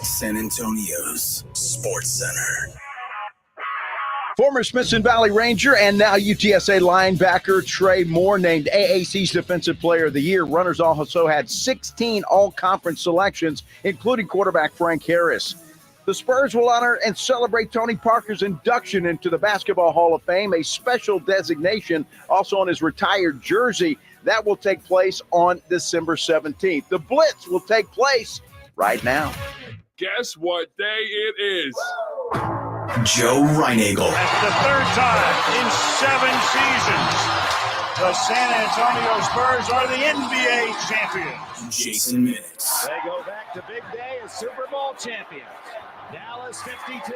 San Antonio's Sports Center. Former Smithson Valley Ranger and now UTSA linebacker Trey Moore named AAC's Defensive Player of the Year. Runners also had 16 all-conference selections, including quarterback Frank Harris. The Spurs will honor and celebrate Tony Parker's induction into the Basketball Hall of Fame, a special designation also on his retired jersey. That will take place on December 17th. The Blitz will take place right now. Guess what day it is? Joe Reinagel. That's the third time in 7 seasons the San Antonio Spurs are the NBA champions. Jason Minutes. They go back to big day as Super Bowl champions. Dallas 52,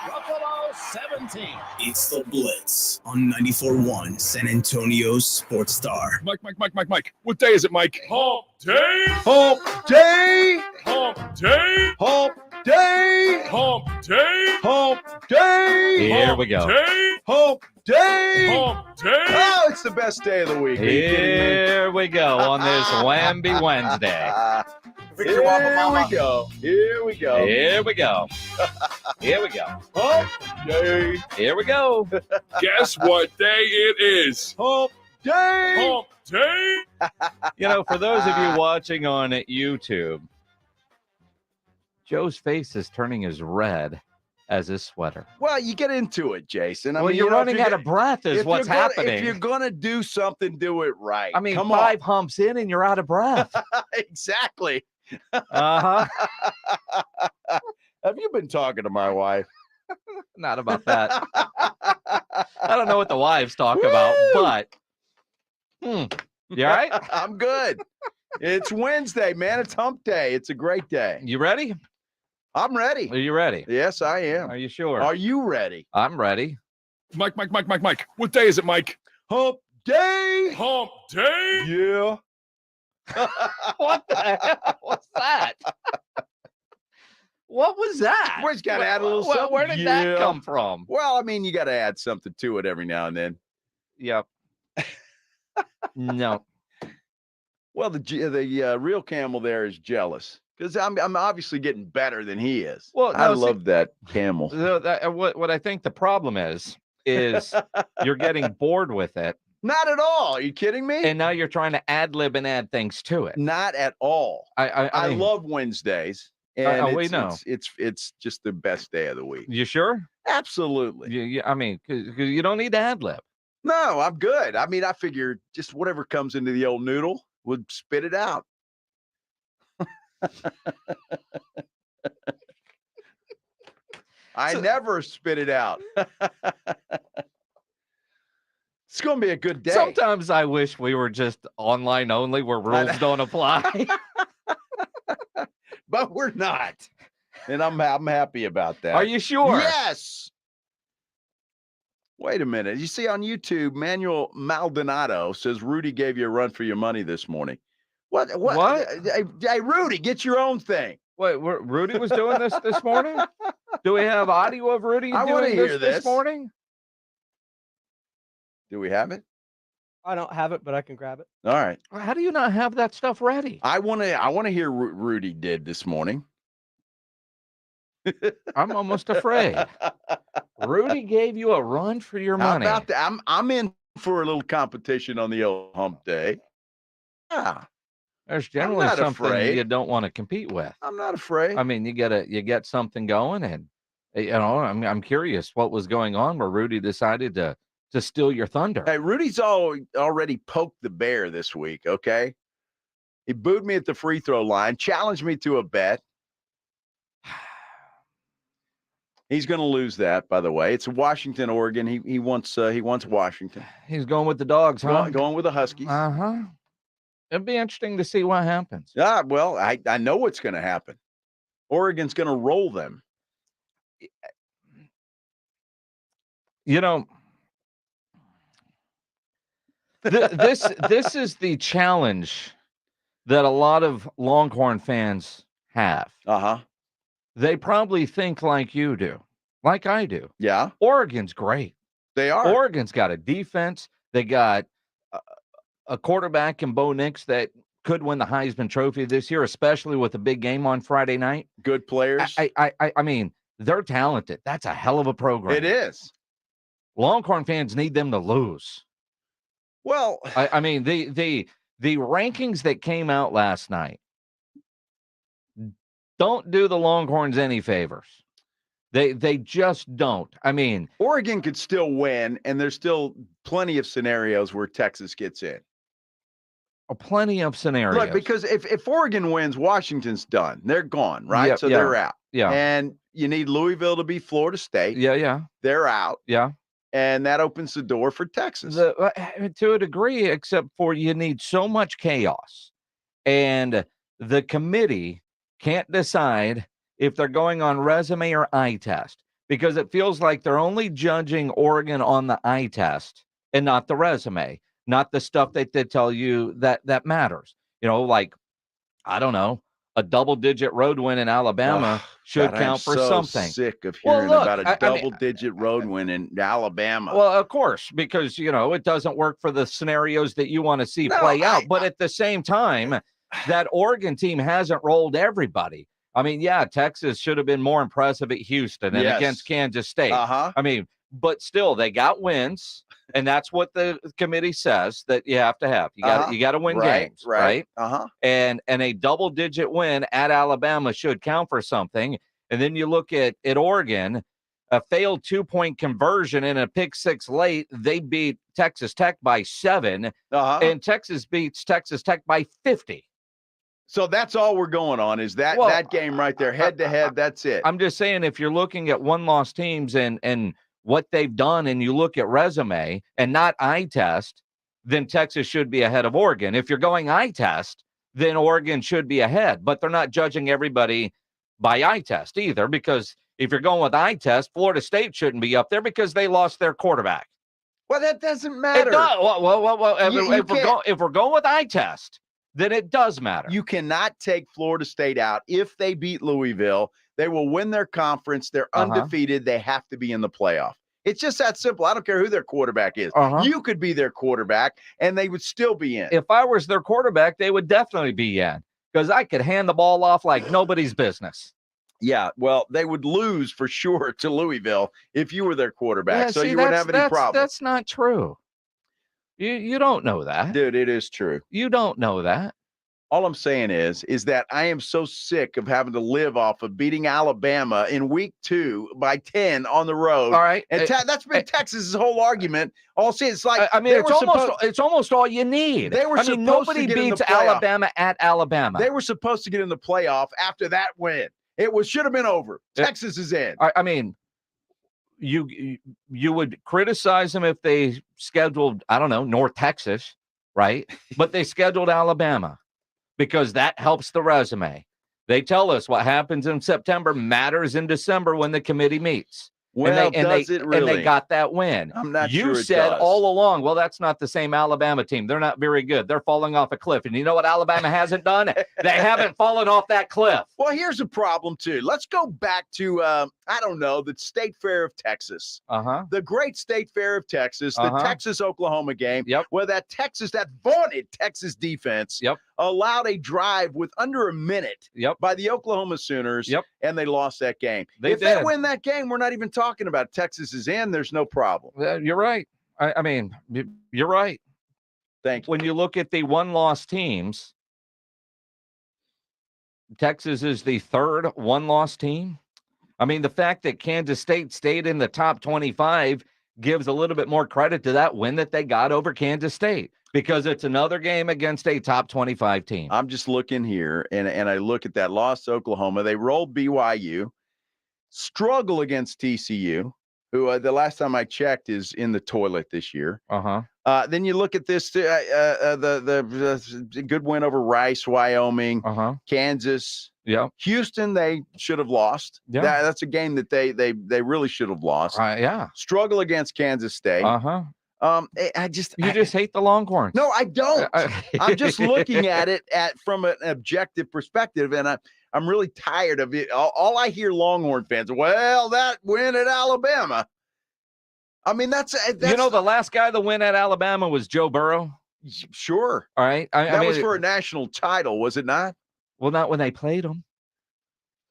Buffalo 17. It's the Blitz on 94.1 San Antonio's Sports Star. Mike. What day is it, Mike? Hump day. Hump day! Hump day. Hump day! Hump day. Hump day! Here we go. Day. Hump day! Hump day. Oh, it's the best day of the week. Are you kidding me? Here we go on this Whamby Wednesday. Here we go. Here we go. Here we go. Here we go. Hump day. Here we go. Guess what day it is? Hump day. Hump day. You know, for those of you watching on YouTube, Joe's face is turning as red as his sweater. Well, you get into it, Jason. I Well, mean, you're you know, running out of breath is what's happening. If you're going to do something, do it right. I mean, come 5 humps in and you're out of breath. on. Exactly. Uh-huh. Have you been talking to my wife? Not about that. I don't know what the wives talk about, but you all right? I'm good. It's Wednesday, man. It's hump day. It's a great day. You ready? I'm ready. Are you ready? Yes, I am. Are you sure? Are you ready? I'm ready. Mike. What day is it, Mike? Hump day. Hump day. Yeah. What the hell was that? What was that? Boy's got to add a little something. Where did that come from? Well, I mean, you got to add something to it every now and then. Yep. No. Well, the real camel there is jealous because I'm obviously getting better than he is. Well, I no, love that camel. What I think the problem is you're getting bored with it, Not at all. Are you kidding me? and now you're trying to ad lib and add things to it. Not at all. I love Wednesdays. And we know. It's just the best day of the week. You sure? Absolutely. I mean, 'cause you don't need to ad lib. No, I'm good. I mean, I figure just whatever comes into the old noodle would spit it out. I never spit it out. It's going to be a good day. Sometimes I wish we were just online only where rules don't apply. But we're not. And I'm happy about that. Are you sure? Yes. Wait a minute. You see on YouTube, Manuel Maldonado says Rudy gave you a run for your money this morning. What? Hey, Rudy, get your own thing. Wait, Rudy was doing this morning? Do we have audio of Rudy I wanna doing hear this this. morning? Do we have it? I don't have it, but I can grab it. All right. How do you not have that stuff ready? I want to hear what Rudy did this morning. I'm almost afraid. Rudy gave you a run for your money. How about that? I'm in for a little competition on the old hump day. Yeah. There's generally not something afraid. you don't want to compete with. I'm not afraid. I mean, you get something going, and I'm curious what was going on where Rudy decided to steal your thunder. Hey, Rudy's already poked the bear this week, okay? He booed me at the free throw line, challenged me to a bet. He's going to lose that, by the way. It's Washington, Oregon. He wants Washington. He's going with the dogs, huh? Going with the Huskies. Uh-huh. It'd be interesting to see what happens. Yeah, well, I know what's going to happen. Oregon's going to roll them. You know, this is the challenge that a lot of Longhorn fans have. Uh-huh. They probably think like you do, like I do. Yeah. Oregon's great. They are. Oregon's got a defense. They got a quarterback in Bo Nix that could win the Heisman Trophy this year, especially with a big game on Friday night. Good players. I mean, they're talented. That's a hell of a program. It is. Longhorn fans need them to lose. Well, I mean, the rankings that came out last night don't do the Longhorns any favors. They just don't. I mean, Oregon could still win, and there's still plenty of scenarios where Texas gets in. plenty of scenarios. Look, because if Oregon wins, Washington's done. They're gone, right? Yeah, So yeah. they're out. Yeah. And you need Louisville to be Florida State. Yeah. They're out. Yeah. And that opens the door for Texas. To a degree, except for you need so much chaos. And the committee can't decide if they're going on resume or eye test, because it feels like they're only judging Oregon on the eye test and not the resume, not the stuff that they tell you that matters. Like, I don't know, a double-digit road win in Alabama should count for something. Sick of hearing about a double-digit road win in Alabama. Well, of course, because it doesn't work for the scenarios that you want to see play out. But at the same time, that Oregon team hasn't rolled everybody. I mean, yeah, Texas should have been more impressive at Houston and against Kansas State. I mean, but still, they got wins, and that's what the committee says that you have to have. You got to win games, right? And a double-digit win at Alabama should count for something. And then you look at Oregon, a failed 2-point conversion and a pick six late. They beat Texas Tech by 7, and Texas beats Texas Tech by 50. So that's all we're going on is that game right there, head-to-head, that's it. I'm just saying, if you're looking at one-loss teams and what they've done, and you look at resume and not eye test, then Texas should be ahead of Oregon. If you're going eye test, then Oregon should be ahead. But they're not judging everybody by eye test either, because if you're going with eye test, Florida State shouldn't be up there because they lost their quarterback. Well, that doesn't matter. It does. If we're going with eye test, then it does matter. You cannot take Florida State out. If they beat Louisville, they will win their conference. They're undefeated. They have to be in the playoff. It's just that simple. I don't care who their quarterback is. You could be their quarterback, and they would still be in. If I was their quarterback, they would definitely be in, because I could hand the ball off like nobody's business. Yeah, well, they would lose for sure to Louisville if you were their quarterback, so you wouldn't have any problem. That's not true. You don't know that. Dude, it is true. You don't know that. All I'm saying is that I am so sick of having to live off of beating Alabama in week 2 by 10 on the road. All right. And that's been Texas's whole argument. It's like, I mean, it's almost all you need. Nobody beats Alabama at Alabama. They were supposed to get in the playoff after that win. Should have been over. Texas is in. I mean, you would criticize them if they scheduled, I don't know, North Texas, right? But they scheduled Alabama, because that helps the resume. They tell us what happens in September matters in December when the committee meets. Well, does it really? And they got that win. I'm not sure it does. You said all along, well, that's not the same Alabama team. They're not very good. They're falling off a cliff. And you know what Alabama hasn't done? They haven't fallen off that cliff. Well, here's a problem, too. Let's go back to, the State Fair of Texas. The great State Fair of Texas, the Texas-Oklahoma game, where that vaunted Texas defense allowed a drive with under a minute by the Oklahoma Sooners, and they lost that game. If they win that game, we're not even talking about Texas is in. There's no problem. You're right. I mean, you're right. Thank you. When you look at the one-loss teams, Texas is the third one-loss team. I mean, the fact that Kansas State stayed in the top 25 gives a little bit more credit to that win that they got over Kansas State, because it's another game against a top 25 team. I'm just looking here, and I look at that loss to Oklahoma. They rolled BYU, struggle against TCU, who the last time I checked is in the toilet this year. Then you look at this, the good win over Rice, Wyoming, Kansas. Houston, they should have lost. That's a game that they really should have lost. Struggle against Kansas State. You just hate the Longhorns. No, I don't. I'm just looking at it from an objective perspective, and I'm really tired of it. All I hear Longhorn fans, well, that win at Alabama. I mean, that's the last guy to win at Alabama was Joe Burrow. Sure. All right. That was for a national title, was it not? Well, not when they played them.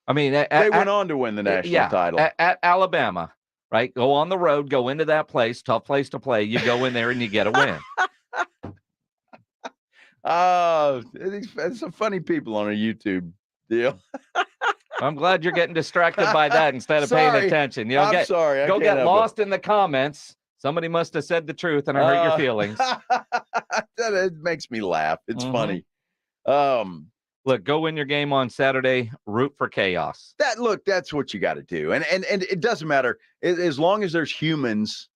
I mean, they went on to win the national title. At Alabama, right? Go on the road, go into that place, tough place to play. You go in there and you get a win. There's some funny people on a YouTube deal. I'm glad you're getting distracted by that instead of paying attention. You know, I'm sorry. Go get lost in the comments. Somebody must have said the truth, and I hurt your feelings. It makes me laugh. It's funny. Look, go win your game on Saturday. Root for chaos. That's what you got to do, and it doesn't matter as long as there's humans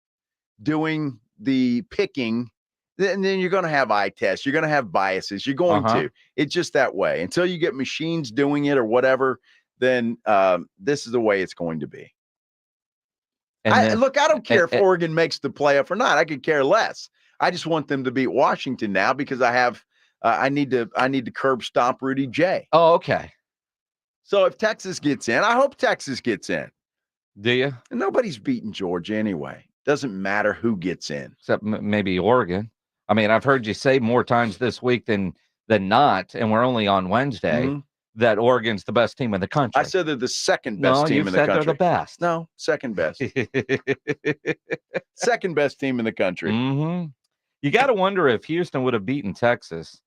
doing the picking. Then you're going to have eye tests. You're going to have biases. You're going to. It's just that way. Until you get machines doing it or whatever, then this is the way it's going to be. I don't care if Oregon makes the playoff or not. I could care less. I just want them to beat Washington now because I need to curb stomp Rudy J. Oh, okay. So if Texas gets in, I hope Texas gets in. Do you? And nobody's beating Georgia anyway. Doesn't matter who gets in. Except maybe Oregon. I mean, I've heard you say more times this week than not, and we're only on Wednesday, that Oregon's the best team in the country. I said they're the second best team in the country. They're the best. No, second best. Second best team in the country. You got to wonder if Houston would have beaten Texas,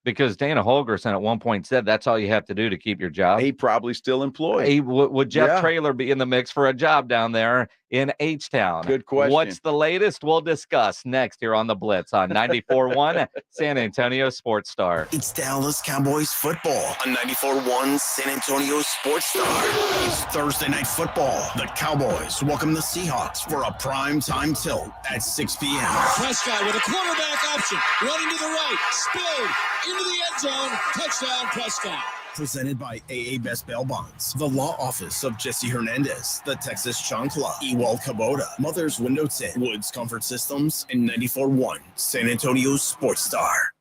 because Dana Holgerson at one point said that's all you have to do to keep your job. He probably still employed. Would Jeff Traylor be in the mix for a job down there in H-Town? Good question. What's the latest? We'll discuss next here on The Blitz on 94.1 San Antonio Sports Star. It's Dallas Cowboys football on 94.1 San Antonio Sports Star. It's Thursday night football. The Cowboys welcome the Seahawks for a prime-time tilt at 6 p.m. Prescott with a quarterback option, running to the right, spilled into the end zone, touchdown Prescott. Presented by AA Best Bail Bonds, the law office of Jesse Hernandez, the Texas Chancla, Ewald Kubota, Mother's Window Tint, Woods Comfort Systems, and 94.1 San Antonio Sports Star.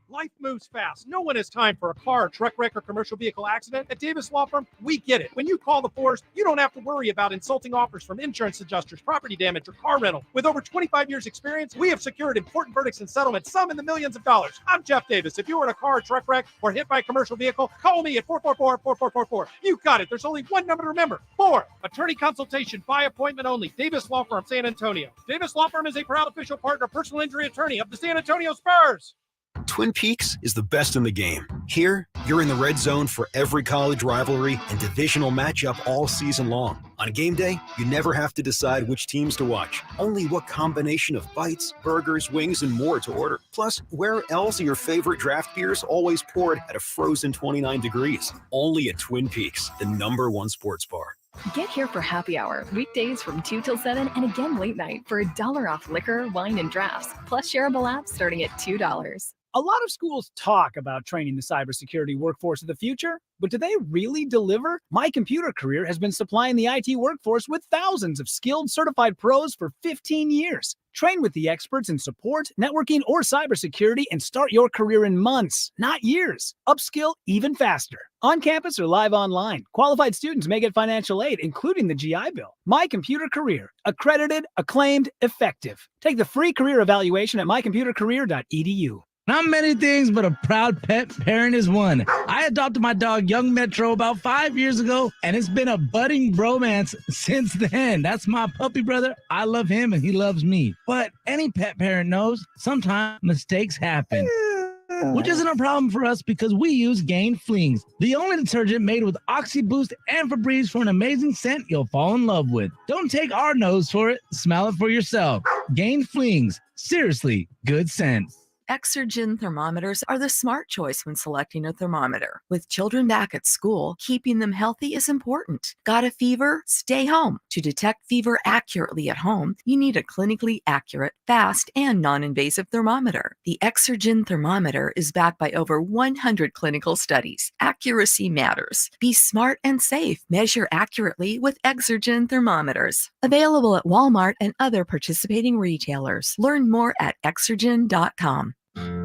Life moves fast. No one has time for a car, truck wreck, or commercial vehicle accident. At Davis Law Firm, we get it. When you call the force, you don't have to worry about insulting offers from insurance adjusters, property damage, or car rental. With over 25 years experience, we have secured important verdicts and settlements, some in the millions of dollars. I'm Jeff Davis. If you were in a car, truck wreck, or hit by a commercial vehicle, call me at 444-4444. You got it. There's only one number to remember. 4. Attorney consultation by appointment only. Davis Law Firm, San Antonio. Davis Law Firm is a proud official partner, personal injury attorney of the San Antonio Spurs. Twin Peaks is the best in the game. Here, you're in the red zone for every college rivalry and divisional matchup all season long. On game day, you never have to decide which teams to watch, only what combination of bites, burgers, wings, and more to order. Plus, where else are your favorite draft beers always poured at a frozen 29 degrees? Only at Twin Peaks, the #1 sports bar. Get here for happy hour, weekdays from 2 till 7, and again late night for $1 off liquor, wine, and drafts, plus shareable apps starting at $2. A lot of schools talk about training the cybersecurity workforce of the future, but do they really deliver? My Computer Career has been supplying the IT workforce with thousands of skilled, certified pros for 15 years. Train with the experts in support, networking, or cybersecurity and start your career in months, not years. Upskill even faster. On campus or live online, qualified students may get financial aid, including the GI Bill. My Computer Career. Accredited, acclaimed, effective. Take the free career evaluation at mycomputercareer.edu. I'm many things, but a proud pet parent is one. I adopted my dog, Young Metro, about 5 years ago, and it's been a budding bromance since then. That's my puppy brother. I love him, and he loves me. But any pet parent knows sometimes mistakes happen, which isn't a problem for us because we use Gain Flings, the only detergent made with OxyBoost and Febreze for an amazing scent you'll fall in love with. Don't take our nose for it. Smell it for yourself. Gain Flings. Seriously, good scent. Exergen thermometers are the smart choice when selecting a thermometer. With children back at school, keeping them healthy is important. Got a fever? Stay home. To detect fever accurately at home, you need a clinically accurate, fast, and non-invasive thermometer. The Exergen thermometer is backed by over 100 clinical studies. Accuracy matters. Be smart and safe. Measure accurately with Exergen thermometers. Available at Walmart and other participating retailers. Learn more at Exergen.com.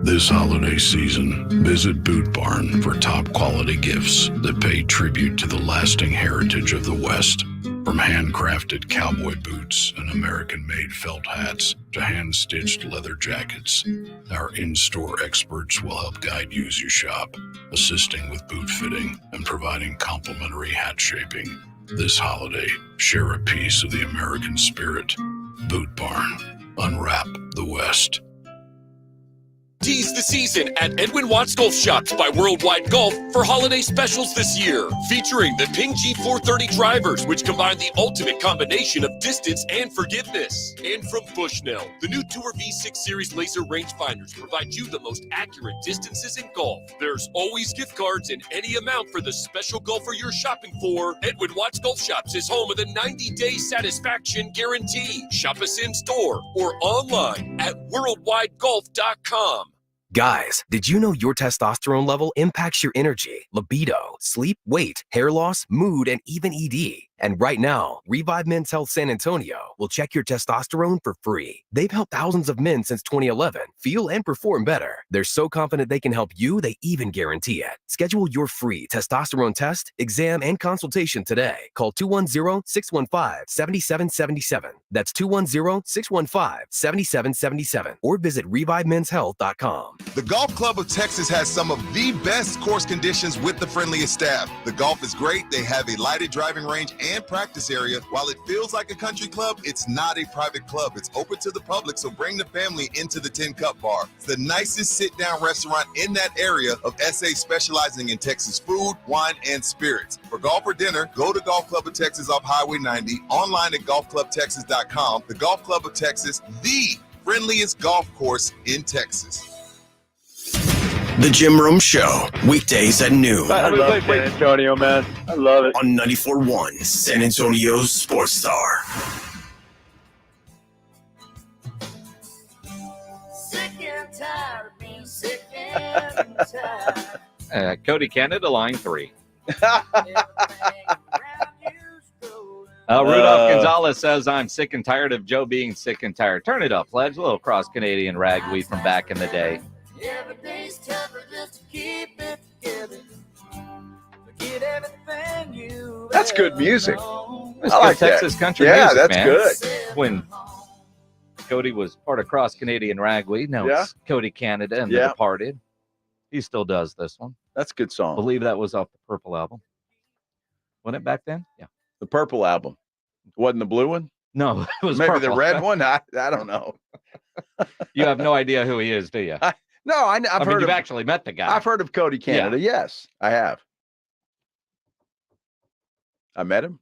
This holiday season, visit Boot Barn for top quality gifts that pay tribute to the lasting heritage of the West. From handcrafted cowboy boots and American-made felt hats to hand-stitched leather jackets, our in-store experts will help guide you as you shop, assisting with boot fitting and providing complimentary hat shaping. This holiday, share a piece of the American spirit. Boot Barn. Unwrap the West. Tease the season at Edwin Watts Golf Shops by Worldwide Golf for holiday specials this year. Featuring the Ping G430 drivers, which combine the ultimate combination of distance and forgiveness. And from Bushnell, the new Tour V6 Series laser rangefinders provide you the most accurate distances in golf. There's always gift cards in any amount for the special golfer you're shopping for. Edwin Watts Golf Shops is home of the 90-day satisfaction guarantee. Shop us in store or online at worldwidegolf.com. Guys, did you know your testosterone level impacts your energy, libido, sleep, weight, hair loss, mood, and even ED? And right now, Revive Men's Health San Antonio will check your testosterone for free. They've helped thousands of men since 2011 feel and perform better. They're so confident they can help you, they even guarantee it. Schedule your free testosterone test, exam, and consultation today. Call 210-615-7777. That's 210-615-7777. Or visit ReviveMen'sHealth.com. The Golf Club of Texas has some of the best course conditions with the friendliest staff. The golf is great. They have a lighted driving range and practice area. While it feels like a country club, it's not a private club. It's open to the public, so bring the family into the 10 Cup Bar. It's the nicest sit-down restaurant in that area of SA, specializing in Texas food, wine, and spirits. For golf or dinner, go to Golf Club of Texas off Highway 90, online at golfclubtexas.com. The Golf Club of Texas, the friendliest golf course in Texas. The Jim Rome Show, weekdays at noon. I love San Antonio, man. I love it. On 94.1 San Antonio's Sports Star. Sick and tired of being sick and tired. Cody Canada, line 3. Rudolph Gonzalez says, I'm sick and tired of Joe being sick and tired. Turn it up, Pledge. A little cross-Canadian ragweed from back in the day. Every day's tougher just to keep it together. Forget everything you. That's good music. That's I like good Texas that. country yeah, music, that's man. good. When Cody was part of Cross Canadian Ragweed, now it's Cody Canada and The Departed. He still does this one. That's a good song. I believe that was off the Purple album. Wasn't it back then? Yeah. The Purple album. Wasn't the blue one? No, it was maybe purple. the red one. I don't know. You have no idea who he is, do you? No, I've heard you've of, actually met the guy. I've heard of Cody Canada. Yeah. Yes, I have. I met him.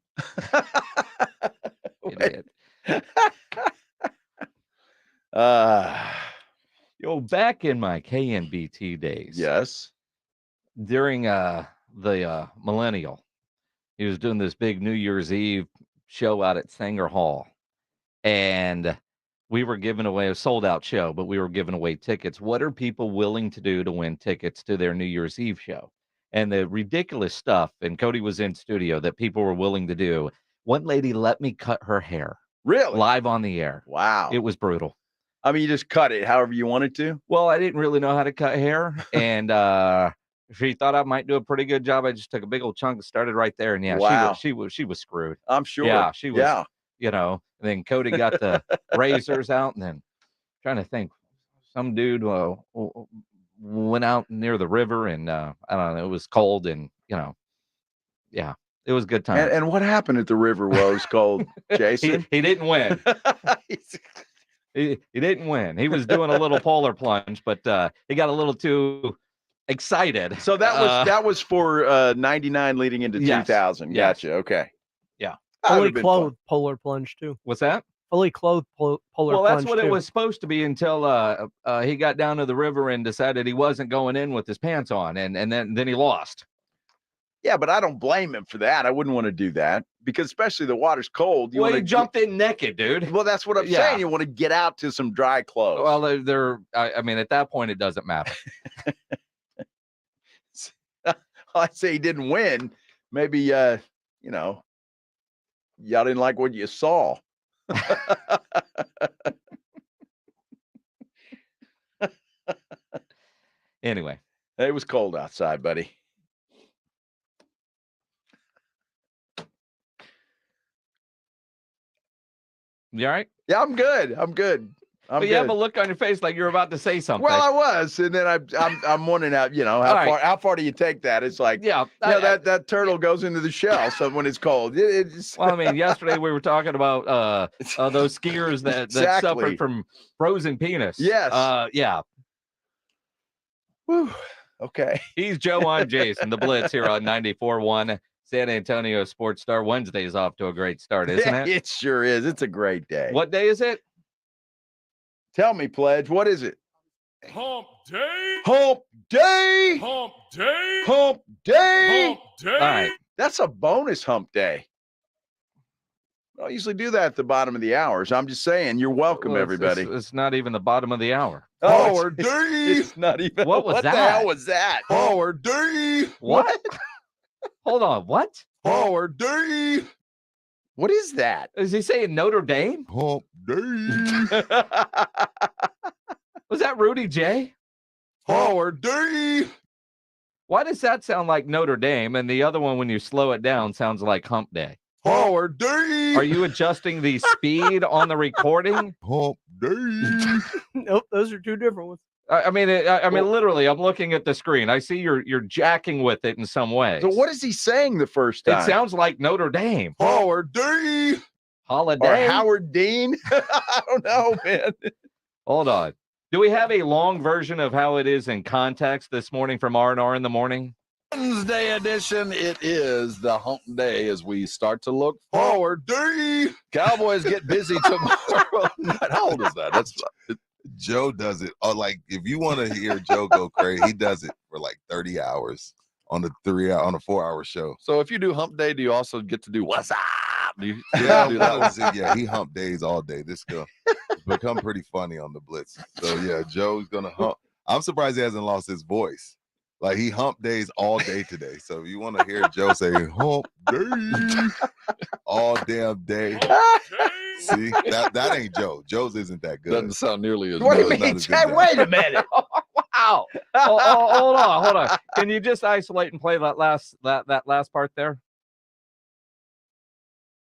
Back in my KNBT days. Yes. During the millennial, he was doing this big New Year's Eve show out at Sanger Hall, and we were giving away a sold-out show, but we were giving away tickets. What are people willing to do to win tickets to their New Year's Eve show? And the ridiculous stuff, and Cody was in studio, that people were willing to do. One lady let me cut her hair. Really? Live on the air. Wow. It was brutal. I mean, you just cut it however you wanted to? Well, I didn't really know how to cut hair, and she thought I might do a pretty good job. I just took a big old chunk and started right there, and wow. she was screwed. I'm sure. Yeah, she was. You know, and then Cody got the razors out, and then trying to think, some dude went out near the river, and I don't know, it was cold, and it was a good time. And what happened at the river while it was cold, Jason? he didn't win. He didn't win. He was doing a little polar plunge, but he got a little too excited. So that was for 99 leading into 2000. Yes. Gotcha. Okay. Yeah. Fully clothed polar plunge too. What's that? Fully clothed polar plunge. Well, that's what too. it was supposed to be until he got down to the river and decided he wasn't going in with his pants on, and then he lost. Yeah, but I don't blame him for that. I wouldn't want to do that because especially the water's cold. He jumped in naked, dude. Well, that's what I'm saying. You want to get out to some dry clothes. Well, I mean, at that point, it doesn't matter. I'd say he didn't win. Maybe, y'all didn't like what you saw. Anyway, it was cold outside, buddy. You all right? Yeah, I'm good. But you have a look on your face like you're about to say something. Well, I was, and then I'm wondering how far do you take that? It's like that turtle goes into the shell. So when it's cold, well, I mean, yesterday we were talking about those skiers that suffered from frozen penis. Yes. Yeah. Whew. Okay. He's Joe. I'm Jason. The Blitz here on 94.1 San Antonio Sports Star. Wednesday is off to a great start, isn't it? It sure is. It's a great day. What day is it? Tell me, Pledge. What is it? Hump day. Hump day. Hump day. Hump day. Hump day. All right. That's a bonus hump day. I don't usually do that at the bottom of the hours. I'm just saying, you're welcome, everybody. It's not even the bottom of the hour. Howard D. It's not even. What was that? What the hell was that? Howard D. What? Hold on. What? Howard D. What is that? Is he saying Notre Dame? Hump day. Was that Rudy J? Howard D. Why does that sound like Notre Dame? And the other one, when you slow it down, sounds like Hump Day. Howard D. Are you adjusting the speed on the recording? Hump day. Nope, those are two different ones. I mean, literally, I'm looking at the screen. I see you're jacking with it in some way. So what is he saying the first time? It sounds like Notre Dame. Howard D. Holiday. Or Howard Dean. I don't know, man. Hold on. Do we have a long version of how it is in context this morning from R&R in the morning? Wednesday edition. It is the hump day as we start to look forward. D. Cowboys get busy tomorrow. How old is that? That's Joe does it. Oh, like if you want to hear Joe go crazy, he does it for like 30 hours on a 4-hour show. So if you do hump day, do you also get to do what's up? Do you do that? Yeah, he hump days all day. This guy it's become pretty funny on the Blitz. So yeah, Joe's gonna hump. I'm surprised he hasn't lost his voice. Like he hump days all day today. So if you want to hear Joe say hump day all damn day, see that ain't Joe. Joe's isn't that good. Doesn't sound nearly as What do good. you mean? Wait a minute. Wow. Hold on. Can you just isolate and play that last part there?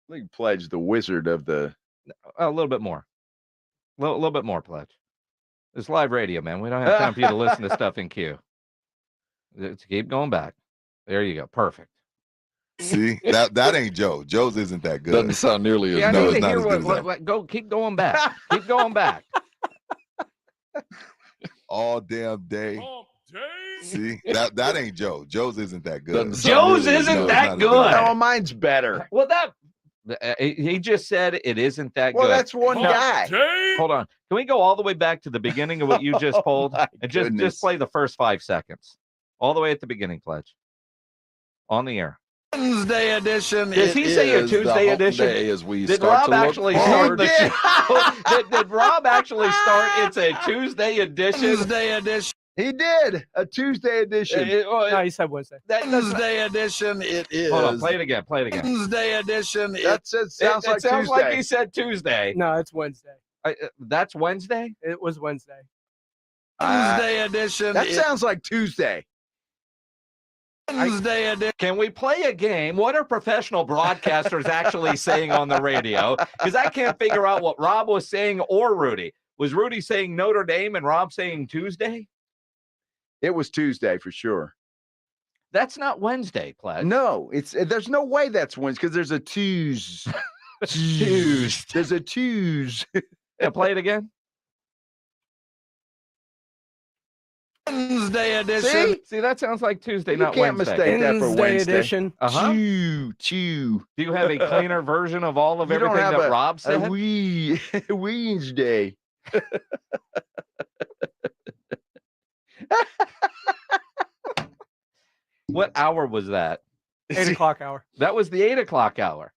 I think Pledge, the wizard of the. A little bit more. A little bit more, Pledge. It's live radio, man. We don't have time for you to listen to stuff in queue. Let's keep going back. There you go. Perfect. See, that ain't Joe. Joe's isn't that good. Doesn't sound nearly as Yeah, I good. need to hear keep going back. Keep going back. All damn day. See, that ain't Joe. Joe's isn't that good. Joe's isn't that good. Oh, mine's better. Well, he just said it isn't that good. Well, that's one guy. Hold on. Can we go all the way back to the beginning of what you just pulled and just play the first 5 seconds? All the way at the beginning, Pledge. On the air. Wednesday edition. Does he say a Tuesday edition? As we did start Rob to actually look start forward. the show? Did Rob actually start? It's a Tuesday edition. Tuesday edition. He did a Tuesday edition. No, he said Wednesday. Wednesday edition. It is. Hold on, play it again. Wednesday edition. That sounds like sounds Tuesday. like he said Tuesday. No, it's Wednesday. That's Wednesday? It was Wednesday. Wednesday edition. That sounds like Tuesday. Wednesday edition. Can we play a game? What are professional broadcasters actually saying on the radio? Because I can't figure out what Rob was saying or Rudy. Was Rudy saying Notre Dame and Rob saying Tuesday? It was Tuesday for sure. That's not Wednesday, Pledge. No, there's no way that's Wednesday because there's a Tuesday. There's a Tuesday. Yeah, play it again. Wednesday edition. See, that sounds like Tuesday, You not can't Wednesday. mistake that for Wednesday. edition. Uh-huh. Chew. Do you have a cleaner version of all of You don't everything have that Rob said? a Wednesday. What hour was that? 8 o'clock hour. That was the 8 o'clock hour.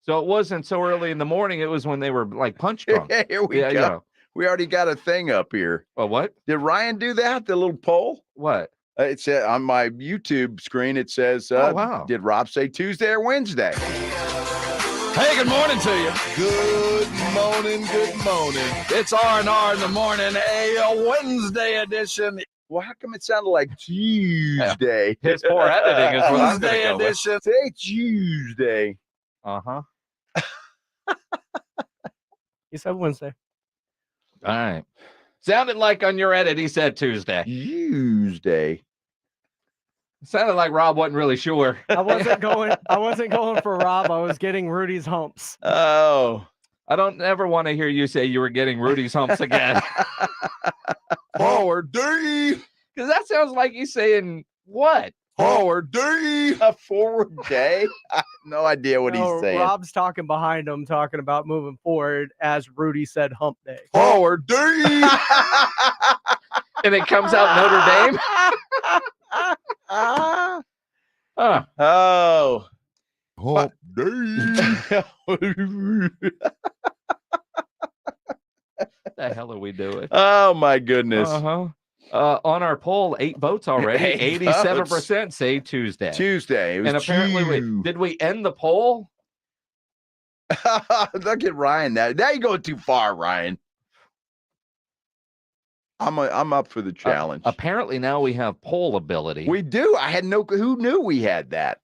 So it wasn't so early in the morning. It was when they were like punch drunk. Here we go. You know. We already got a thing up here. Well, what? Did Ryan do that? The little poll? What? It said on my YouTube screen, it says, Oh, wow. Did Rob say Tuesday or Wednesday? Hey, good morning to you. Good morning. It's R&R in the morning, a Wednesday edition. Well, how come it sounded like Tuesday? His poor editing is what I'm Wednesday going to go with. edition. Say Tuesday. Uh-huh. He said Wednesday. All right. Sounded like on your edit he said Tuesday. Tuesday. Sounded like Rob wasn't really sure. I wasn't going for Rob. I was getting Rudy's humps. Oh. I don't ever want to hear you say you were getting Rudy's humps again. Forward D. Because that sounds like you saying what? Forward D. A forward day? I have no idea what he's saying. Rob's talking behind him, talking about moving forward as Rudy said hump day. Forward D. And it comes out Notre Dame? Oh. Hump day. What the hell are we doing? Oh, my goodness. On our poll, 8 votes already. 87% say Tuesday. Tuesday. It was and apparently, did we end the poll? Look at Ryan. Now you're going too far, Ryan. I'm up for the challenge. Apparently now we have poll ability. We do. I had who knew we had that?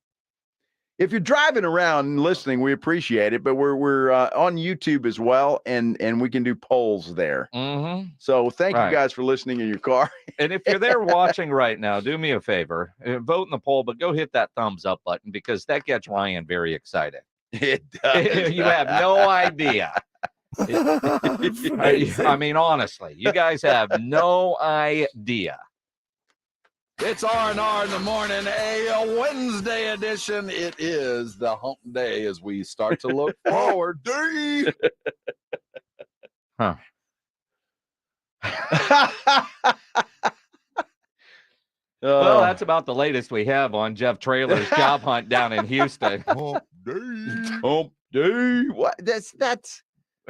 If you're driving around and listening, we appreciate it, but we're on YouTube as well, and we can do polls there. Mm-hmm. So thank you guys for listening in your car. And if you're there watching right now, do me a favor, vote in the poll, but go hit that thumbs up button because that gets Ryan very excited. It does. You have no idea. I mean, honestly, you guys have no idea. It's R&R in the morning, a Wednesday edition. It is the hump day as we start to look forward. D. Huh. Well, that's about the latest we have on Jeff Traylor's job hunt down in Houston. Hump day. Hump day. What? That's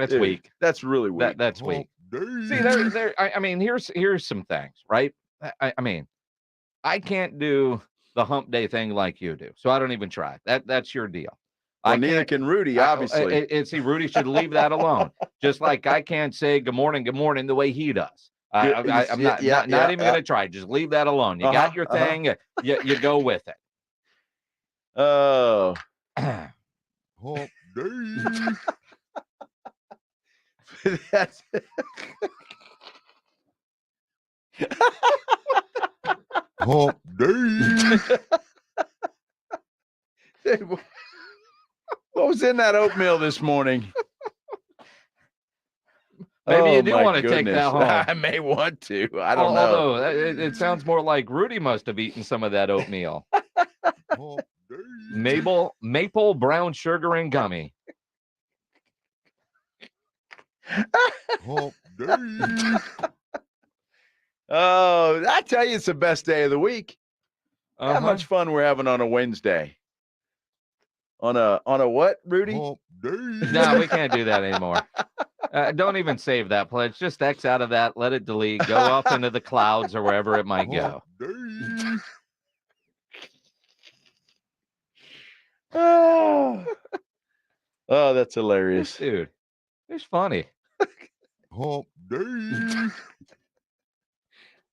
dude, weak. That's really weak. That's weak. Day. See, I mean, here's some things, right? I mean, I can't do the hump day thing like you do, so I don't even try. That's your deal. Well, neither can Rudy, obviously. See, Rudy should leave that alone. Just like I can't say good morning the way he does. I'm not even going to try. Just leave that alone. You got your thing. You go with it. Oh. Hump day. That's Hump day. What was in that oatmeal this morning? Maybe you do want to take that home. I may want to. I don't know. Although it sounds more like Rudy must have eaten some of that oatmeal. Maple brown sugar and gummy. Hump day. Oh, I tell you, it's the best day of the week. How much fun we're having on a Wednesday. On a what, Rudy? Hump day. No, we can't do that anymore. Don't even save that pledge. Just X out of that. Let it delete. Go off into the clouds or wherever it might go. Oh, that's hilarious. Dude, it's funny. Hump day.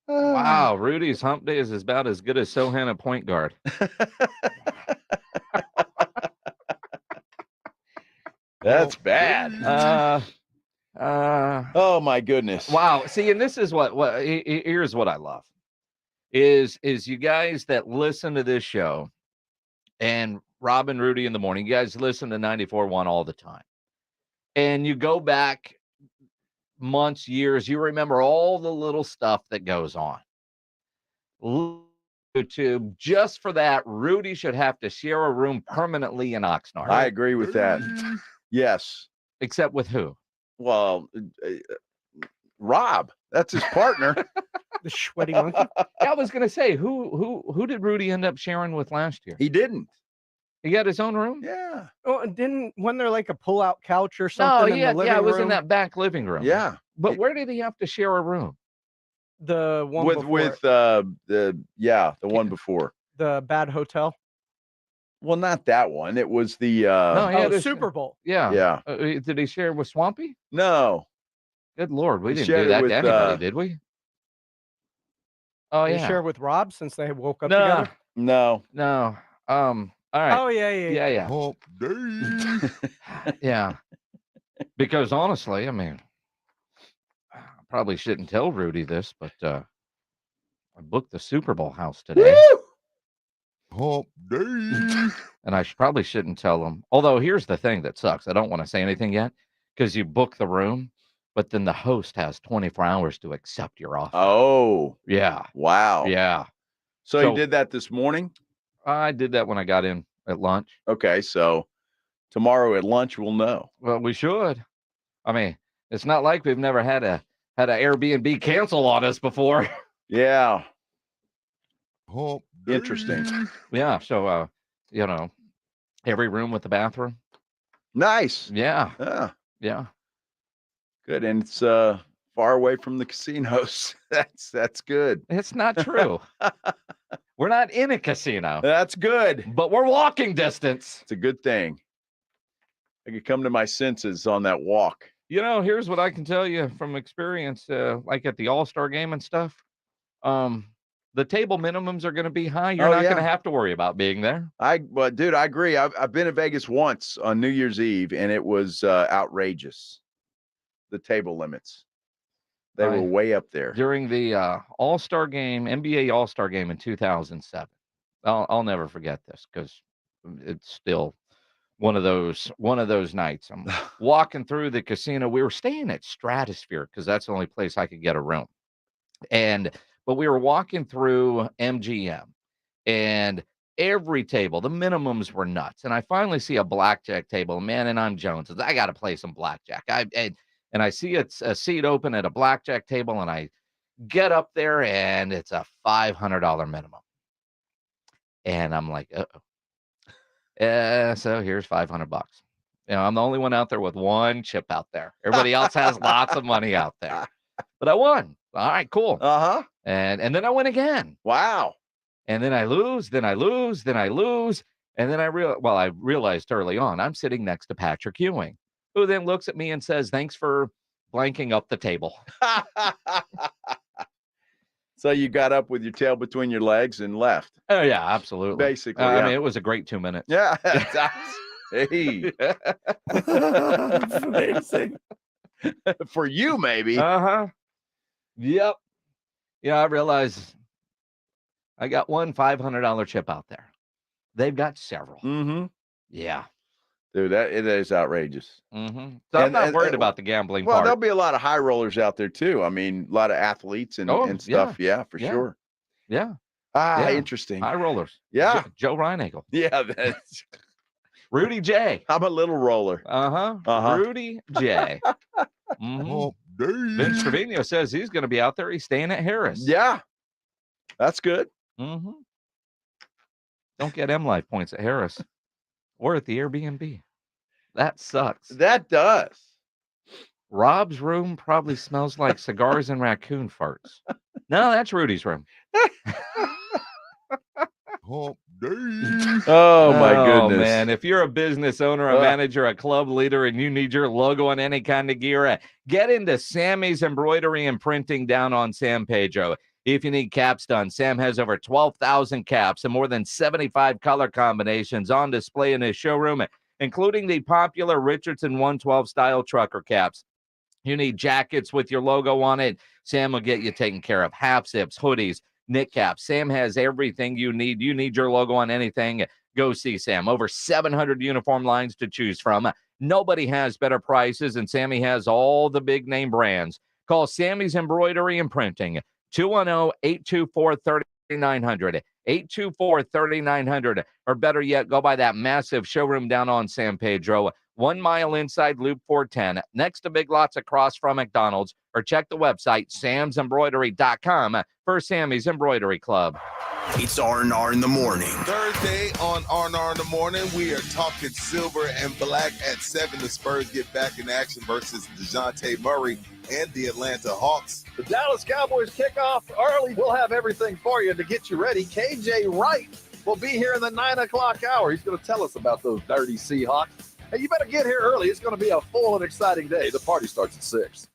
Wow, Rudy's hump day is about as good as Sohan at point guard. That's bad. Oh my goodness. Wow. See, and this is what here's what I love is you guys that listen to this show and Rob and Rudy in the morning, you guys listen to 94.1 all the time. And you go back months, years, you remember all the little stuff that goes on. YouTube, just for that, Rudy should have to share a room permanently in Oxnard. I agree with that. Yes. Except with who? Well, Rob. That's his partner. The sweaty monkey. I was going to say, who did Rudy end up sharing with last year? He didn't. He got his own room? Yeah. Oh, wasn't there like a pull-out couch or something in the living room? It was in that back living room. Yeah. But where did he have to share a room? The one with before. the one before. The bad hotel. Well, not that one. It was the Super Bowl. Yeah. Yeah. Did he share with Swampy? No. Good Lord, we He didn't do shared that it to with, anybody, did we? Oh They yeah. share with Rob since they woke up together. No. All right. Oh yeah. Yeah. Hump day. Yeah. Because honestly, I mean, I probably shouldn't tell Rudy this, but I booked the Super Bowl house today. Hump day. And I probably shouldn't tell him. Although here's the thing that sucks. I don't want to say anything yet because you book the room, but then the host has 24 hours to accept your offer. Oh. Yeah. Wow. Yeah. So you did that this morning? I did that when I got in at lunch. Okay, so tomorrow at lunch we'll know. Well, we should. I mean, it's not like we've never had an Airbnb cancel on us before. Yeah. Interesting. Yeah. So, every room with the bathroom. Nice. Yeah. Yeah. Good. And it's far away from the casinos. That's good. It's not true. We're not in a casino. That's good. But we're walking distance. It's a good thing. I could come to my senses on that walk. Here's what I can tell you from experience, like at the All-Star game and stuff. The table minimums are going to be high. You're not going to have to worry about being there. Dude, I agree. I've been in Vegas once on New Year's Eve, and it was outrageous. The table limits. They were way up there. During the All-Star game, NBA All-Star game in 2007. I'll never forget this because it's still one of those nights. I'm walking through the casino. We were staying at Stratosphere because that's the only place I could get a room. But we were walking through MGM, and every table, the minimums were nuts. And I finally see a blackjack table. Man, and I'm Jones. I got to play some blackjack. And I see it's a seat open at a blackjack table, and I get up there, and it's a $500 minimum. And I'm like, uh-oh. So here's $500. I'm the only one out there with one chip out there. Everybody else has lots of money out there. But I won. All right, cool. Uh-huh. And then I win again. Wow. And then I lose, then I lose, then I lose. And then I realized early on, I'm sitting next to Patrick Ewing, who then looks at me and says, thanks for blanking up the table. So you got up with your tail between your legs and left. Oh, yeah, absolutely. Basically. I mean, it was a great 2 minutes. Yeah. Hey. That's amazing. For you, maybe. Uh-huh. Yep. Yeah, I realized I got one $500 chip out there. They've got several. Mm-hmm. Yeah. Dude, it is outrageous. Mm-hmm. So I'm not worried about the gambling part. Well, there'll be a lot of high rollers out there, too. I mean, a lot of athletes and stuff. Yeah, for sure. Yeah. Interesting. High rollers. Yeah. Joe Reinagle. Yeah. That's... Rudy J. I'm a little roller. Rudy J. Mm-hmm. Vince Trevino says he's going to be out there. He's staying at Harris. Yeah. That's good. Mm-hmm. Don't get M-Life points at Harris or at the Airbnb. That sucks. That does. Rob's room probably smells like cigars and raccoon farts. No, that's Rudy's room. Oh, my goodness. Man. If you're a business owner, a manager, a club leader, and you need your logo on any kind of gear, get into Sammy's Embroidery and Printing down on San Pedro. If you need caps done, Sam has over 12,000 caps and more than 75 color combinations on display in his showroom, including the popular Richardson 112 style trucker caps. You need jackets with your logo on it, Sam will get you taken care of. Half zips, hoodies, knit caps. Sam has everything you need. You need your logo on anything, go see Sam. Over 700 uniform lines to choose from. Nobody has better prices, and Sammy has all the big name brands. Call Sammy's Embroidery and Printing, 210-824-3900, 824-3900, or better yet, go by that massive showroom down on San Pedro, 1 mile inside Loop 410, next to Big Lots across from McDonald's, or check the website, samsembroidery.com, for Sammy's Embroidery Club. It's R&R in the morning. Thursday on R&R in the morning, we are talking silver and black at 7. The Spurs get back in action versus DeJounte Murray and the Atlanta Hawks. The Dallas Cowboys kick off early. We'll have everything for you to get you ready. KJ Wright will be here in the 9 o'clock hour. He's going to tell us about those dirty Seahawks. Hey, you better get here early. It's going to be a full and exciting day. The party starts at 6.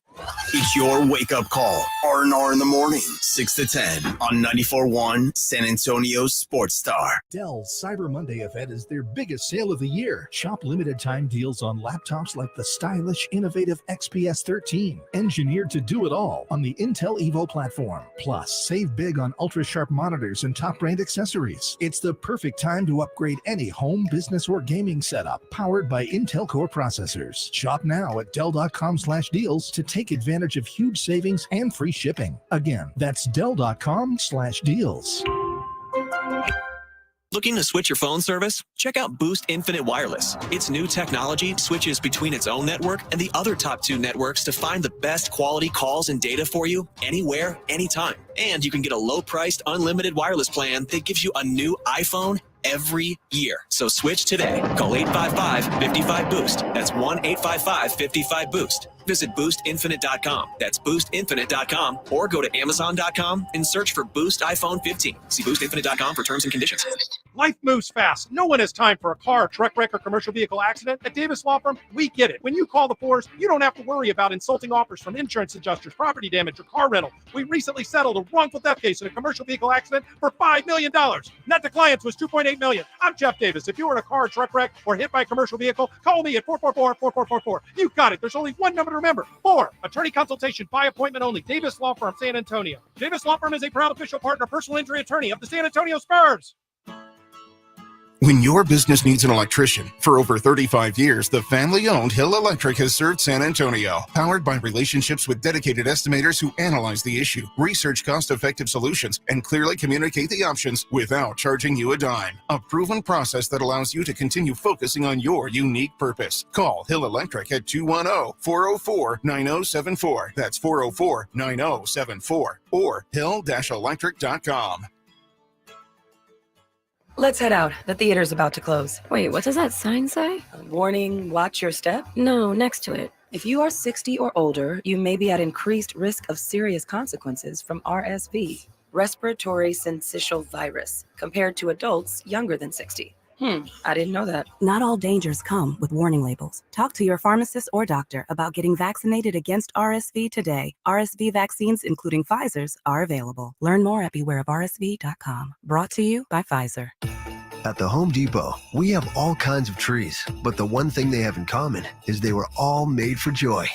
It's your wake-up call. R&R in the morning, 6 to 10 on 94.1 San Antonio Sports Star. Dell's Cyber Monday event is their biggest sale of the year. Shop limited time deals on laptops like the stylish, innovative XPS 13, engineered to do it all on the Intel Evo platform. Plus, save big on ultra-sharp monitors and top-brand accessories. It's the perfect time to upgrade any home, business, or gaming setup powered by Intel Core processors. Shop now at Dell.com/deals to take advantage of huge savings and free shipping. Again, that's Dell.com/deals. Looking to switch your phone service? Check out Boost Infinite Wireless. Its new technology switches between its own network and the other top 2 networks to find the best quality calls and data for you anywhere, anytime. And you can get a low-priced, unlimited wireless plan that gives you a new iPhone every year. So switch today. Call 855-55-BOOST. That's 1-855-55-BOOST. Visit boostinfinite.com. That's boostinfinite.com. Or go to amazon.com and search for Boost iPhone 15. See boostinfinite.com for terms and conditions. Life moves fast. No one has time for a car, truck wreck, or commercial vehicle accident. At Davis Law Firm, we get it. When you call the force, you don't have to worry about insulting offers from insurance adjusters, property damage, or car rental. We recently settled a wrongful death case in a commercial vehicle accident for $5 million. Net to clients was $2.8 million. I'm Jeff Davis. If you were in a car, truck wreck, or hit by a commercial vehicle, call me at 444-4444. You got it. There's only one number to remember. 4. Attorney consultation by appointment only. Davis Law Firm, San Antonio. Davis Law Firm is a proud official partner, personal injury attorney of the San Antonio Spurs. When your business needs an electrician, for over 35 years, the family-owned Hill Electric has served San Antonio. Powered by relationships with dedicated estimators who analyze the issue, research cost-effective solutions, and clearly communicate the options without charging you a dime. A proven process that allows you to continue focusing on your unique purpose. Call Hill Electric at 210-404-9074. That's 404-9074. Or hill-electric.com. Let's head out. The theater's about to close. Wait, what does that sign say? Warning, watch your step? No, next to it. If you are 60 or older, you may be at increased risk of serious consequences from RSV, respiratory syncytial virus, compared to adults younger than 60. I didn't know that. Not all dangers come with warning labels. Talk to your pharmacist or doctor about getting vaccinated against RSV today. RSV vaccines, including Pfizer's, are available. Learn more at bewareofrsv.com. Brought to you by Pfizer. At the Home Depot, we have all kinds of trees, but the one thing they have in common is they were all made for joy.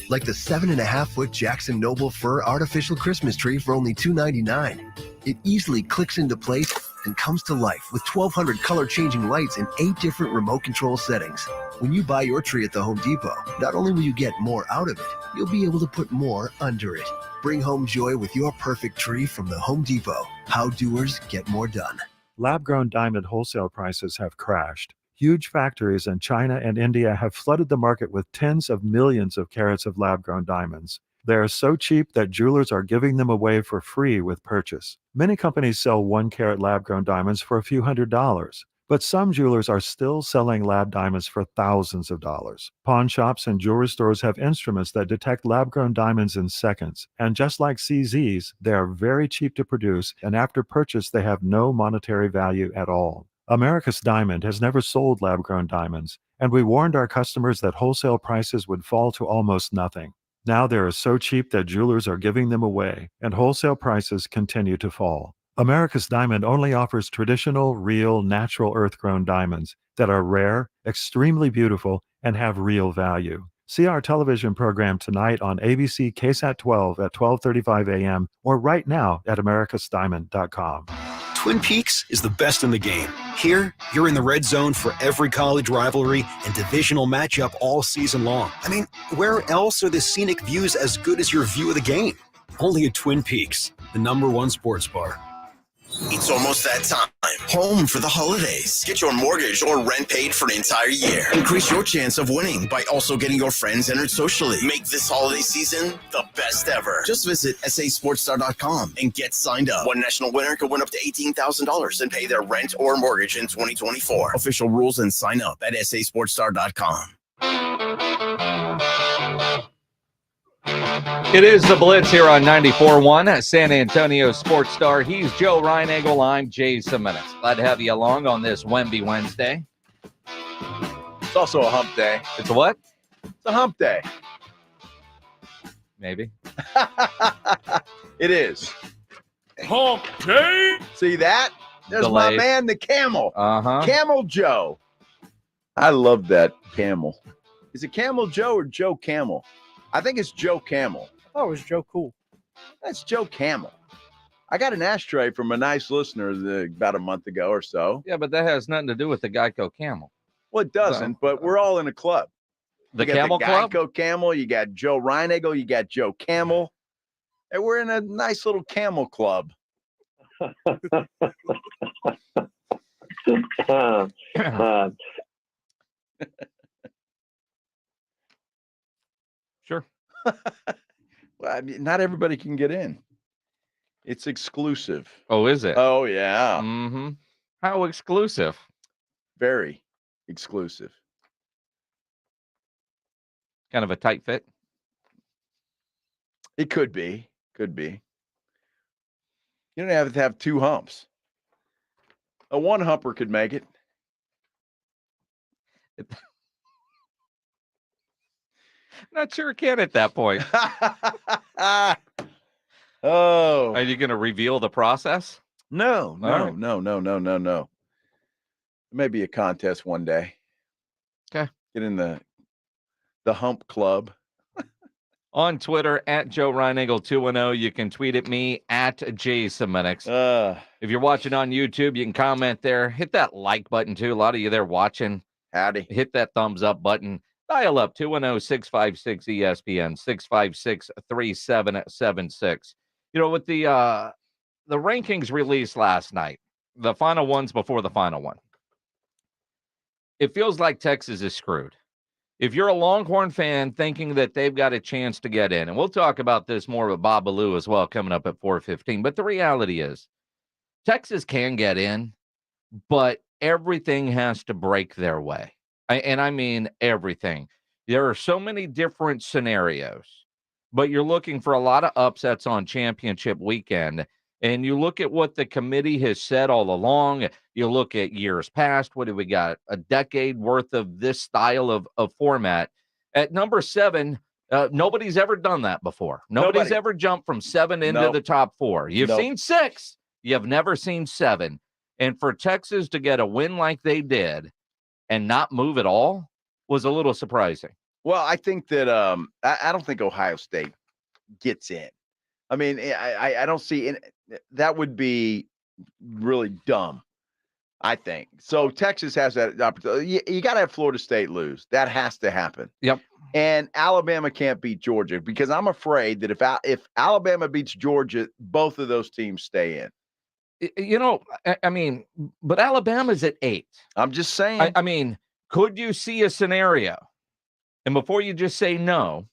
Like the 7.5-foot Jackson Noble Fir artificial Christmas tree for only $2.99. It easily clicks into place and comes to life with 1,200 color-changing lights in 8 different remote control settings. When you buy your tree at the Home Depot, not only will you get more out of it, you'll be able to put more under it. Bring home joy with your perfect tree from the Home Depot. How doers get more done. Lab-grown diamond wholesale prices have crashed. Huge factories in China and India have flooded the market with tens of millions of carats of lab-grown diamonds. They are so cheap that jewelers are giving them away for free with purchase. Many companies sell 1-carat lab-grown diamonds for a few $100s, but some jewelers are still selling lab diamonds for thousands of dollars. Pawn shops and jewelry stores have instruments that detect lab-grown diamonds in seconds, and just like CZs, they are very cheap to produce, and after purchase, they have no monetary value at all. America's Diamond has never sold lab-grown diamonds, and we warned our customers that wholesale prices would fall to almost nothing. Now they are so cheap that jewelers are giving them away, and wholesale prices continue to fall. America's Diamond only offers traditional, real, natural earth-grown diamonds that are rare, extremely beautiful, and have real value. See our television program tonight on ABC KSAT 12 at 12:35 a.m. or right now at americasdiamond.com. Twin Peaks is the best in the game. Here, you're in the red zone for every college rivalry and divisional matchup all season long. I mean, where else are the scenic views as good as your view of the game? Only at Twin Peaks, the #1 sports bar. It's almost that time. Home for the holidays. Get your mortgage or rent paid for an entire year. Increase your chance of winning by also getting your friends entered socially. Make this holiday season the best ever. Just visit sasportstar.com and get signed up. One national winner could win up to $18,000 and pay their rent or mortgage in 2024. Official rules and sign up at sasportstar.com. It is the Blitz here on 94.1 San Antonio Sports Star. He's Joe Reinagle. I'm Jason Minutes. Glad to have you along on this Wemby Wednesday. It's also a hump day. It's a what? It's a hump day. Maybe. It is. Hump Day. See that? There's Delayed. my man, the Camel. Uh-huh. Camel Joe. I love that Camel. Is it Camel Joe or Joe Camel? I think it's Joe Camel. I thought it was Joe Cool. That's Joe Camel. I got an ashtray from a nice listener about a month ago or so. Yeah, but that has nothing to do with the Geico Camel. Well, it doesn't, but we're all in a club. The You got Camel the Club? Geico Camel, you got Joe Reinagle, you got Joe Camel. And we're in a nice little camel club. Sure. Well, I mean, not everybody can get in. It's exclusive. Oh, is it? Oh, yeah. Mm-hmm. How exclusive? Very exclusive. Kind of a tight fit? It could be. Could be. You don't have to have two humps. A one humper could make it. Not sure it can at that point. Oh. Are you going to reveal the process? No. right. Maybe a contest one day. Okay. Get in the hump club. On Twitter, at Joe Reinagle 210. You can tweet at me at JSeminix. If you're watching on YouTube, you can comment there. Hit that like button, too. A lot of you there watching. Howdy. Hit that thumbs up button. Dial up 210-656-ESPN, 656-3776. You know, with the rankings released last night, the final ones before the final one, it feels like Texas is screwed. If you're a Longhorn fan thinking that they've got a chance to get in, and we'll talk about this more with Bob Ballou as well coming up at 4:15, but the reality is Texas can get in, but everything has to break their way. And I mean everything. There are so many different scenarios, but you're looking for a lot of upsets on championship weekend. And you look at what the committee has said all along. You look at years past. What do we got? A decade worth of this style of format. At number 7, nobody's ever done that before. Nobody's ever jumped from 7 into the top 4. You've seen 6. You have never seen 7. And for Texas to get a win like they did and not move at all was a little surprising. Well, I think that I don't think Ohio State gets in. I mean, I don't see it. That would be really dumb, I think. So Texas has that opportunity. You got to have Florida State lose. That has to happen. Yep. And Alabama can't beat Georgia because I'm afraid that if Alabama beats Georgia, both of those teams stay in. You know, I mean, but Alabama's at 8. I'm just saying. I mean, could you see a scenario? And before you just say no,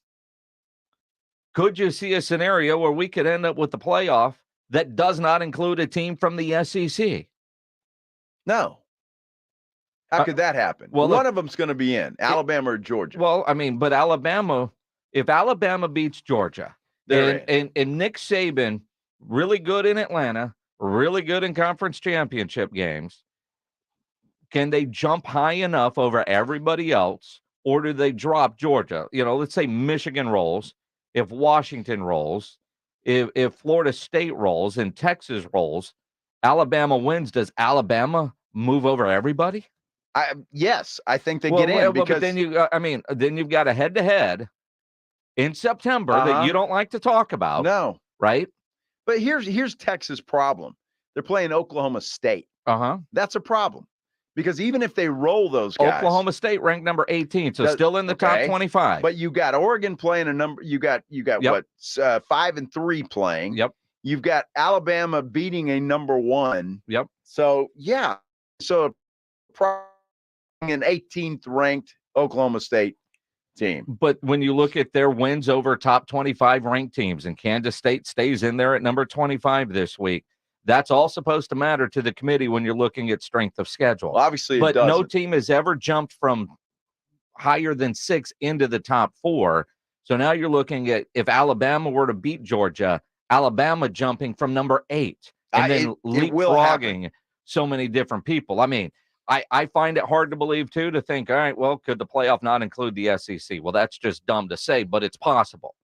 could you see a scenario where we could end up with the playoff that does not include a team from the SEC? No. How could that happen? Well, one of them's going to be in, Alabama or Georgia. Well, I mean, but Alabama, if Alabama beats Georgia, and Nick Saban, really good in Atlanta, really good in conference championship games, can they jump high enough over everybody else, or do they drop Georgia? You know, let's say Michigan rolls. If Washington rolls, if Florida State rolls and Texas rolls, Alabama wins. Does Alabama move over everybody? Yes, I think they get in because but then then you've got a head-to-head in September that you don't like to talk about. No, right? But here's Texas' problem. They're playing Oklahoma State. That's a problem. Because even if they roll those guys, Oklahoma State ranked number 18, so still in the top 25. But you got Oregon playing a number. You got what 5 and 3 playing. Yep. You've got Alabama beating a number 1. Yep. So so an 18th ranked Oklahoma State team. But when you look at their wins over top 25 ranked teams, and Kansas State stays in there at number 25 this week. That's all supposed to matter to the committee when you're looking at strength of schedule. Well, obviously, but no team has ever jumped from higher than 6 into the top 4. So now you're looking at if Alabama were to beat Georgia, Alabama jumping from number 8 and then leapfrogging so many different people. I mean, I find it hard to believe, too, to think, all right, well, could the playoff not include the SEC? Well, that's just dumb to say, but it's possible.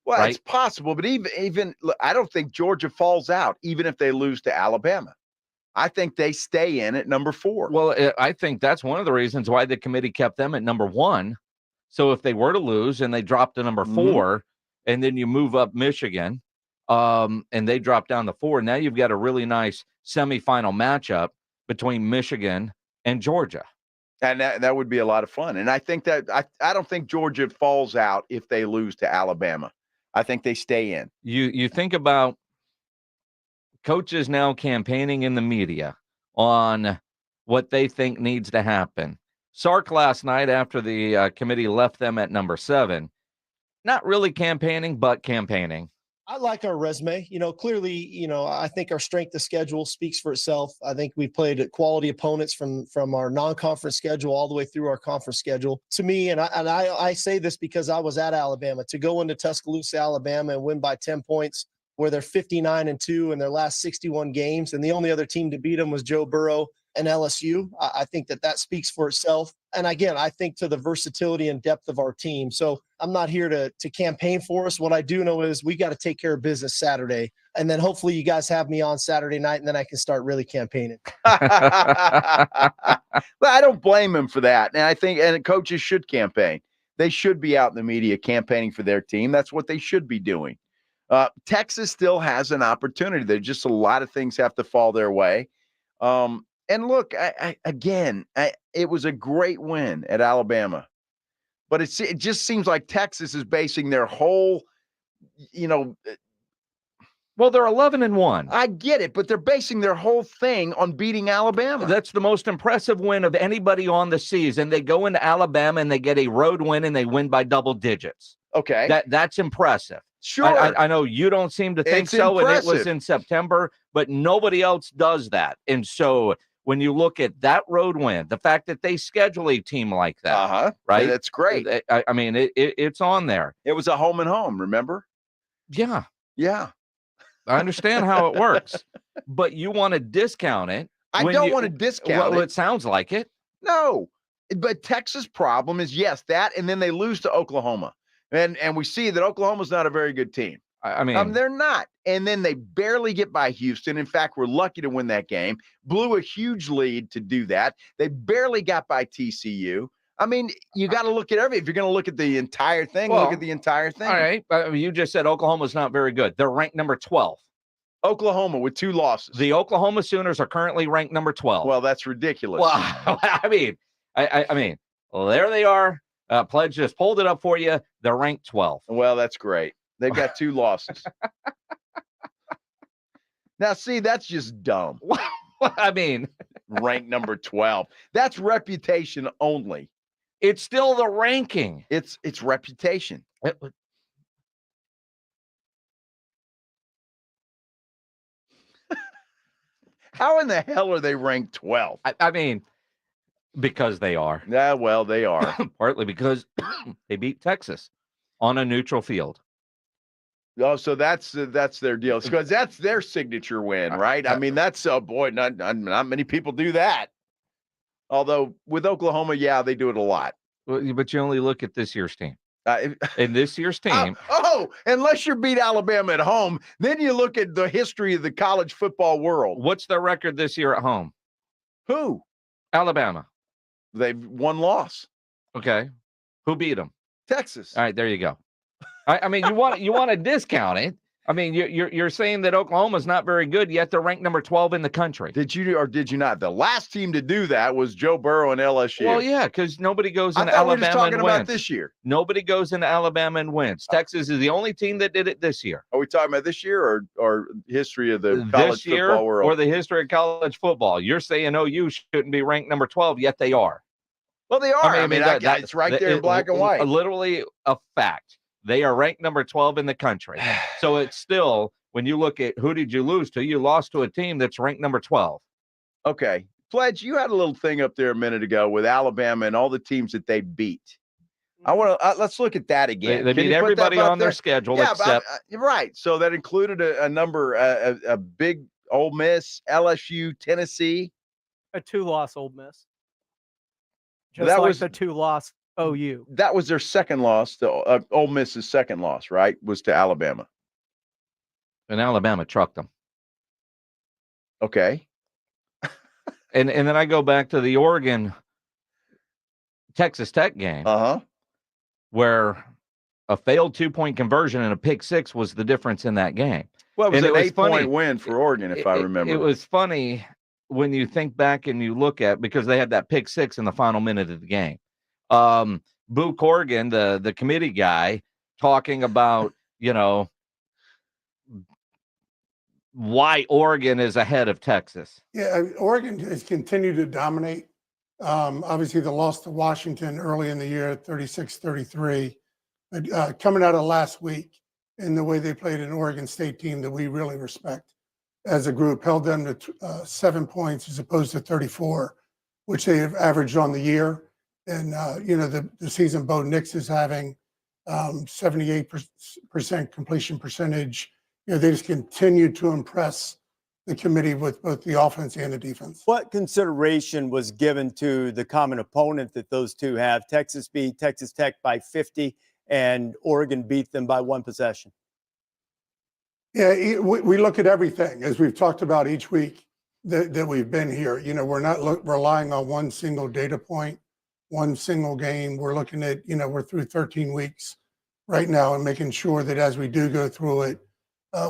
Well, right? it's possible, but even look, I don't think Georgia falls out, even if they lose to Alabama. I think they stay in at number 4. Well, I think that's one of the reasons why the committee kept them at number 1. So if they were to lose and they drop to number 4, and then you move up Michigan, and they drop down to 4, now you've got a really nice semifinal matchup between Michigan and Georgia. And that would be a lot of fun. And I think that I don't think Georgia falls out if they lose to Alabama. I think they stay in. You think about coaches now campaigning in the media on what they think needs to happen. Sark last night, after the committee left them at number 7, not really campaigning, but campaigning. I like our resume. Clearly, I think our strength of schedule speaks for itself. I think we played quality opponents from our non-conference schedule all the way through our conference schedule. To me, and I say this because I was at Alabama, to go into Tuscaloosa, Alabama, and win by 10 points, where they're 59-2 in their last 61 games, and the only other team to beat them was Joe Burrow and LSU. I think that speaks for itself. And again, I think to the versatility and depth of our team. So I'm not here to campaign for us. What I do know is we got to take care of business Saturday. And then hopefully you guys have me on Saturday night, and then I can start really campaigning. But I don't blame him for that. And I think coaches should campaign. They should be out in the media campaigning for their team. That's what they should be doing. Texas still has an opportunity. There's just a lot of things have to fall their way. And look, it was a great win at Alabama, but it just seems like Texas is basing their whole, Well, they're 11-1. I get it, but they're basing their whole thing on beating Alabama. That's the most impressive win of anybody on the season. They go into Alabama and they get a road win and they win by double digits. Okay. That's impressive. Sure. I know you don't seem to think so, and it was in September, but nobody else does that. And so when you look at that road win, the fact that they schedule a team like that, right? That's great. I mean, it's on there. It was a home and home, remember? Yeah. Yeah. I understand how it works, but you want to discount it. I don't want to discount it. It sounds like it. No, but Texas' problem is, yes, that, and then they lose to Oklahoma. And we see that Oklahoma's not a very good team. I mean, they're not. And then they barely get by Houston. In fact, we're lucky to win that game. Blew a huge lead to do that. They barely got by TCU. I mean, you got to look at if you're going to look at the entire thing, look at the entire thing. All right. You just said Oklahoma's not very good. They're ranked number 12. Oklahoma with 2 losses. The Oklahoma Sooners are currently ranked number 12. Well, that's ridiculous. Well, I mean, well, there they are. Pledge just pulled it up for you. They're ranked 12. Well, that's great. They've got 2 losses. Now, see, that's just dumb. I mean, ranked number 12. That's reputation only. It's still the ranking. It's reputation. How in the hell are they ranked 12? I mean, because they are. Yeah, well, they are. Partly because they beat Texas on a neutral field. Oh, so that's their deal. Because that's their signature win, right? I mean, that's not many people do that. Although with Oklahoma, yeah, they do it a lot. But you only look at this year's team. In this year's team. Unless you beat Alabama at home, then you look at the history of the college football world. What's their record this year at home? Who? Alabama. They've 1 loss. Okay. Who beat them? Texas. All right, there you go. I mean, you want to discount it. I mean, you're saying that Oklahoma's not very good, yet they're ranked number 12 in the country. Did you or did you not? The last team to do that was Joe Burrow and LSU. Well, yeah, because nobody goes into I thought Alabama we were just talking and about wins. this year. Nobody goes into Alabama and wins. Texas is the only team that did it this year. Are we talking about this year or history of the college football world? Or the history of college football? You're saying OU shouldn't be ranked number 12, yet they are. Well, they are. I mean, it's right there in black and white. Literally a fact. They are ranked number 12 in the country. So it's still, when you look at who did you lose to, you lost to a team that's ranked number 12. Okay. Pledge, you had a little thing up there a minute ago with Alabama and all the teams that they beat. I want to let's look at that again. They beat everybody on their schedule except. Right. So that included a number, a big Ole Miss, LSU, Tennessee. A 2-loss Ole Miss. Just that like was the 2-loss OU. That was their second loss. To Ole Miss's second loss, right? Was to Alabama. And Alabama trucked them. Okay. And then I go back to the Oregon Texas Tech game. Where a failed 2-point conversion and a pick six was the difference in that game. Well, it was an 8-point win for Oregon, if I remember. It was funny when you think back and you look at, because they had that pick six in the final minute of the game. Boo Corrigan, the committee guy, talking about, why Oregon is ahead of Texas. Yeah, Oregon has continued to dominate. Obviously, the loss to Washington early in the year, 36-33. But coming out of last week, in the way they played an Oregon State team that we really respect as a group, held them to 7 points as opposed to 34, which they have averaged on the year. And, the season Bo Nix is having 78% completion percentage. They just continue to impress the committee with both the offense and the defense. What consideration was given to the common opponent that those two have? Texas beat Texas Tech by 50 and Oregon beat them by 1 possession. Yeah, we look at everything, as we've talked about each week that we've been here. We're not relying on one single data point, one single game. We're looking at, we're through 13 weeks right now and making sure that as we do go through it,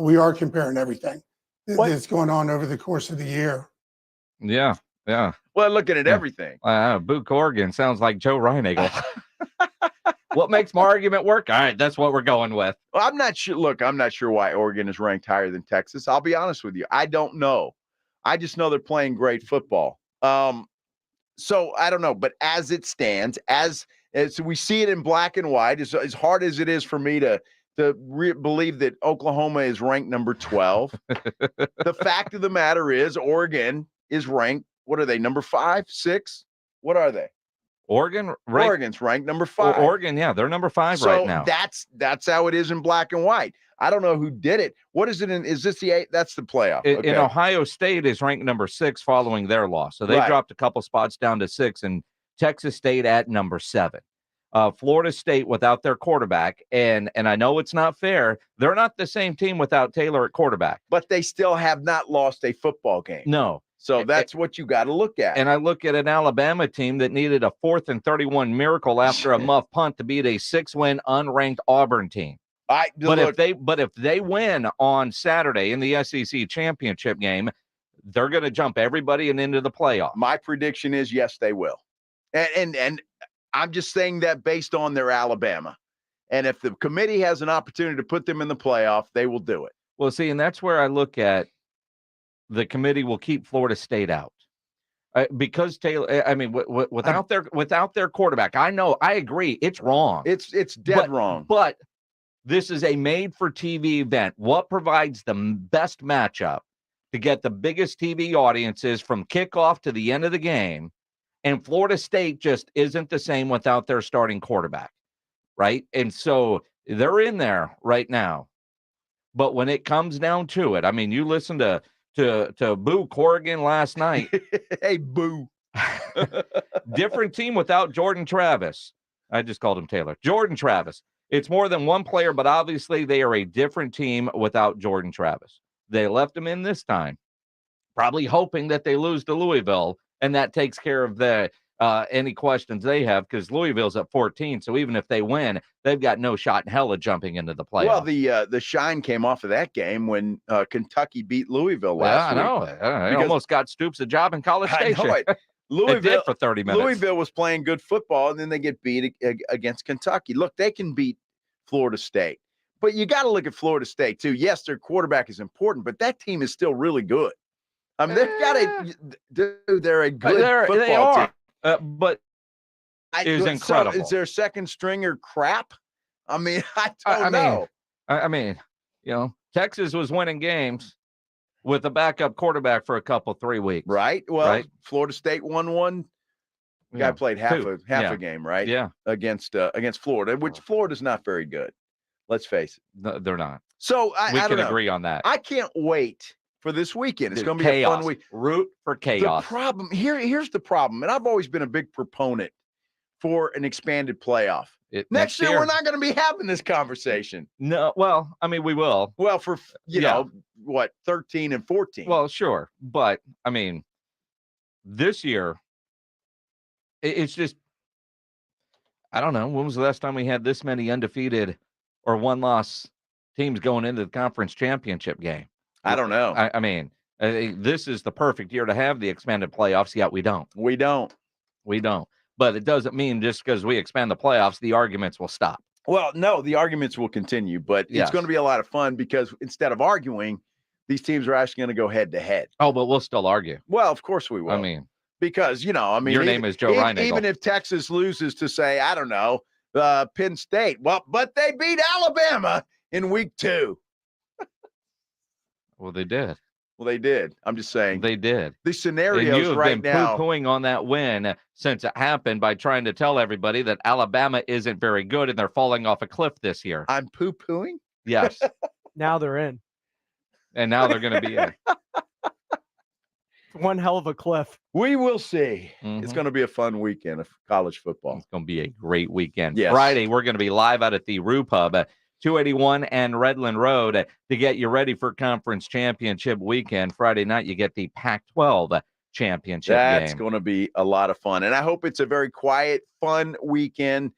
we are comparing everything that's going on over the course of the year. Yeah. Well, looking at everything. Boo Corrigan sounds like Joe Reinagle. What makes my argument work? All right, that's what we're going with. Well, I'm not sure. Look, I'm not sure why Oregon is ranked higher than Texas. I'll be honest with you. I don't know. I just know they're playing great football. So I don't know. But as it stands, as we see it in black and white, as hard as it is for me to believe that Oklahoma is ranked number 12. The fact of the matter is Oregon is ranked, what are they, number 5, 6? What are they? Oregon's ranked number 5. Oregon, yeah, they're number 5 right now. That's how it is in black and white. I don't know who did it. What is it in? Is this the 8? That's the playoff. In Ohio State is ranked number 6 following their loss. So they dropped a couple spots down to 6, and Texas State at number 7. Florida State without their quarterback, and I know it's not fair. They're not the same team without Taylor at quarterback. But they still have not lost a football game. No. So that's what you got to look at. And I look at an Alabama team that needed a 4th and 31 miracle after a muff punt to beat a 6-win unranked Auburn team. If they win on Saturday in the SEC championship game, they're going to jump everybody and into the playoff. My prediction is yes, they will. And I'm just saying that based on their Alabama. And if the committee has an opportunity to put them in the playoff, they will do it. Well, see, and that's where I look at the committee will keep Florida State out because Taylor. I mean, without their quarterback, I agree, it's wrong. It's dead wrong. But this is a made-for-TV event. What provides the best matchup to get the biggest TV audiences from kickoff to the end of the game? And Florida State just isn't the same without their starting quarterback, right? And so they're in there right now. But when it comes down to it, I mean, you listen to Boo Corrigan last night. Hey, Boo. Different team without Jordan Travis. I just called him Taylor. Jordan Travis. It's more than one player, but obviously they are a different team without Jordan Travis. They left him in this time, probably hoping that they lose to Louisville, and that takes care of any questions they have, because Louisville's at 14. So even if they win, they've got no shot in hell of jumping into the playoffs. Well, the shine came off of that game when Kentucky beat Louisville last week. I know. They almost got Stoops a job in College Station. I know it. Louisville did for 30 minutes. Louisville was playing good football, and then they get beat against Kentucky. Look, they can beat Florida State, but you got to look at Florida State too. Yes, their quarterback is important, but that team is still really good. I mean, they're a good football team. But it is incredible. So is their second stringer crap? I mean, I don't know. I mean, Texas was winning games with a backup quarterback for 3 weeks. Right. Well, Florida State won one. Guy played half a game, right? Yeah. Against Florida, which Florida's not very good. Let's face it. No, they're not. So we can agree on that. I can't wait for this weekend. It's going to be a fun week. Root for chaos. The problem here's the problem, and I've always been a big proponent for an expanded playoff. Next year, we're not going to be having this conversation. No, well, I mean, we will. Well, for, you know, what, 13 and 14. Well, sure. But, I mean, this year, it's just, I don't know. When was the last time we had this many undefeated or one-loss teams going into the conference championship game? I don't know. I mean, this is the perfect year to have the expanded playoffs, yet we don't. We don't. But it doesn't mean just because we expand the playoffs, the arguments will stop. Well, no, the arguments will continue, but it's going to be a lot of fun because instead of arguing, these teams are actually going to to head. Oh, but we'll still argue. Well, of course we will. I mean, because, you know, your name is Joe Reinagle. Even if Texas loses to, say, I don't know, Penn State, well, but they beat Alabama in week 2. Well, they did. Well, they did. I'm just saying. They did. The scenarios and you have right been now. poo-pooing on that win since it happened by trying to tell everybody that Alabama isn't very good and they're falling off a cliff this year. I'm poo-pooing? Yes. Now they're in. And now they're going to be in. One hell of a cliff. We will see. It's going to be a fun weekend of college football. It's going to be a great weekend. Yes. Friday, we're going to be live out at the Rue Pub, 281 and Redland Road, to get you ready for conference championship weekend. Friday night, you get the Pac-12 championship game. That's going to be a lot of fun. And I hope it's a very quiet, fun weekend,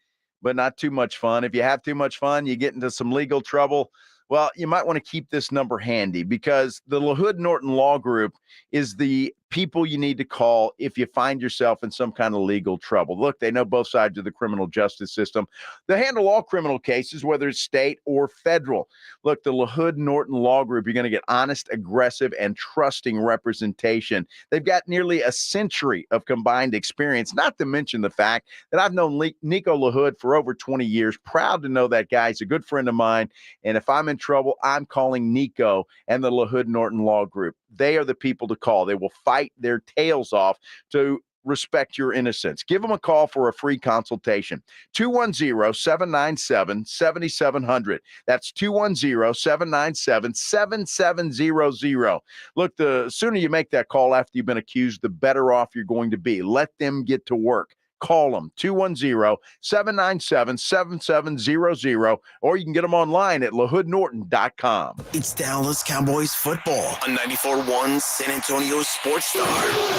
but not too much fun. If you have too much fun, you get into some legal trouble. Well, you might want to keep this number handy because the LaHood Norton Law Group is the people you need to call if you find yourself in some kind of legal trouble. Look, they know both sides of the criminal justice system. They handle all criminal cases, whether it's state or federal. Look, the LaHood Norton Law Group, you're going to get honest, aggressive, and trusting representation. They've got nearly a century of combined experience, not to mention the fact that I've known Nico LaHood for over 20 years. Proud to know that guy. He's a good friend of mine. And if I'm in trouble, I'm calling Nico and the LaHood Norton Law Group. They are the people to call. They will fight their tails off to respect your innocence. Give them a call for a free consultation. 210-797-7700. That's 210-797-7700. Look, the sooner you make that call after you've been accused, the better off you're going to be. Let them get to work. Call them, 210-797-7700, or you can get them online at lahoodnorton.com. It's Dallas Cowboys football on 94.1 San Antonio Sports Star.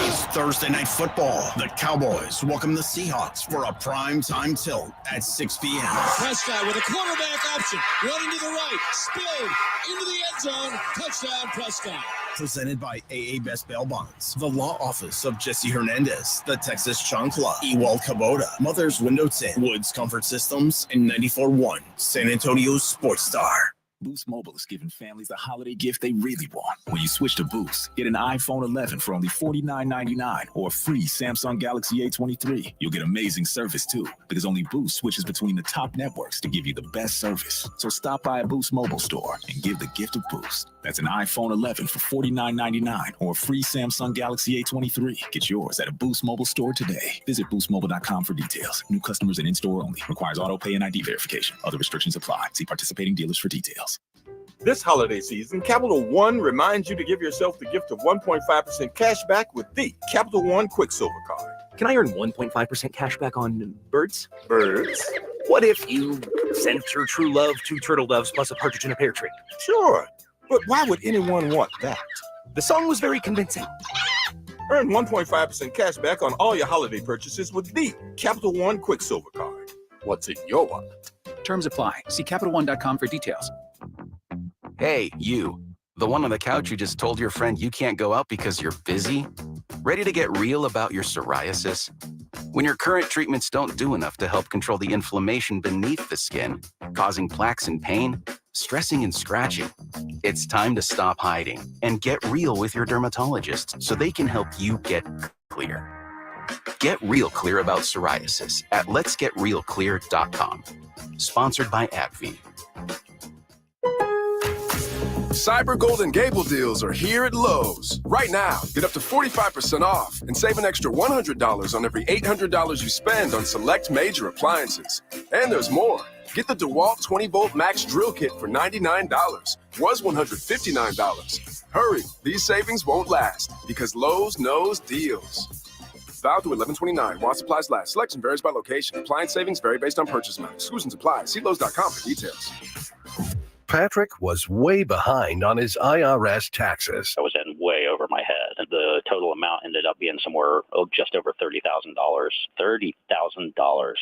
It's Thursday night football. The Cowboys welcome the Seahawks for a prime-time tilt at 6 p.m. Prescott with a quarterback option, running to the right, spilled into the end zone, touchdown Prescott. Presented by AA Best Bail Bonds, the law office of Jesse Hernandez, the Texas Chancla, Ewald Kubota, Mother's Window Tint, Woods Comfort Systems, and 94.1 San Antonio Sports Star. Boost Mobile is giving families the holiday gift they really want. When you switch to Boost, get an iPhone 11 for only $49.99 or a free Samsung Galaxy A23. You'll get amazing service too, because only Boost switches between the top networks to give you the best service. So stop by a Boost Mobile store and give the gift of Boost. That's an iPhone 11 for $49.99 or a free Samsung Galaxy A23. Get yours at a Boost Mobile store today. Visit boostmobile.com for details. New customers and in-store only. Requires auto pay and ID verification. Other restrictions apply. See participating dealers for details. This holiday season, Capital One reminds you to give yourself the gift of 1.5% cash back with the Capital One Quicksilver Card. Can I earn 1.5% cash back on birds? Birds? What if you sent your true love 2 turtle doves plus a partridge in a pear tree? Sure, but why would anyone want that? The song was very convincing. Earn 1.5% cash back on all your holiday purchases with the Capital One Quicksilver Card. What's in your wallet? Terms apply. See CapitalOne.com for details. Hey, you. The one on the couch who just told your friend you can't go out because you're busy? Ready to get real about your psoriasis? When your current treatments don't do enough to help control the inflammation beneath the skin, causing plaques and pain, stressing and scratching, it's time to stop hiding and get real with your dermatologist so they can help you get clear. Get real clear about psoriasis at letsgetrealclear.com. Sponsored by AbbVie. Cyber Golden Gable deals are here at Lowe's. Right now, get up to 45% off and save an extra $100 on every $800 you spend on select major appliances. And there's more. Get the DeWalt 20-volt Max Drill Kit for $99. Was $159. Hurry, these savings won't last because Lowe's knows deals. Valid through 11/29. While supplies last. Selection varies by location. Appliance savings vary based on purchase amount. Exclusions apply. See Lowe's.com for details. Patrick was way behind on his IRS taxes. I was in way over my head, and the total amount ended up being somewhere just over $30,000. $30,000.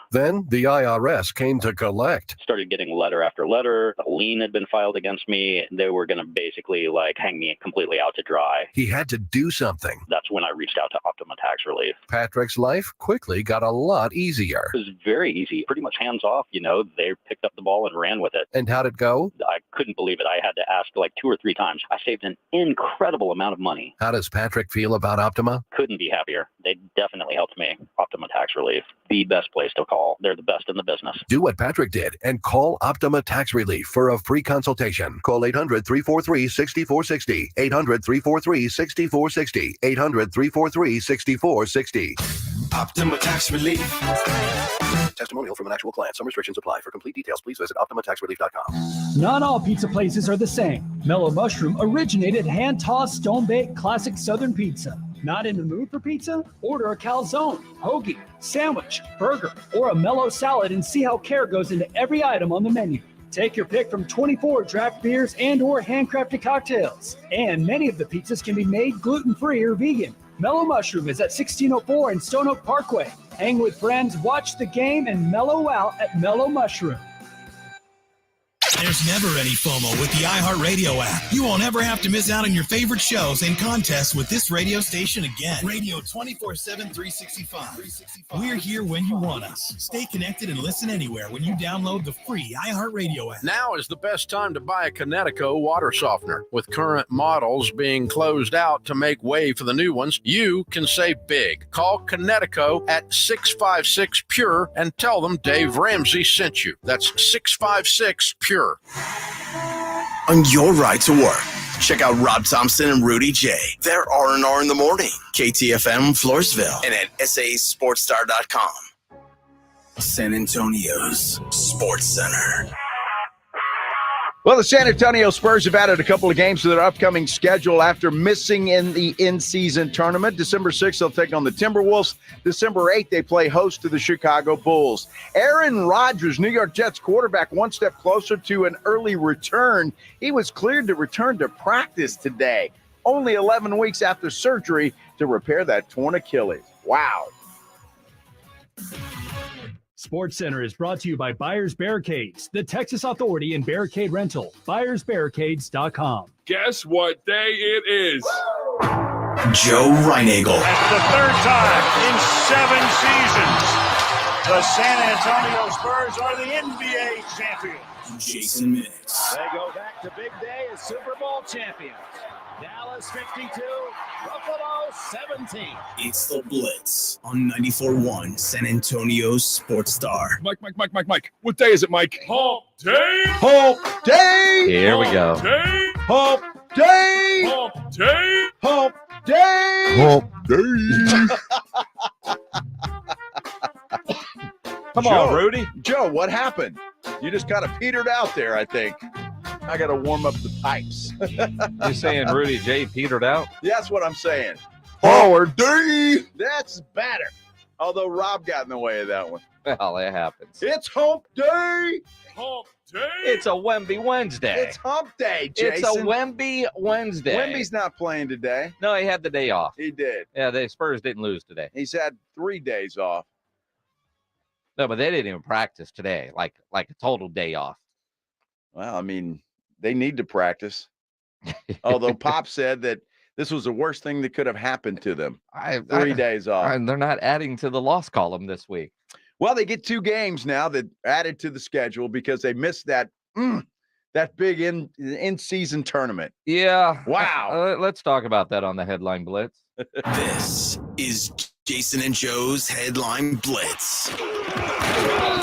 Then the IRS came to collect. Started getting letter after letter. A lien had been filed against me. They were going to basically hang me completely out to dry. He had to do something. That's when I reached out to Optima Tax Relief. Patrick's life quickly got a lot easier. It was very easy, pretty much hands off. They picked up the ball and ran with it. And how'd it go? I couldn't believe it. I had to ask 2 or 3 times. I saved an incredible amount of money. How does Patrick feel about Optima? Couldn't be happier. They definitely helped me. Optima Tax Relief, the best place to call. They're the best in the business. Do what Patrick did and call Optima Tax Relief for a free consultation. Call 800-343-6460. 800-343-6460. 800-343-6460. Optima Tax Relief. Testimonial from an actual client. Some restrictions apply. For complete details, please visit OptimaTaxRelief.com. Not all pizza places are the same. Mellow Mushroom originated hand-tossed, stone-baked, classic Southern pizza. Not in the mood for pizza? Order a calzone, hoagie, sandwich, burger, or a mellow salad and see how care goes into every item on the menu. Take your pick from 24 draft beers and or handcrafted cocktails. And many of the pizzas can be made gluten-free or vegan. Mellow Mushroom is at 1604 in Stone Oak Parkway. Hang with friends, watch the game, and mellow out at Mellow Mushroom. There's never any FOMO with the iHeartRadio app. You won't ever have to miss out on your favorite shows and contests with this radio station again. Radio 24/7, 365. We're here when you want us. Stay connected and listen anywhere when you download the free iHeartRadio app. Now is the best time to buy a Connecticut water softener. With current models being closed out to make way for the new ones, you can save big. Call Connecticut at 656-PURE and tell them Dave Ramsey sent you. That's 656-PURE. On your ride to work, check out Rob Thompson and Rudy J. They're R&R in the morning. KTFM Floresville and at SASportsStar.com. San Antonio's Sports Center. Well, the San Antonio Spurs have added a couple of games to their upcoming schedule after missing in the in-season tournament. December 6th, they'll take on the Timberwolves. December 8th, they play host to the Chicago Bulls. Aaron Rodgers, New York Jets quarterback, one step closer to an early return. He was cleared to return to practice today, only 11 weeks after surgery to repair that torn Achilles. Wow. Sports Center is brought to you by Buyers Barricades, the Texas Authority in Barricade Rental. BuyersBarricades.com. Guess what day it is? Joe Reinagel. That's the third time in 7 seasons. The San Antonio Spurs are the NBA champions. Jason Minutes. They go back to big day as Super Bowl champions. Dallas 52, Buffalo 17. It's the Blitz on 94.1 San Antonio's Sports Star. Mike. What day is it, Mike? Hump day. Hump day. Here we go. Day. Hump day. Hump day. Hump day. Hump day. Come on, Rudy. Joe, what happened? You just kind of petered out there, I think. I got to warm up the pipes. You're saying Rudy J petered out? That's what I'm saying. Forward day. That's better. Although Rob got in the way of that one. Well, it happens. It's hump day. Hump day. It's a Wemby Wednesday. It's hump day, Jason. It's a Wemby Wednesday. Wemby's not playing today. No, he had the day off. He did. Yeah, the Spurs didn't lose today. He's had 3 days off. No, but they didn't even practice today, like a total day off. Well, I mean, they need to practice. Although Pop said that this was the worst thing that could have happened to them. 3 days off. And they're not adding to the loss column this week. Well, they get 2 games now that added to the schedule because they missed that big in-season tournament. Yeah. Wow. Let's talk about that on the Headline Blitz. This is Jason and Joe's Headline Blitz.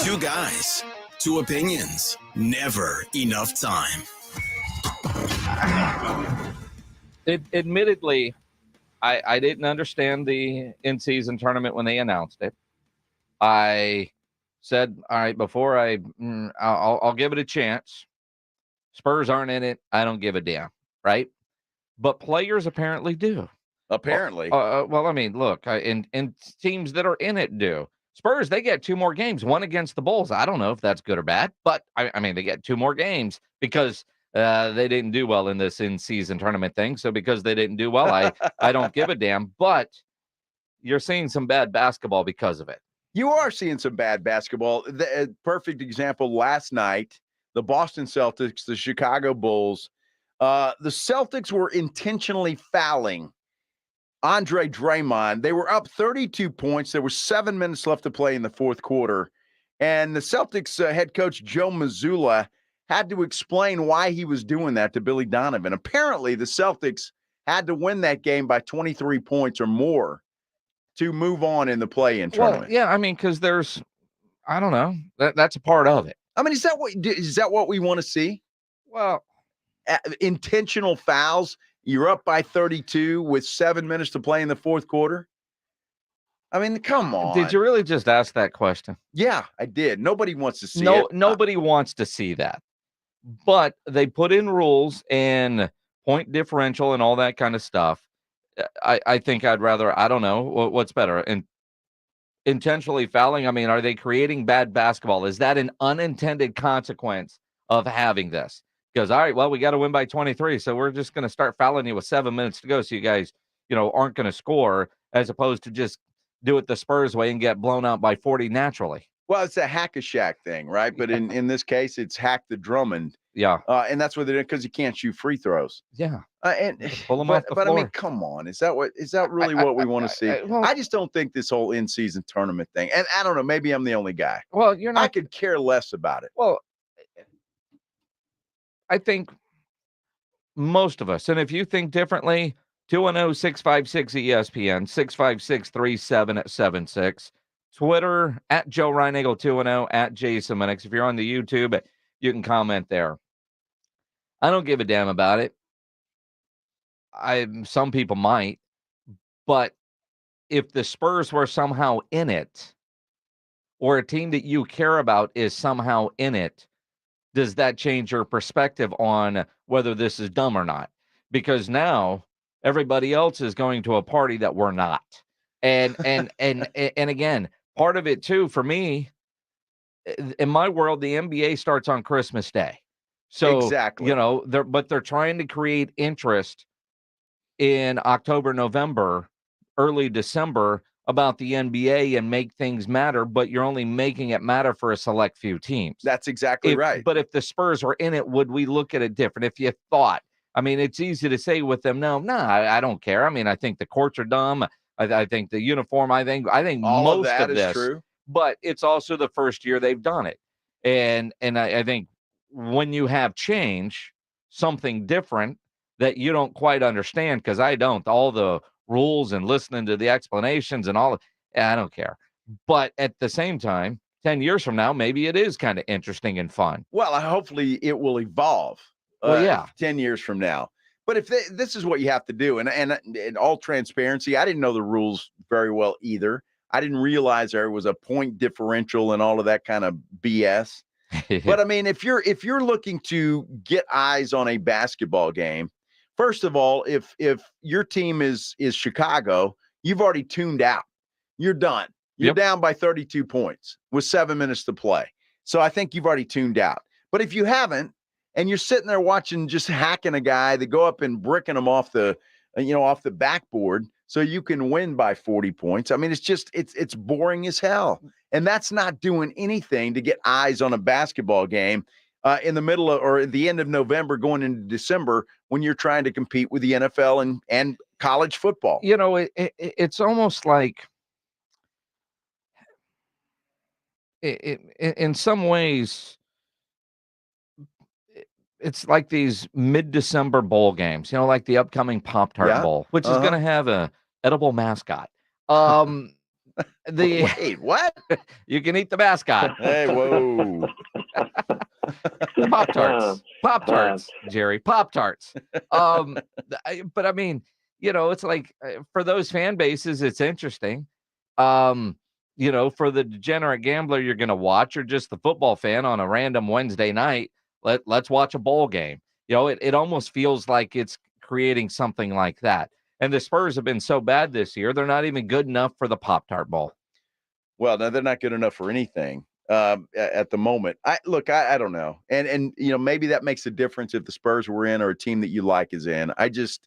2 guys, 2 opinions, never enough time. Admittedly, I didn't understand the in-season tournament when they announced it. I said, all right, before I'll give it a chance. Spurs aren't in it. I don't give a damn, right? But players apparently do. apparently. Well, I mean, look, and teams that are in it do. Spurs, they get 2 more games, one against the Bulls. I don't know if that's good or bad, but I mean, they get 2 more games because they didn't do well in this in-season tournament thing. So because they didn't do well, I don't give a damn. But you're seeing some bad basketball because of it. You are seeing some bad basketball. The perfect example last night, the Boston Celtics, the Chicago Bulls. The Celtics were intentionally fouling Andre Drummond. They were up 32 points. There were 7 minutes left to play in the fourth quarter. And the Celtics head coach Joe Mazzulla had to explain why he was doing that to Billy Donovan. Apparently, the Celtics had to win that game by 23 points or more to move on in the play-in tournament. Well, yeah, I mean, because there's, I don't know, that's a part of it. I mean, is that what we want to see? Well, intentional fouls. You're up by 32 with 7 minutes to play in the fourth quarter. I mean, come on. Did you really just ask that question? Yeah, I did. Nobody wants to see it. Nobody wants to see that. But they put in rules and point differential and all that kind of stuff. I think I'd rather, I don't know, what's better? And intentionally fouling, I mean, are they creating bad basketball? Is that an unintended consequence of having this? Because, all right, well, we got to win by 23, so we're just going to start fouling you with 7 minutes to go so you guys, aren't going to score, as opposed to just do it the Spurs way and get blown out by 40 naturally. Well, it's a hack-a-shack thing, right? But in this case, it's hack the Drummond. Yeah. And that's what they're doing because you can't shoot free throws. Yeah. And pull them off the floor. I mean, come on. Is that really what we want to see? I just don't think this whole in-season tournament thing, and I don't know, maybe I'm the only guy. Well, you're not. I could care less about it. Well, I think most of us, and if you think differently, 210-656-ESPN, 656-3776, Twitter, at Joe Reinagle 210, at Jason Minix. If you're on the YouTube, you can comment there. I don't give a damn about it. Some people might, but if the Spurs were somehow in it, or a team that you care about is somehow in it, does that change your perspective on whether this is dumb or not? Because now everybody else is going to a party that we're not. And again, part of it too, for me, in my world, the NBA starts on Christmas Day. So, exactly. They're trying to create interest in October, November, early December about the NBA and make things matter, but you're only making it matter for a select few teams. That's exactly right. But if the Spurs were in it, would we look at it different? If you thought, I mean, it's easy to say with them, no, I don't care. I mean, I think the courts are dumb. I think the uniform, I think all most of that of is this, true. But it's also the first year they've done it. And I think when you have change, something different that you don't quite understand, because I don't, all the rules and listening to the explanations and all, I don't care. But at the same time, 10 years from now, maybe it is kind of interesting and fun. Well, hopefully it will evolve. Well, yeah. 10 years from now. But if this is what you have to do, and in all transparency, I didn't know the rules very well either. I didn't realize there was a point differential and all of that kind of BS. But I mean, if you're looking to get eyes on a basketball game, first of all, if your team is Chicago, you've already tuned out. You're done. You're down by 32 points with 7 minutes to play. So I think you've already tuned out. But if you haven't, and you're sitting there watching, just hacking a guy, they go up and bricking him off the backboard so you can win by 40 points. I mean, it's boring as hell. And that's not doing anything to get eyes on a basketball game in the middle of, or at the end of November going into December when you're trying to compete with the NFL and college football. It's almost like in some ways, it's like these mid-December bowl games, like the upcoming Pop-Tart Bowl, which is going to have a edible mascot. Wait, what? You can eat the mascot. Hey, whoa. Pop-Tarts, Jerry, Pop-Tarts. But I mean, it's like for those fan bases, it's interesting. For the degenerate gambler you're going to watch, or just the football fan on a random Wednesday night, let's watch a bowl game. It almost feels like it's creating something like that. And the Spurs have been so bad this year, they're not even good enough for the Pop-Tart Bowl. Well, no, they're not good enough for anything at the moment. I don't know. And maybe that makes a difference if the Spurs were in or a team that you like is in. It's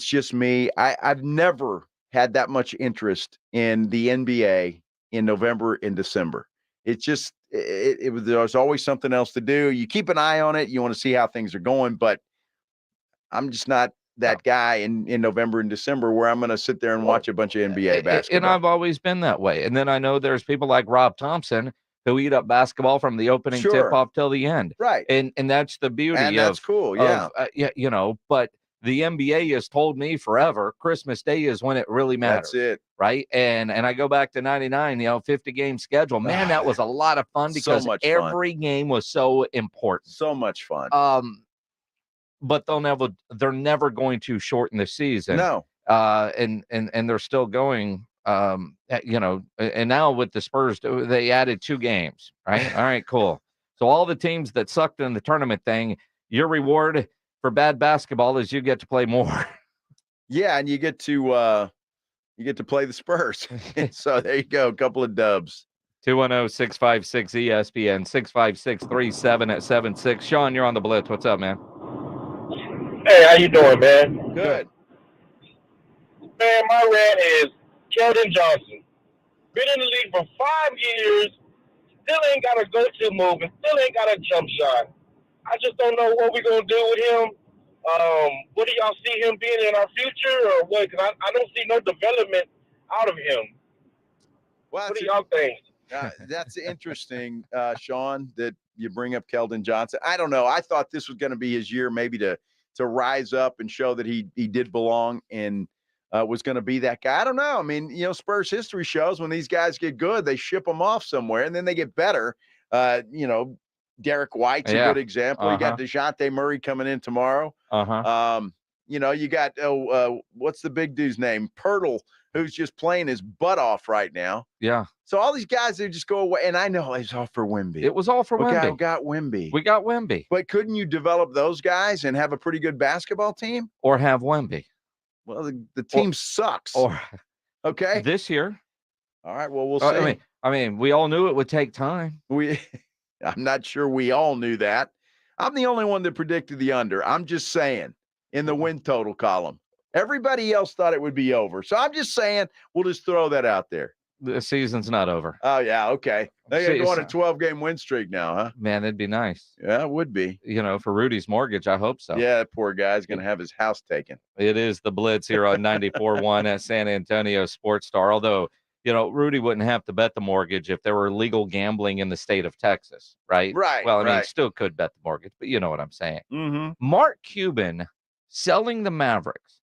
just me. I've never had that much interest in the NBA in November and December. It's just there's always something else to do. You keep an eye on it. You want to see how things are going, but I'm just not that guy in November and December where I'm going to sit there and watch a bunch of NBA basketball. And I've always been that way. And then I know there's people like Rob Thompson who eat up basketball from the opening tip-off till the end. Right. And that's the beauty and that's cool, yeah. But the NBA has told me forever Christmas Day is when it really matters. That's it. Right. And I go back to 99, 50-game schedule. Man, that was a lot of fun because every game was so important. So much fun. But they're never going to shorten the season. No. And they're still going, and now with the Spurs, they added 2 games, right? All right, cool. So all the teams that sucked in the tournament thing, your reward for bad basketball is you get to play more. Yeah. And you get to play the Spurs. So there you go. A couple of dubs. 210-656-ESPN, 656-3776. Sean, you're on the Blitz. What's up, man? Hey, how you doing, man? Good. Man, my rant is Keldon Johnson. Been in the league for 5 years, still ain't got a go-to move, and still ain't got a jump shot. I just don't know what we're going to do with him. What do y'all see him being in our future or what? Because I don't see no development out of him. Well, what do y'all think? That's interesting, Sean, that you bring up Keldon Johnson. I don't know. I thought this was going to be his year maybe to rise up and show that he did belong and was going to be that guy. I don't know. I mean, Spurs history shows when these guys get good, they ship them off somewhere and then they get better. Derek White's a good example. You got DeJounte Murray coming in tomorrow. You got, what's the big dude's name? Pirtle, who's just playing his butt off right now. Yeah. So all these guys, they just go away. And I know it's all for Wemby. It was all for Wemby. We got Wemby. We got Wemby. But couldn't you develop those guys and have a pretty good basketball team? Or have Wemby? Well, the team sucks. Okay. This year. All right. Well, we'll see. I mean, we all knew it would take time. I'm not sure we all knew that. I'm the only one that predicted the under. I'm just saying in the win total column. Everybody else thought it would be over. So I'm just saying we'll just throw that out there. The season's not over. Oh, yeah. Okay. They go on a 12-game win streak now, huh? Man, it'd be nice. Yeah, it would be. For Rudy's mortgage, I hope so. Yeah, that poor guy's going to have his house taken. It is the Blitz here on 94.1 at San Antonio Sports Star. Although, Rudy wouldn't have to bet the mortgage if there were legal gambling in the state of Texas, right? Right. Well, I mean, still could bet the mortgage, but you know what I'm saying. Mm-hmm. Mark Cuban selling the Mavericks.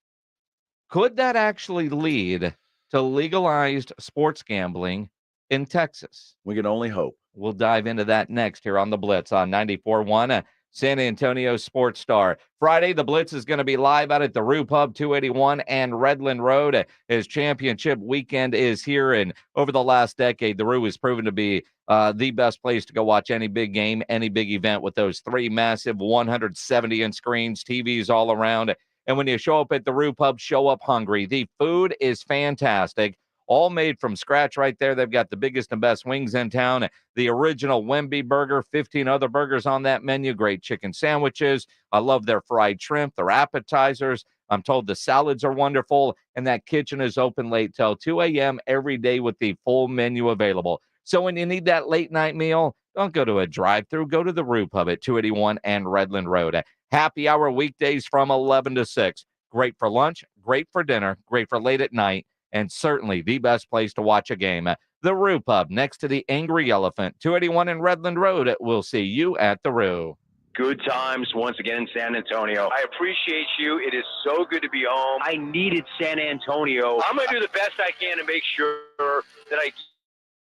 Could that actually lead to legalized sports gambling in Texas? We can only hope. We'll dive into that next here on the Blitz on 94.1 San Antonio Sports Star. Friday, the Blitz is going to be live out at the Rue Pub 281 and Redland Road as championship weekend is here. And over the last decade, the Rue has proven to be the best place to go watch any big game, any big event with those 3 massive 170-inch screens, TVs all around. And when you show up at the Rue Pub, show up hungry. The food is fantastic. All made from scratch right there. They've got the biggest and best wings in town. The original Wemby burger, 15 other burgers on that menu. Great chicken sandwiches. I love their fried shrimp, their appetizers. I'm told the salads are wonderful. And that kitchen is open late till 2 a.m. every day with the full menu available. So when you need that late night meal, don't go to a drive-thru. Go to the Rue Pub at 281 and Redland Road. Happy hour weekdays from 11 to 6. Great for lunch, great for dinner, great for late at night. And certainly the best place to watch a game. The Rue Pub, next to the Angry Elephant, 281 in Redland Road. We'll see you at the Rue. Good times once again in San Antonio. I appreciate you. It is so good to be home. I needed San Antonio. I'm going to do the best I can to make sure that I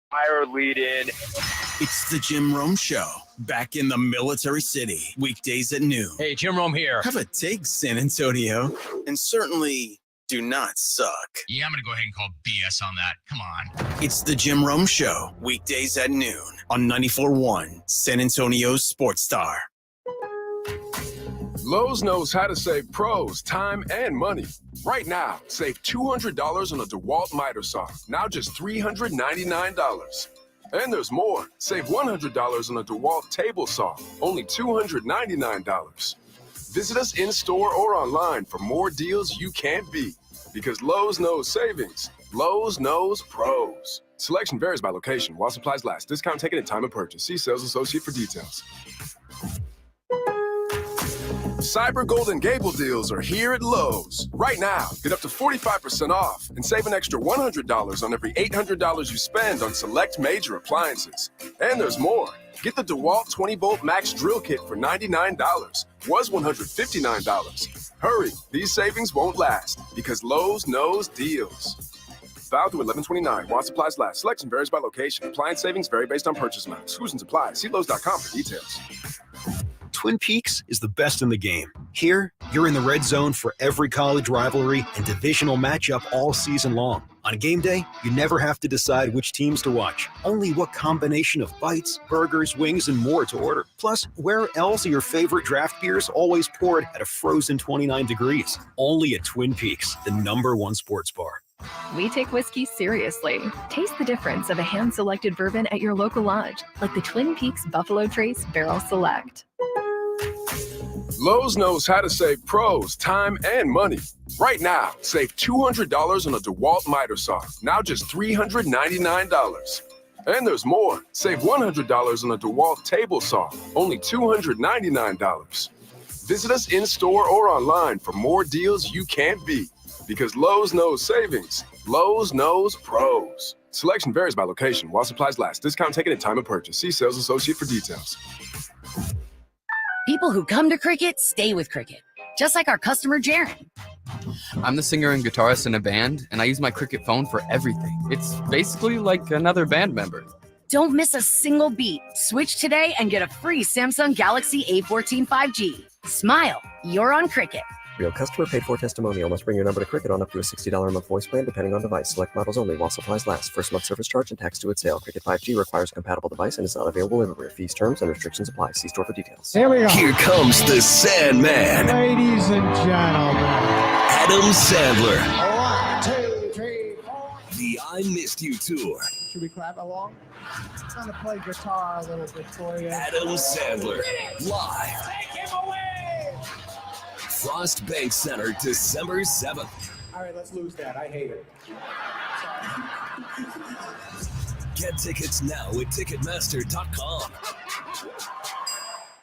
hire a lead in. It's the Jim Rome Show, back in the Military City, weekdays at noon. Hey, Jim Rome here. Have a take, San Antonio. And certainly do not suck. Yeah, I'm going to go ahead and call BS on that. Come on. It's the Jim Rome Show, weekdays at noon on 94.1 San Antonio's Sports Star. Lowe's knows how to save pros time and money. Right now, save $200 on a DeWalt miter saw, now just $399. And there's more. Save $100 on a DeWalt table saw, only $299. Visit us in-store or online for more deals you can't beat. Because Lowe's knows savings. Lowe's knows pros. Selection varies by location while supplies last. Discount taken at time of purchase. See sales associate for details. Cyber Golden Gable deals are here at Lowe's. Right now, get up to 45% off and save an extra $100 on every $800 you spend on select major appliances. And there's more. Get the DeWalt 20-volt Max Drill Kit for $99. Was $159. Hurry, these savings won't last because Lowe's knows deals. Valid through 11/29 while supplies last. Selection varies by location. Appliance savings vary based on purchase amount. Exclusions apply. See Lowe's.com for details. Twin Peaks is the best in the game. Here, you're in the red zone for every college rivalry and divisional matchup all season long. On game day, you never have to decide which teams to watch, only what combination of bites, burgers, wings, and more to order. Plus, where else are your favorite draft beers always poured at a frozen 29 degrees? Only at Twin Peaks, the #1 sports bar. We take whiskey seriously. Taste the difference of a hand-selected bourbon at your local lodge, like the Twin Peaks Buffalo Trace Barrel Select. Lowe's knows how to save pros time and money. Right now, save $200 on a DeWalt miter saw, now just $399. And there's more. Save $100 on a DeWalt table saw, only $299. Visit us in-store or online for more deals you can't beat. Because Lowe's knows savings. Lowe's knows pros. Selection varies by location while supplies last. Discount taken at time of purchase. See sales associate for details. People who come to Cricket stay with Cricket, just like our customer Jaron. I'm the singer and guitarist in a band, and I use my Cricket phone for everything. It's basically like another band member. Don't miss a single beat. Switch today and get a free Samsung Galaxy A14 5G. Smile, you're on Cricket. Real customer paid for testimonial. Must bring your number to Cricket on up to a $60 a month voice plan depending on device. Select models only while supplies last. First month service charge and tax due at sale. Cricket 5G requires a compatible device and is not available everywhere. Fees, terms, and restrictions apply. See store for details. Here we go. Here comes the Sandman. Ladies and gentlemen. Adam Sandler. 1, 2, 3, 4. The I Missed You Tour. Should we clap along? I'm going to play guitar a little bit for you. Adam Sandler. Live. Take him away. Frost Bank Center, December 7th. All right, let's lose that. I hate it. Get tickets now at Ticketmaster.com.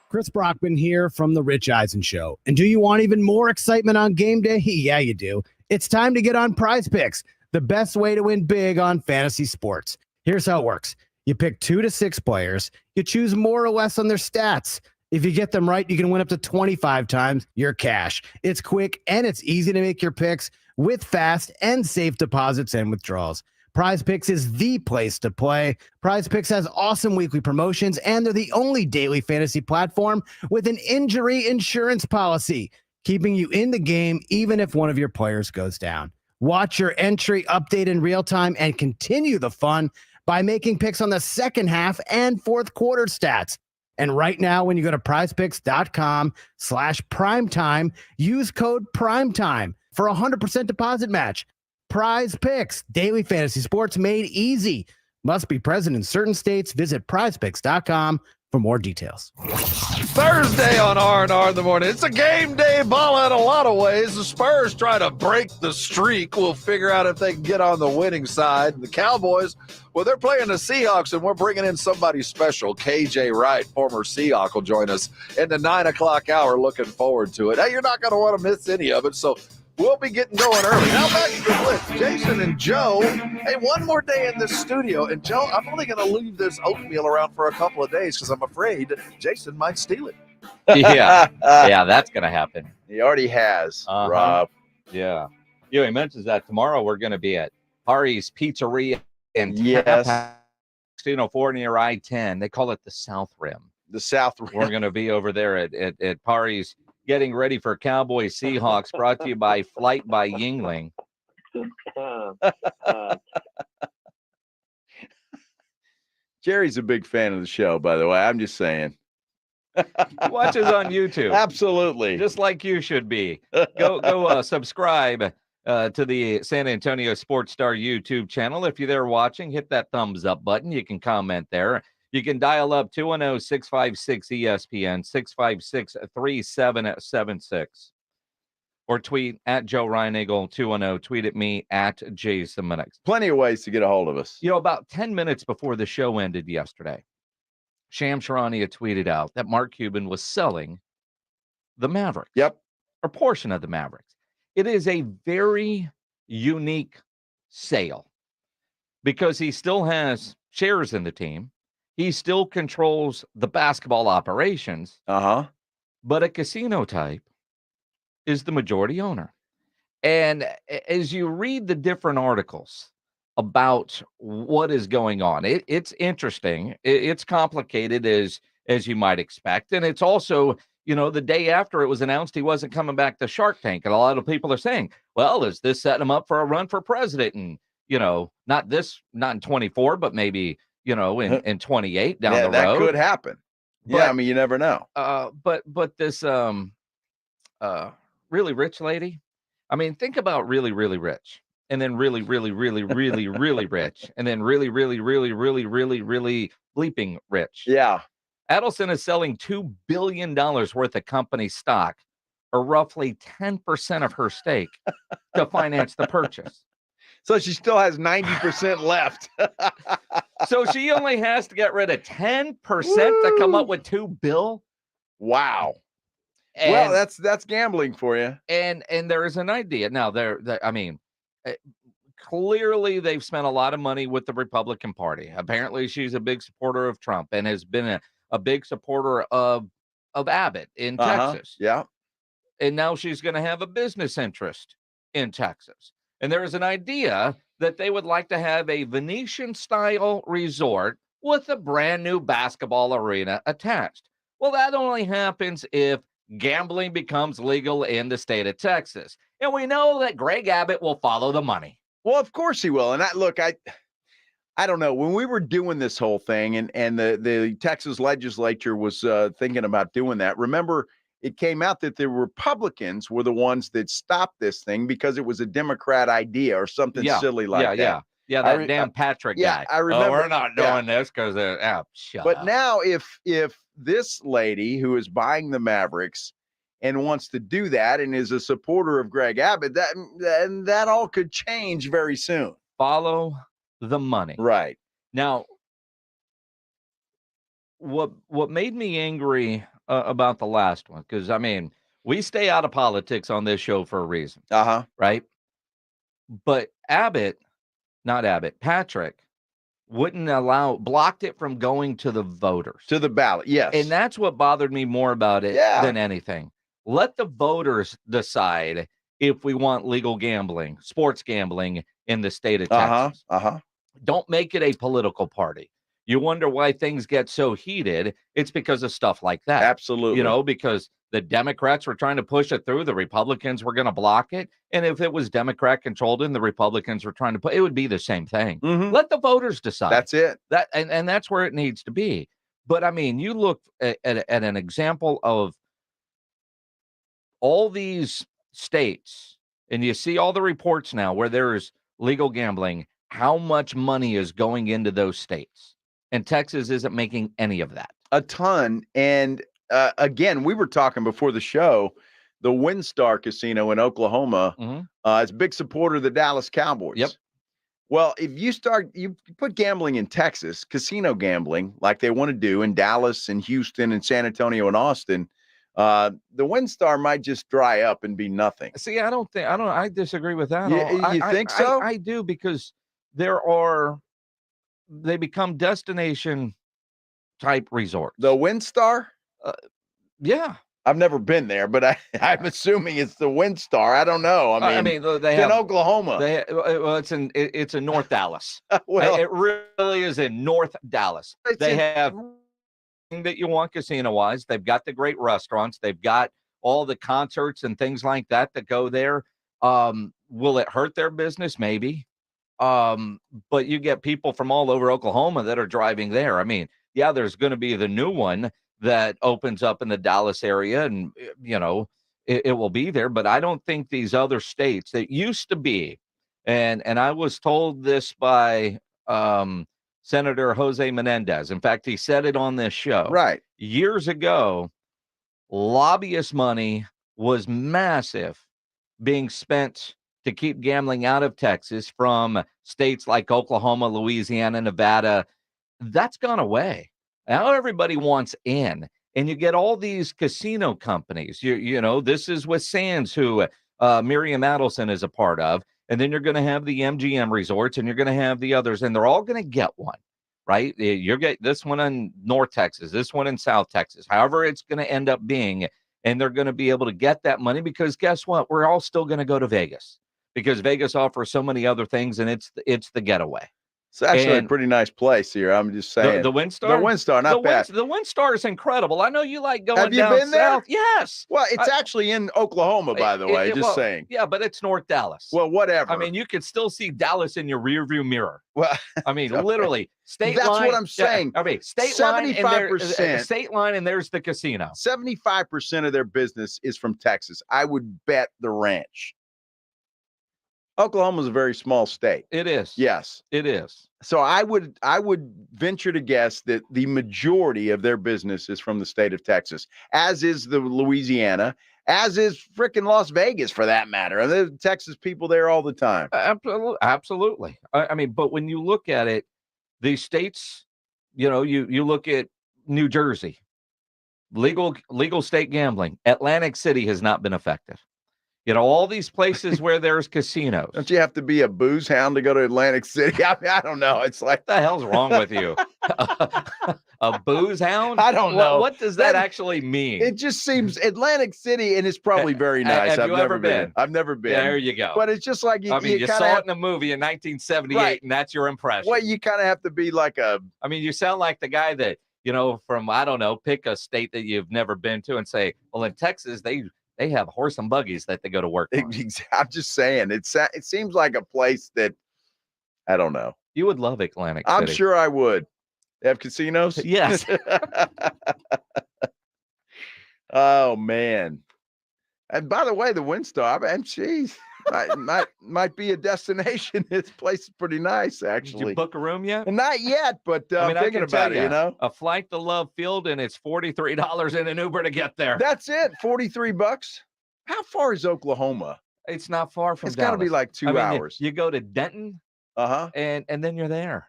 Chris Brockman here from The Rich Eisen Show. And do you want even more excitement on game day? Yeah, you do. It's time to get on Prize Picks, the best way to win big on fantasy sports. Here's how it works. You pick 2 to 6 players. You choose more or less on their stats. If you get them right, you can win up to 25 times your cash. It's quick and it's easy to make your picks with fast and safe deposits and withdrawals. Prize Picks is the place to play. Prize Picks has awesome weekly promotions, and they're the only daily fantasy platform with an injury insurance policy, keeping you in the game even if one of your players goes down. Watch your entry update in real time and continue the fun by making picks on the second half and fourth quarter stats. And right now, when you go to prizepicks.com/primetime, use code primetime for a 100% deposit match. Prize Picks, daily fantasy sports made easy. Must be present in certain states. Visit prizepicks.com for more details. Thursday on R&R in the morning. It's a game day ball in a lot of ways. The Spurs try to break the streak. We'll figure out if they can get on the winning side. The Cowboys, well, they're playing the Seahawks, and we're bringing in somebody special. KJ Wright, former Seahawk, will join us in the 9 o'clock hour. Looking forward to it. Hey, you're not going to want to miss any of it, so we'll be getting going early. Now back to the Blitz. Jason and Joe. Hey, one more day in this studio. And Joe, I'm only going to leave this oatmeal around for a couple of days because I'm afraid Jason might steal it. Yeah, that's going to happen. He already has, Rob. Yeah. He mentions that tomorrow we're going to be at Hari's Pizzeria in Tampa, 4 near I-10. They call it the South Rim. The South Rim. We're going to be over there at Hari's, getting ready for Cowboys Seahawks, brought to you by Flight by Yingling. Jerry's a big fan of the show, by the way. I'm just saying. He watches on YouTube. Absolutely. Just like you should be. Go subscribe to the San Antonio Sports Star YouTube channel. If you're there watching, hit that thumbs up button. You can comment there. You can dial up 210-656-ESPN, 656-3776. Or tweet at Joe Reinagle 210. Tweet at me at Jason Minix. Plenty of ways to get a hold of us. You know, about 10 minutes before the show ended yesterday, Sham Charania tweeted out that Mark Cuban was selling the Mavericks. Yep. Or portion of the Mavericks. It is a very unique sale because he still has shares in the team. He still controls the basketball operations. But a casino type is the majority owner. And as you read the different articles about what is going on, it's interesting. It's complicated as you might expect. And it's also, you know, the day after it was announced he wasn't coming back to Shark Tank. And a lot of people are saying, well, is this setting him up for a run for president? And, you know, not in 24, but maybe, you know, in 28 down the road. That could happen. I mean, you never know. But this really rich lady, I mean, think about really, really rich, and then really, really, really, really, really rich, and then really, really, really, really, really, really bleeping rich. Yeah. Adelson is selling $2 billion worth of company stock, or roughly 10% of her stake, to finance the purchase. So she still has 90% left. So she only has to get rid of 10% to come up with $2 billion. Wow. Well, that's gambling for you. And there is an idea now. I mean, clearly they've spent a lot of money with the Republican Party. Apparently, she's a big supporter of Trump and has been a big supporter of Abbott in Texas. Yeah. And now she's going to have a business interest in Texas. And there is an idea that they would like to have a Venetian-style resort with a brand new basketball arena attached. Well, that only happens if gambling becomes legal in the state of Texas. And we know that Greg Abbott will follow the money. Well, of course he will. And I don't know. When we were doing this whole thing and the Texas legislature was thinking about doing that, remember, it came out that the Republicans were the ones that stopped this thing because it was a Democrat idea or something silly like that. Yeah, that damn Patrick guy. I remember. Oh, we're not doing this because shut up. But now if this lady who is buying the Mavericks and wants to do that and is a supporter of Greg Abbott, that all could change very soon. Follow the money. Right. Now, what made me angry about the last one, because, I mean, we stay out of politics on this show for a reason. Right? But Patrick blocked it from going to the voters. To the ballot, yes. And that's what bothered me more about it than anything. Let the voters decide if we want legal gambling, sports gambling in the state of Texas. Don't make it a political party. You wonder why things get so heated. It's because of stuff like that. Absolutely. You know, because the Democrats were trying to push it through. The Republicans were going to block it. And if it was Democrat controlled and the Republicans were trying to it would be the same thing. Let the voters decide. That's it. And that's where it needs to be. But I mean, you look at an example of all these states and you see all the reports now where there is legal gambling, how much money is going into those states. And Texas isn't making any of that. A ton. And again, we were talking before the show, the WinStar Casino in Oklahoma is a big supporter of the Dallas Cowboys. Yep. Well, if you put gambling in Texas, casino gambling, like they want to do in Dallas and Houston and San Antonio and Austin, the WinStar might just dry up and be nothing. See, I disagree with that. You think so? I do, because they become destination type resorts. The WinStar? Yeah. I've never been there, but I'm assuming it's the WinStar. I don't know. I mean they have in Oklahoma. It's in North Dallas. Well, it really is in North Dallas. They have everything that you want casino-wise. They've got the great restaurants. They've got all the concerts and things like that go there. Will it hurt their business? Maybe. But you get people from all over Oklahoma that are driving there. I mean, yeah, there's going to be the new one that opens up in the Dallas area, and it will be there. But I don't think these other states that used to be, and I was told this by Senator Jose Menendez. In fact, he said it on this show right years ago. Lobbyist money was massive being spent to keep gambling out of Texas from states like Oklahoma, Louisiana, Nevada. That's gone away. Now everybody wants in, and you get all these casino companies. This is with Sands, who Miriam Adelson is a part of, and then you're going to have the MGM resorts, and you're going to have the others, and they're all going to get one, right? You're getting this one in North Texas, this one in South Texas, however it's going to end up being, and they're going to be able to get that money because guess what? We're all still going to go to Vegas because Vegas offers so many other things, and it's the getaway. It's actually a pretty nice place here. I'm just saying. The WinStar? The WinStar, not bad. The WinStar is incredible. I know you like going Have you down been there? south. Yes. Well, it's actually in Oklahoma, by the way, saying. Yeah, but it's North Dallas. Well, whatever. I mean, you could still see Dallas in your rearview mirror. Well, I mean, literally. State That's line. what I'm saying. Yeah, I mean, state line, 75%. state line, and there's the casino. 75% of their business is from Texas. I would bet the ranch. Oklahoma's a very small state. It is. Yes. It is. So I would venture to guess that the majority of their business is from the state of Texas, as is the Louisiana, as is freaking Las Vegas for that matter. And there's Texas people there all the time. Absolutely. I mean, but when you look at it, these states, you look at New Jersey, legal state gambling. Atlantic City has not been affected. All these places where there's casinos. Don't you have to be a booze hound to go to Atlantic City? I mean, I don't know. It's like, what the hell's wrong with you? A booze hound? I don't know. What does that actually mean? It just seems Atlantic City, and it's probably very nice. Have you ever been? I've never been. There you go. But it's just like you saw it in a movie in 1978, right, and that's your impression. Well, you kind of have to be like I mean, you sound like the guy that, from, I don't know, pick a state that you've never been to and say, well, in Texas, they have horse and buggies that they go to work on. I'm just saying, it seems like a place that, I don't know. You would love Atlantic City. I'm sure I would. They have casinos? Yes. Oh, man. And by the way, the WinStar, geez, might be a destination. This place is pretty nice, actually. Did you book a room yet? Not yet, but I'm thinking about it, A flight to Love Field, and it's $43 in an Uber to get there. That's it, $43. How far is Oklahoma? It's not far from It's got to be like 2 hours. You go to Denton, and then you're there.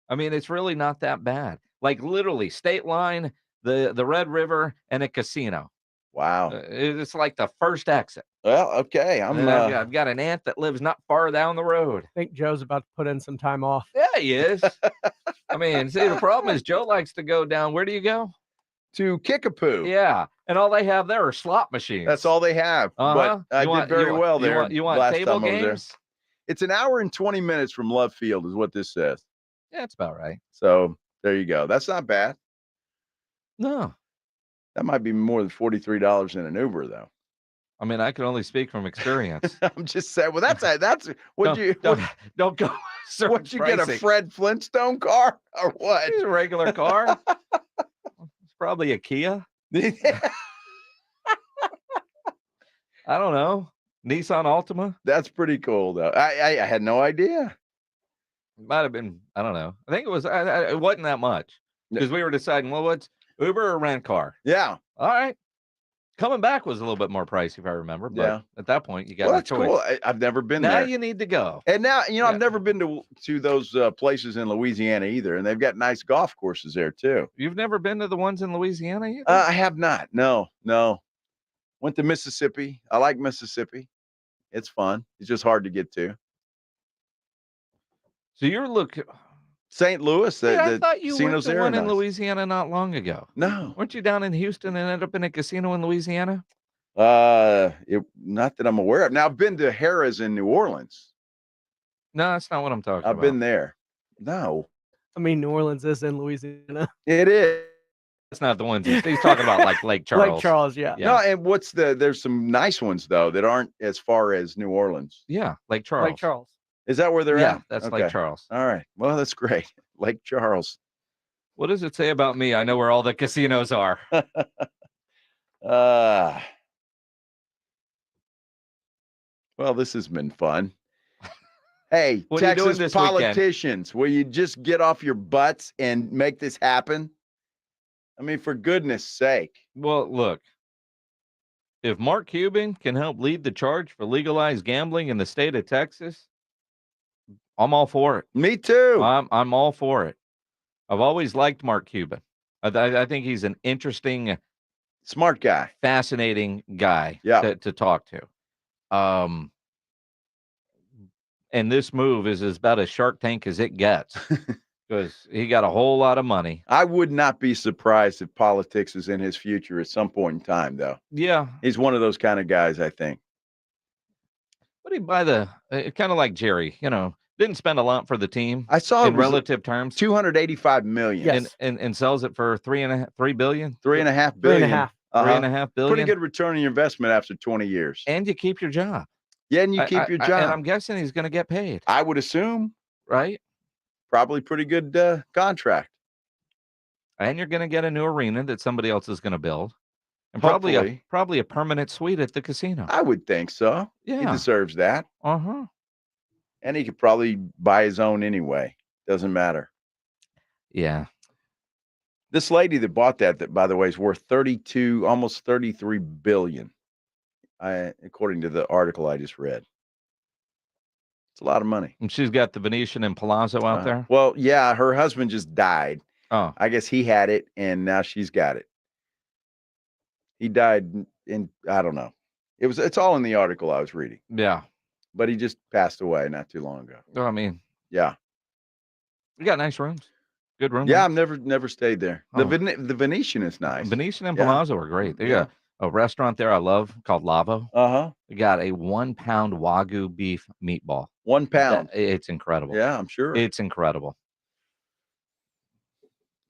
I mean, it's really not that bad. Like literally, state line, the Red River, and a casino. Wow. It's like the first exit. Well, okay. I've got an aunt that lives not far down the road. I think Joe's about to put in some time off. Yeah, he is. I mean, see, the problem is Joe likes to go down. Where do you go? To Kickapoo. Yeah. And all they have there are slot machines. That's all they have. But I did very well there. You want table games? It's an hour and 20 minutes from Love Field is what this says. Yeah, that's about right. So there you go. That's not bad. No. That might be more than $43 in an Uber, though. I mean, I can only speak from experience. I'm just saying. Well, that's don't go. What you get, a Fred Flintstone car or what? It's a regular car. It's probably a Kia. I don't know. Nissan Altima. That's pretty cool, though. I had no idea. It might have been. I don't know. I think it was. It wasn't that much because we were deciding. Well, what's Uber or rent car? Yeah. All right. Coming back was a little bit more pricey, if I remember. But at that point, you got that's choice. Cool. I've never been there. Now you need to go. And now, I've never been to those places in Louisiana either. And they've got nice golf courses there, too. You've never been to the ones in Louisiana either? I have not. No. Went to Mississippi. I like Mississippi. It's fun. It's just hard to get to. So you're looking... St. Louis. I thought you went to one in Louisiana not long ago. No. Weren't you down in Houston and ended up in a casino in Louisiana? Not that I'm aware of. Now, I've been to Harrah's in New Orleans. No, that's not what I'm talking about. I've been there. No. I mean, New Orleans is in Louisiana. It is. That's not the ones he's talking about, like Lake Charles. Lake Charles, yeah. No, and there's some nice ones, though, that aren't as far as New Orleans. Yeah, Lake Charles. Lake Charles. Is that where they're at? Yeah, that's Lake Charles. All right. Well, that's great. Lake Charles. What does it say about me? I know where all the casinos are. Well, this has been fun. Hey, What are you doing Texas this politicians, will you just get off your butts and make this happen? I mean, for goodness sake. Well, look, if Mark Cuban can help lead the charge for legalized gambling in the state of Texas, I'm all for it. Me too. I'm all for it. I've always liked Mark Cuban. I think he's an interesting, smart guy, fascinating guy to talk to. And this move is about as Shark Tank as it gets because he got a whole lot of money. I would not be surprised if politics is in his future at some point in time, though. Yeah. He's one of those kind of guys, I think. What did he buy kind of like Jerry, didn't spend a lot for the team. I saw in relative terms, $285 million. Yes. And sells it for $3.5 billion. $3.5 billion. $3.5 billion. Pretty good return on your investment after 20 years. And you keep your job. Yeah, and you keep your job. And I'm guessing he's going to get paid. I would assume. Right? Probably pretty good contract. And you're going to get a new arena that somebody else is going to build. And probably a permanent suite at the casino. I would think so. Yeah. He deserves that. Uh-huh. And he could probably buy his own anyway. Doesn't matter. Yeah. This lady that bought that by the way, is worth almost $33 billion. According to the article I just read. It's a lot of money. And she's got the Venetian and Palazzo out there? Well, yeah, her husband just died. Oh. I guess he had it, and now she's got it. He died in, I don't know. It's all in the article I was reading. Yeah. But he just passed away not too long ago. Oh, I mean. Yeah. We got nice rooms. Good rooms. Yeah, I've never stayed there. Oh. The Venetian is nice. Venetian and Palazzo are great. They got a restaurant there I love called Lavo. Uh-huh. We got a 1 pound Wagyu beef meatball. 1 pound. It's incredible. Yeah, I'm sure. It's incredible.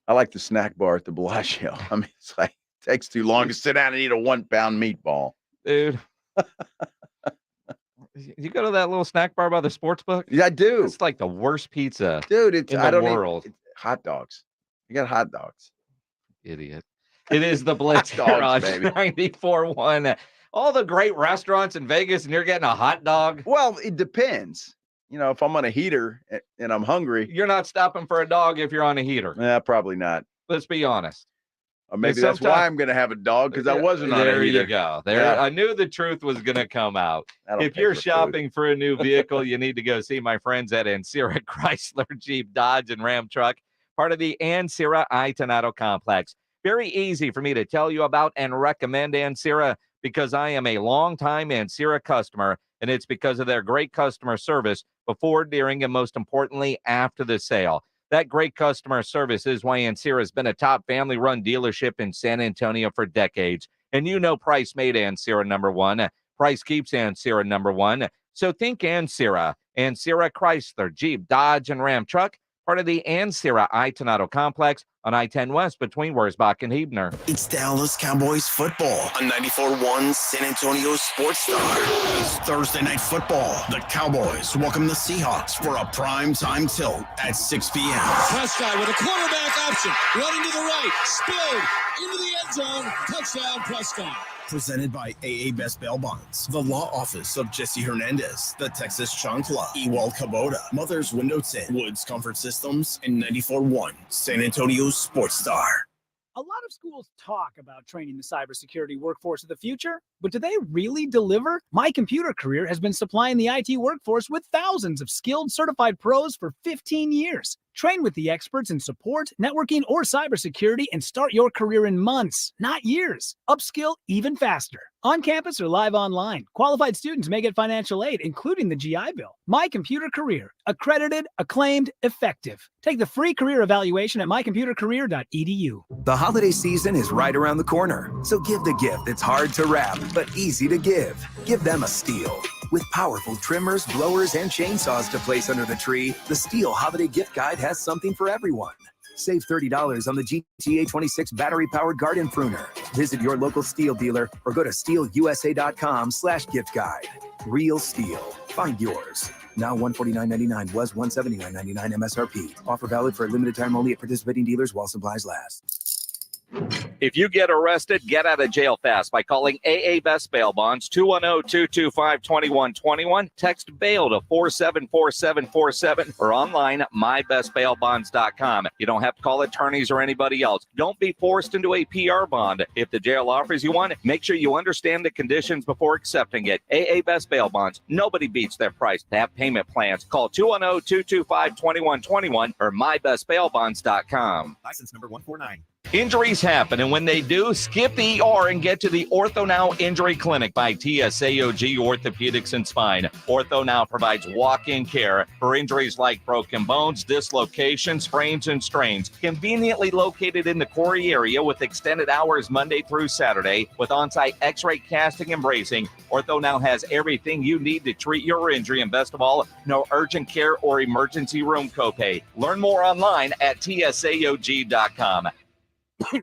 I like the snack bar at the Bellagio. I mean, it's like, it takes too long to sit down and eat a 1 pound meatball. Dude. You go to that little snack bar by the sports book? Yeah, I do. It's like the worst pizza in the world. Hot dogs. You got hot dogs. Idiot. It is the Blitz here on 94.1. All the great restaurants in Vegas, and you're getting a hot dog? Well, it depends. If I'm on a heater and I'm hungry. You're not stopping for a dog if you're on a heater. Yeah, probably not. Let's be honest. Or maybe that's why I'm going to have a dog, because I wasn't on a heater. There you go. I knew the truth was going to come out. If you're shopping for a new vehicle, you need to go see my friends at Ancira Chrysler, Jeep, Dodge, and Ram Truck, part of the Ancira Itonado complex. Very easy for me to tell you about and recommend Ancira because I am a longtime Ancira customer, and it's because of their great customer service before, during, and most importantly, after the sale. That great customer service is why Ancira has been a top family-run dealership in San Antonio for decades. And Price made Ancira number one. Price keeps Ancira number one. So think Ancira. Ancira Chrysler, Jeep, Dodge, and Ram Truck, part of the Ancira Itonado complex on I-10 West between Wurzbach and Huebner. It's Dallas Cowboys football on 94.1 San Antonio Sports Star. It's Thursday night football. The Cowboys welcome the Seahawks for a prime-time tilt at 6 p.m. Prescott with a quarterback option, running to the right, spilled into the end zone, touchdown Prescott. Presented by AA Best Bail Bonds, the law office of Jesse Hernandez, the Texas Chancla, Ewald Kubota, Mother's Window Tint, Woods Comfort Systems, and 94.1 San Antonio Sports Star. A lot of schools talk about training the cybersecurity workforce of the future, but do they really deliver? My Computer Career has been supplying the IT workforce with thousands of skilled, certified pros for 15 years. Train with the experts in support, networking, or cybersecurity and start your career in months, not years. Upskill even faster. On campus or live online, qualified students may get financial aid, including the GI Bill. My Computer Career. Accredited, acclaimed, effective. Take the free career evaluation at mycomputercareer.edu. The holiday season is right around the corner, so give the gift that's hard to wrap but easy to give. Give them a Steel. With powerful trimmers, blowers, and chainsaws to place under the tree, the Steel Holiday Gift Guide has something for everyone. Save $30 on the GTA 26 battery-powered garden pruner. Visit your local Steel dealer or go to steelusa.com/gift guide. Real Steel. Find yours. Now $149.99 was $179.99 MSRP. Offer valid for a limited time only at participating dealers while supplies last. If you get arrested, get out of jail fast by calling AA Best Bail Bonds, 210-225-2121. Text bail to 474747 or online mybestbailbonds.com. You don't have to call attorneys or anybody else. Don't be forced into a PR bond. If the jail offers you one, make sure you understand the conditions before accepting it. AA Best Bail Bonds. Nobody beats their price. To have payment plans, call 210-225-2121 or mybestbailbonds.com. License number 149. Injuries happen, and when they do, skip the ER and get to the Ortho Now Injury Clinic by TSAOG Orthopedics and Spine. Ortho Now provides walk-in care for injuries like broken bones, dislocations, sprains, and strains. Conveniently located in the Quarry area with extended hours Monday through Saturday with on-site x-ray casting and bracing, Ortho Now has everything you need to treat your injury, and best of all, no urgent care or emergency room copay. Learn more online at tsaog.com.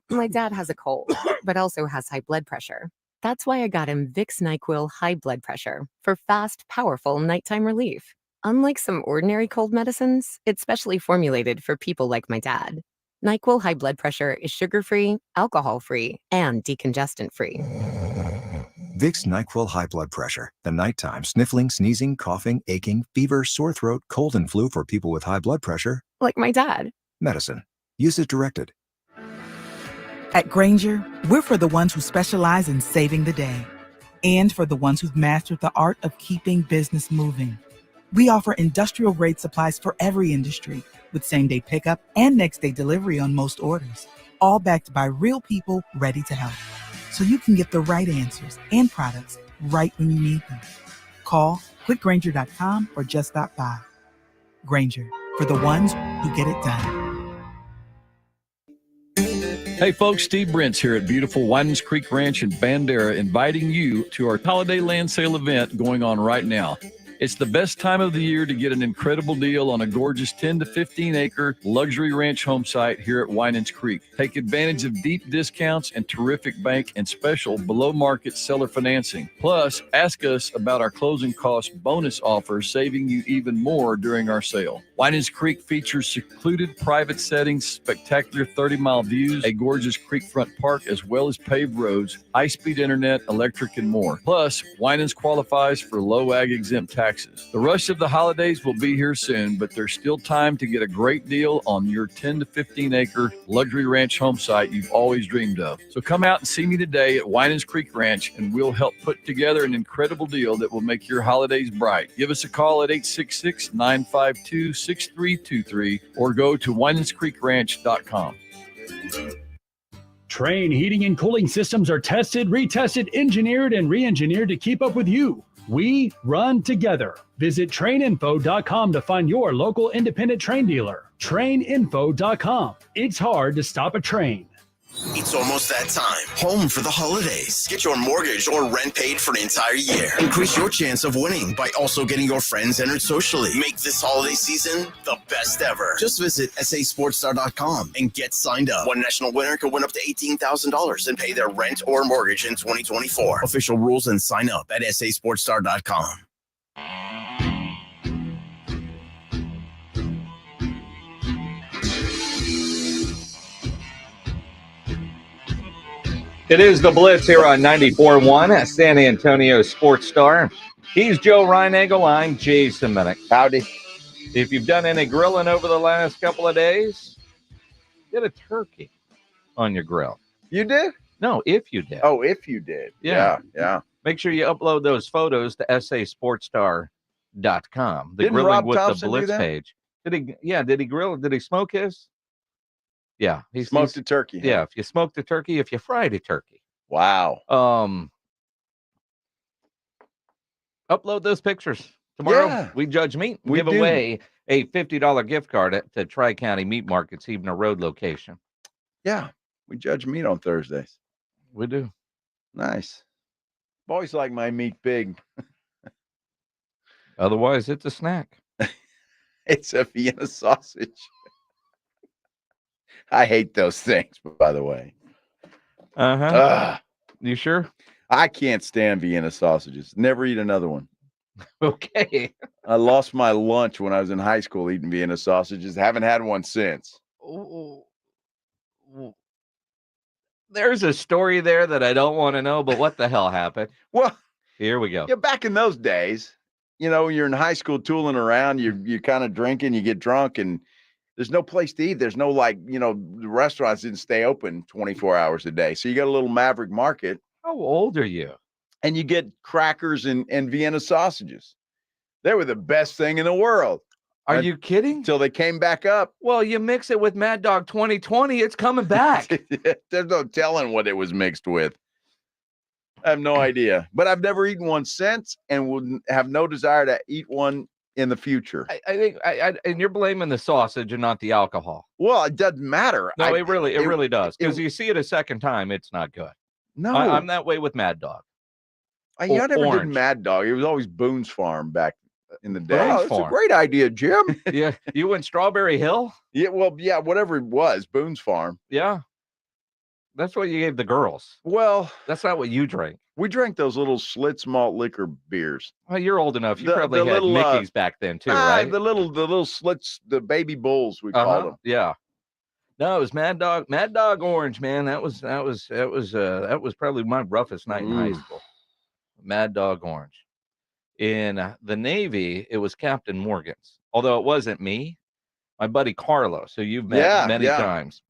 My dad has a cold, but also has high blood pressure. That's why I got him Vicks NyQuil High Blood Pressure for fast, powerful nighttime relief. Unlike some ordinary cold medicines, it's specially formulated for people like my dad. NyQuil High Blood Pressure is sugar-free, alcohol-free, and decongestant-free. Vicks NyQuil High Blood Pressure. The nighttime sniffling, sneezing, coughing, aching, fever, sore throat, cold, and flu for people with high blood pressure. Like my dad. Medicine. Use as directed. At Grainger, we're for the ones who specialize in saving the day and for the ones who've mastered the art of keeping business moving. We offer industrial-grade supplies for every industry with same-day pickup and next-day delivery on most orders, all backed by real people ready to help. So you can get the right answers and products right when you need them. Call, clickgrainger.com, or just stop by. Grainger, for the ones who get it done. Hey folks, Steve Brent's here at beautiful Winans Creek Ranch in Bandera, inviting you to our holiday land sale event going on right now. It's the best time of the year to get an incredible deal on a gorgeous 10 to 15 acre luxury ranch home site here at Winans Creek. Take advantage of deep discounts and terrific bank and special below market seller financing. Plus, ask us about our closing cost bonus offer, saving you even more during our sale. Winans Creek features secluded private settings, spectacular 30-mile views, a gorgeous creekfront park, as well as paved roads, high-speed internet, electric, and more. Plus, Winans qualifies for low ag exempt taxes. The rush of the holidays will be here soon, but there's still time to get a great deal on your 10 to 15 acre luxury ranch home site you've always dreamed of. So come out and see me today at Winans Creek Ranch, and we'll help put together an incredible deal that will make your holidays bright. Give us a call at 866-952-6323 or go to WinansCreekRanch.com. Train heating and cooling systems are tested, retested, engineered, and re-engineered to keep up with you. We run together. Visit traininfo.com to find your local independent train dealer. Traininfo.com. It's hard to stop a train. It's almost that time. Home for the holidays. Get your mortgage or rent paid for an entire year. Increase your chance of winning by also getting your friends entered socially. Make this holiday season the best ever. Just visit sasportstar.com and get signed up. One national winner could win up to $18,000 and pay their rent or mortgage in 2024. Official rules and sign up at sasportstar.com. It is the Blitz here on 94.1 San Antonio Sports Star. He's Joe Reinagel. I'm Jason Minnick. Howdy. If you've done any grilling over the last couple of days, get a turkey on your grill. You did? No, if you did. Oh, if you did. Yeah. Make sure you upload those photos to sasportstar.com. The Didn't Grilling Rob with Thompson the Blitz do that? page. Did he grill? Did he smoke his? Yeah, he Smoked a turkey. Huh? Yeah, if you smoked a turkey, if you fried a turkey. Wow. Upload those pictures. Tomorrow, Yeah. we judge meat. We Give do. away a $50 gift card to Tri-County Meat Markets, even a road location. Yeah. We judge meat on Thursdays. We do. Nice. I've always liked my meat big. Otherwise, it's a snack. It's a Vienna sausage. I hate those things, by the way. You sure? I can't stand Vienna sausages. Never eat another one. Okay. I lost my lunch when I was in high school eating Vienna sausages. Haven't had one since. There's a story there that I don't want to know, but what the hell happened? Well, here we go. Yeah, back in those days, you're in high school tooling around, you're kind of drinking, you get drunk, and there's no place to eat. There's no the restaurants didn't stay open 24 hours a day. So you got a little Maverick Market. How old are you? And you get crackers and Vienna sausages. They were the best thing in the world. Are you kidding? Until they came back up. Well, you mix it with Mad Dog 2020, it's coming back. There's no telling what it was mixed with. I have no idea. But I've never eaten one since and would have no desire to eat one in the future. I think, and you're blaming the sausage and not the alcohol. Well, it doesn't matter. No, it really does. Because you see it a second time, it's not good. No. I'm that way with Mad Dog. I never did Mad Dog. It was always Boone's Farm back in the day. Boone's It's a Farm. great idea, Jim. Yeah, you went Strawberry Hill? Yeah, well, yeah, whatever it was, Boone's Farm. Yeah. That's what you gave the girls. Well, that's not what you drank. We drank those little Schlitz malt liquor beers. Well, you're old enough. You probably had little, Mickey's back then too, right? The little Schlitz, the baby bulls we called them. Yeah. No, it was Mad Dog Orange, man. That was probably my roughest night in high school. Mad Dog Orange. In the Navy, it was Captain Morgan's. Although it wasn't me, my buddy Carlos, who you've met many times.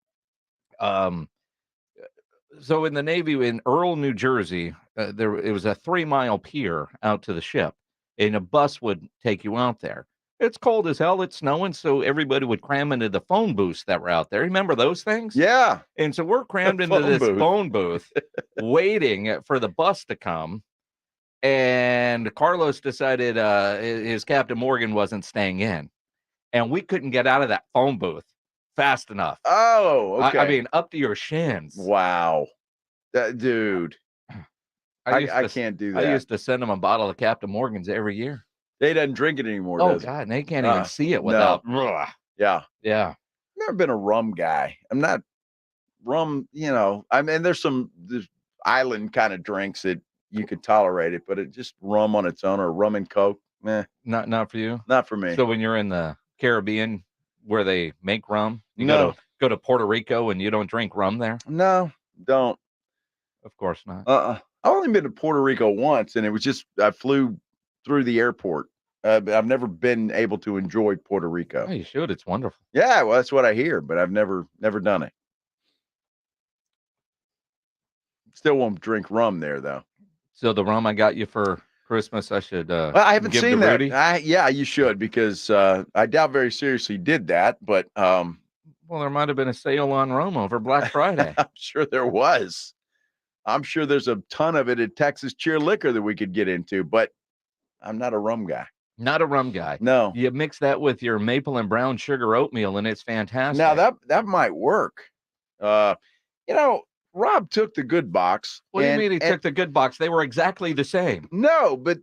So in the Navy in Earl, New Jersey, it was a 3-mile pier out to the ship, and a bus would take you out there. It's cold as hell. It's snowing, so everybody would cram into the phone booths that were out there. Remember those things? Yeah. And so we're crammed into this phone booth, waiting for the bus to come. And Carlos decided his Captain Morgan wasn't staying in, and we couldn't get out of that phone booth fast enough. Oh, okay. I mean, up to your shins. Wow, that dude. I can't do that. I used to send him a bottle of Captain Morgan's every year. They doesn't drink it anymore. Oh does it? God, and they can't even see it without. No. Yeah. Never been a rum guy. I'm not rum. I mean, there's island kind of drinks that you could tolerate it, but it just rum on its own or rum and Coke. Not for you. Not for me. So when you're in the Caribbean where they make rum, you go to Puerto Rico and you don't drink rum there? No, don't. Of course not. I've only been to Puerto Rico once, and it was just I flew through the airport. I've never been able to enjoy Puerto Rico. Oh, you should. It's wonderful. Yeah, well, that's what I hear, but I've never done it. Still won't drink rum there, though. So the rum I got you for Christmas, I should well, I haven't give seen to that. Rudy? Yeah, you should, because I doubt very seriously did that, but well, there might have been a sale on rum over Black Friday. I'm sure there was. I'm sure there's a ton of it at Texas Cheer Liquor that we could get into, but I'm not a rum guy. Not a rum guy. No. You mix that with your maple and brown sugar oatmeal, and it's fantastic. Now that might work. Rob took the good box. What do you mean he took the good box? They were exactly the same. No, but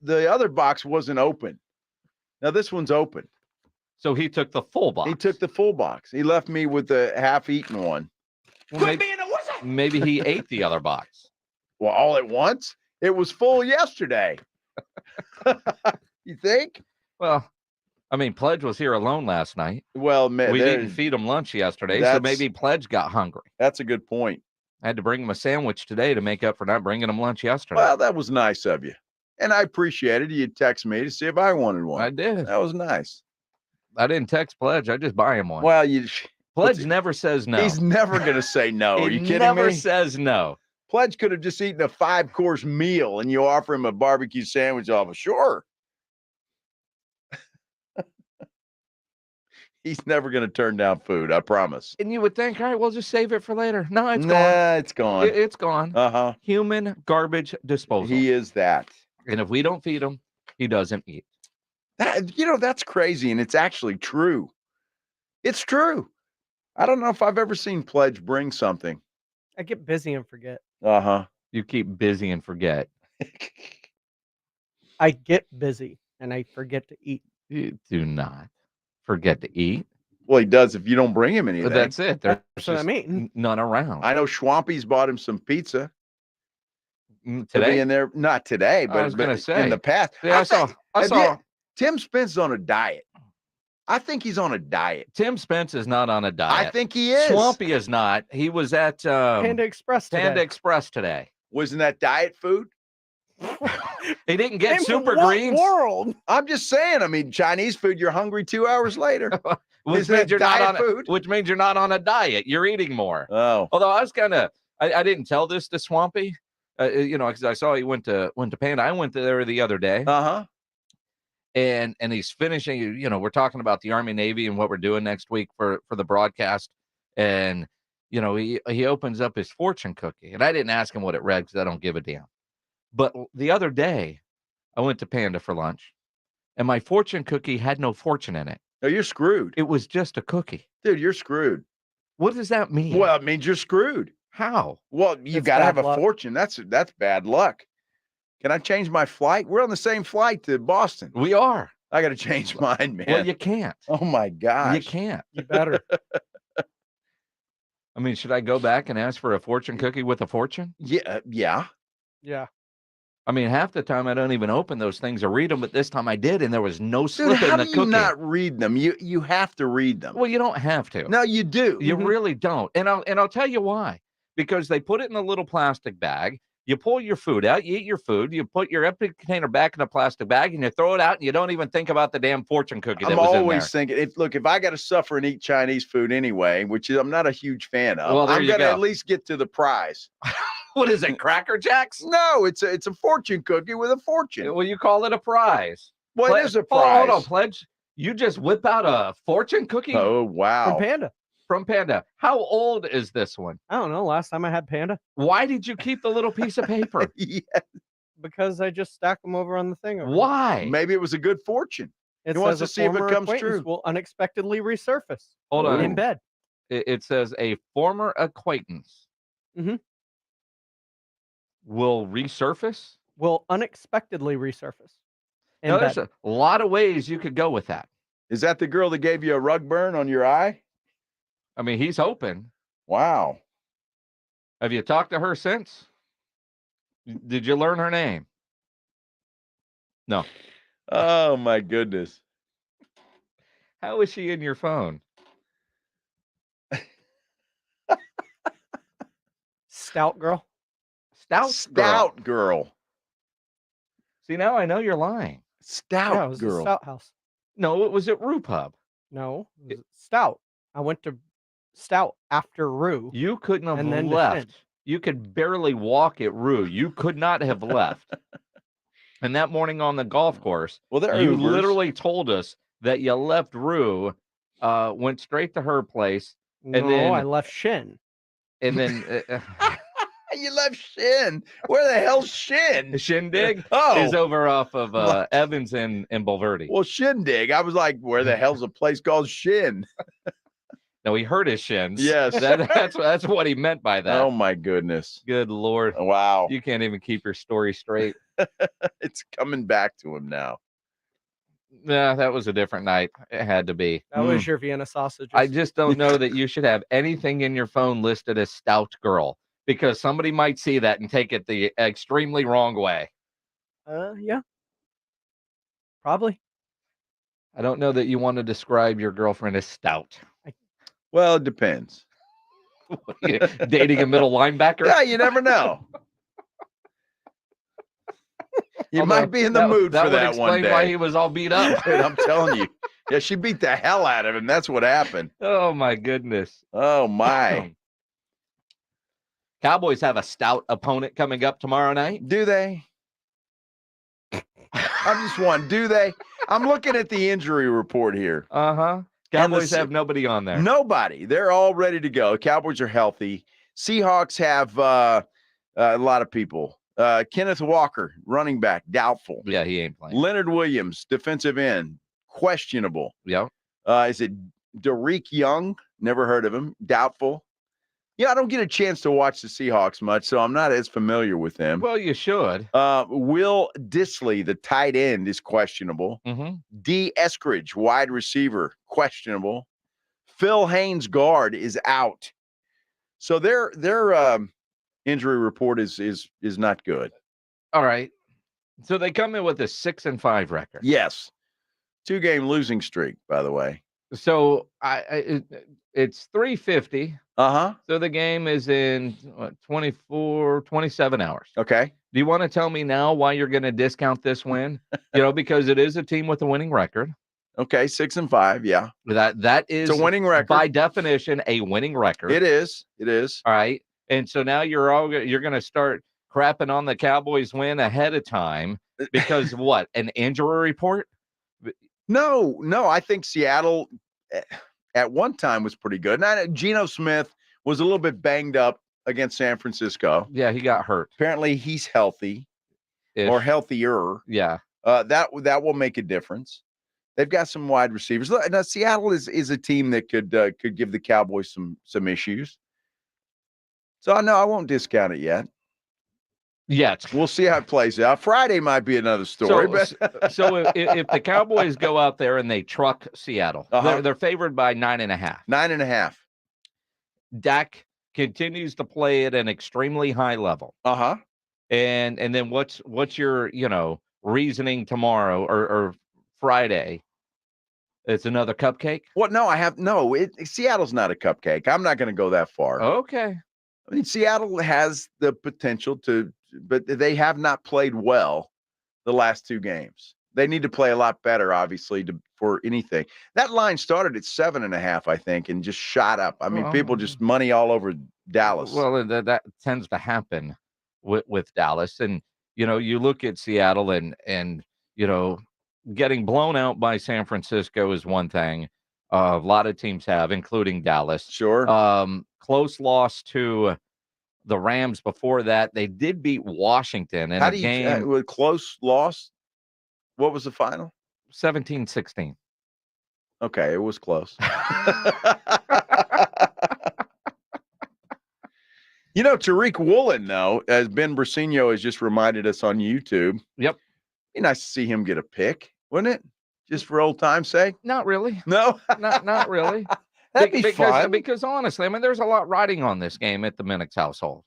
the other box wasn't open. Now this one's open. So he took the full box. He took the full box. He left me with the half-eaten one. Well, maybe he ate the other box. Well, all at once? It was full yesterday. You think? Well, I mean, Pledge was here alone last night. Well, we didn't feed him lunch yesterday, so maybe Pledge got hungry. That's a good point. I had to bring him a sandwich today to make up for not bringing him lunch yesterday. Well, that was nice of you. And I appreciate it. You text me to see if I wanted one. I did. That was nice. I didn't text Pledge. I just buy him one. Well, Pledge never says no. He's never going to say no. Are you kidding me? He never says no. Pledge could have just eaten a 5-course meal and you offer him a barbecue sandwich off of sure. He's never going to turn down food, I promise. And you would think, all right, we'll just save it for later. No, it's gone. It's gone. It's gone. Uh-huh. Human garbage disposal. He is that. And if we don't feed him, he doesn't eat. That's crazy, and it's actually true. It's true. I don't know if I've ever seen Pledge bring something. I get busy and forget. Uh-huh. You keep busy and forget. I get busy and I forget to eat. You do not forget to eat. Well, he does if you don't bring him anything. But that's it. There's That's what I mean. none around. I know Schwampy's bought him some pizza. to Today? be in there. Not today, I but, was gonna but say. in the past. Yeah, I saw. Tim Spence on a diet. I think he's on a diet. Tim Spence is not on a diet. I think he is. Swampy is not. He was at Panda Express today. Panda Express today. Wasn't that diet food? He didn't get In super what greens. world? I'm just saying. I mean, Chinese food, you're hungry 2 hours later. Which Isn't means that you're not diet on food? which means you're not on a diet. You're eating more. Oh. Although I was I didn't tell this to Swampy, because I saw he went to Panda. I went there the other day. Uh-huh. And he's finishing, we're talking about the Army Navy and what we're doing next week for the broadcast. And, he opens up his fortune cookie. And I didn't ask him what it read because I don't give a damn. But the other day, I went to Panda for lunch, and my fortune cookie had no fortune in it. No, you're screwed. It was just a cookie. Dude, you're screwed. What does that mean? Well, it means you're screwed. How? Well, you It's got to bad have a luck. fortune. That's bad luck. Can I change my flight? We're on the same flight to Boston. We are. I got to change mine, man. Well, you can't. Oh, my gosh. You can't. You better. I mean, should I go back and ask for a fortune cookie with a fortune? Yeah. Yeah. Yeah. I mean, half the time I don't even open those things or read them, but this time I did, and there was no slip Dude, how in the do you cookie. not read them? You have to read them. Well, you don't have to. No, you do. You really don't. And I'll tell you why. Because they put it in a little plastic bag. You pull your food out, you eat your food, you put your empty container back in a plastic bag, and you throw it out, and you don't even think about the damn fortune cookie that I'm was in there. always thinking, if I got to suffer and eat Chinese food anyway, which I'm not a huge fan of, Well, there I'm you going to go. at least get to the prize. What is it, Cracker Jacks? No, it's a fortune cookie with a fortune. Well, you call it a prize. Well, it is a prize. Hold on, Pledge. You just whip out a fortune cookie? Oh, wow. From Panda. From Panda. How old is this one? I don't know. Last time I had Panda. Why did you keep the little piece of paper? Yeah. Because I just stack them over on the thing. over there. Why? Maybe it was a good fortune. It He wants says to a see if it former comes acquaintance true. will unexpectedly resurface. Hold on. In bed. It says a former acquaintance Mhm. will resurface. Will unexpectedly resurface. In Now, bed. there's a lot of ways you could go with that. Is that the girl that gave you a rug burn on your eye? I mean, he's open. Wow. Have you talked to her since? Did you learn her name? No. Oh, my goodness. How is she in your phone? Stout girl. Stout girl. See, now I know you're lying. Stout Yeah, it was girl. a Stout House. No, it was at Rue Pub. No, it was Stout. I went to Stout after Rue. You couldn't have And then to left. Shin. You could barely walk at Rue. You could not have left. And that morning on the golf course, Well, they're you Ubers. literally told us that you left Rue, went straight to her place, No, and then I left Shin. and then You left Shin. Where the hell's Shin? Shindig Oh. is over off of Evans and Bulverde. Well, Shindig. I was like, where the hell's a place called Shin? No, he hurt his shins. Yes. That's what he meant by that. Oh, my goodness. Good Lord. Wow. You can't even keep your story straight. It's coming back to him now. Nah, that was a different night. It had to be. That was your Vienna sausage. I just don't know that you should have anything in your phone listed as stout girl, because somebody might see that and take it the extremely wrong way. Yeah. Probably. I don't know that you want to describe your girlfriend as stout. Well, it depends. Dating a middle linebacker? Yeah, you never know. You Although might be in the mood for would that one explain day. why he was all beat up. Dude, I'm telling you. Yeah, she beat the hell out of him. That's what happened. Oh, my goodness. Oh, my. Cowboys have a stout opponent coming up tomorrow night. Do they? I'm just wondering, do they? I'm looking at the injury report here. Uh-huh. Cowboys have nobody on there. Nobody. They're all ready to go. Cowboys are healthy. Seahawks have a lot of people. Kenneth Walker, running back, doubtful. Yeah, he ain't playing. Leonard Williams, defensive end, questionable. Yeah. Is it Derek Young? Never heard of him. Doubtful. Yeah, I don't get a chance to watch the Seahawks much, so I'm not as familiar with them. Well, you should. Will Disley, the tight end, is questionable. Mm-hmm. D. Eskridge, wide receiver, questionable. Phil Haynes, guard, is out. So they're injury report is not good. All right. So they come in with a 6-5 record. Yes. 2-game losing streak, by the way. So it's 3:50. Uh-huh. So the game is in 27 hours. Okay. Do you want to tell me now why you're going to discount this win? Because it is a team with a winning record. Okay, 6-5, yeah. That is it's a winning record. By definition, a winning record. It is. It is. All right. And so now you're going to start crapping on the Cowboys win ahead of time because what? An injury report? No, I think Seattle at one time was pretty good. Now, Geno Smith was a little bit banged up against San Francisco. Yeah, he got hurt. Apparently he's healthy or healthier. Yeah. That will make a difference. They've got some wide receivers. Now, Seattle is a team that could give the Cowboys some issues. So no, I won't discount it yet. Yet. We'll see how it plays out. Friday might be another story. So if the Cowboys go out there and they truck Seattle, they're favored by 9.5. 9.5. Dak continues to play at an extremely high level. Uh-huh. And then what's your, reasoning tomorrow or Friday? It's another cupcake? What? No, Seattle's not a cupcake. I'm not going to go that far. Okay. I mean, Seattle has the potential but they have not played well the last 2 games. They need to play a lot better, obviously, for anything. That line started at 7.5, I think, and just shot up. I mean, people just money all over Dallas. Well, that tends to happen with Dallas. And, you look at Seattle and getting blown out by San Francisco is one thing. A lot of teams have, including Dallas. Sure. Close loss to the Rams before that. They did beat Washington in a game. With close loss? What was the final? 17-16. Okay, it was close. Tariq Woolen, though, as Ben Brasino has just reminded us on YouTube. Yep. Be nice to see him get a pick, wouldn't it? Just for old time's sake? Not really. No? Not really. That'd be fun. Because honestly, I mean, there's a lot riding on this game at the Minix household.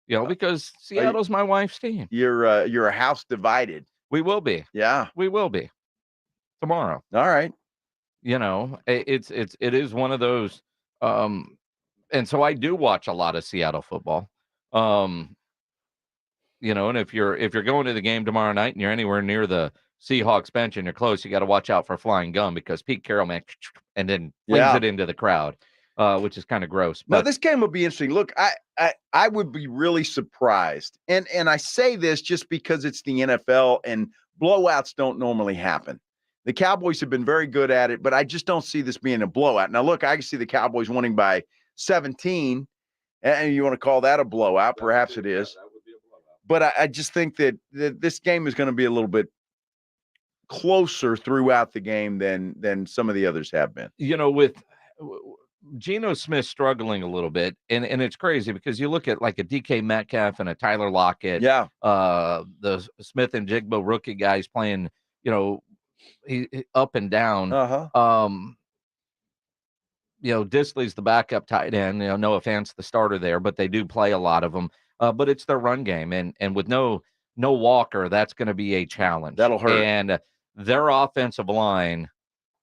Because Seattle's my wife's team. You're a house divided. We will be. Yeah. We will be. Tomorrow. All right. It is one of those and so I do watch a lot of Seattle football. And if you're going to the game tomorrow night and you're anywhere near the Seahawks bench and you're close, you got to watch out for flying gum because Pete Carroll and then flings it into the crowd, which is kind of gross. But this game will be interesting. Look, I would be really surprised. And I say this just because it's the NFL and blowouts don't normally happen. The Cowboys have been very good at it, but I just don't see this being a blowout. Now, look, I can see the Cowboys winning by 17, and you want to call that a blowout? Perhaps it is. But I just think that this game is going to be a little bit closer throughout the game than some of the others have been. With Geno Smith struggling a little bit, and it's crazy because you look at like a DK Metcalf and a Tyler Lockett, the Smith and Jigba rookie guys playing, he up and down. Disley's the backup tight end. Noah Fant's the starter there, but they do play a lot of them. But it's their run game, and with no Walker, that's going to be a challenge. That'll hurt. And their offensive line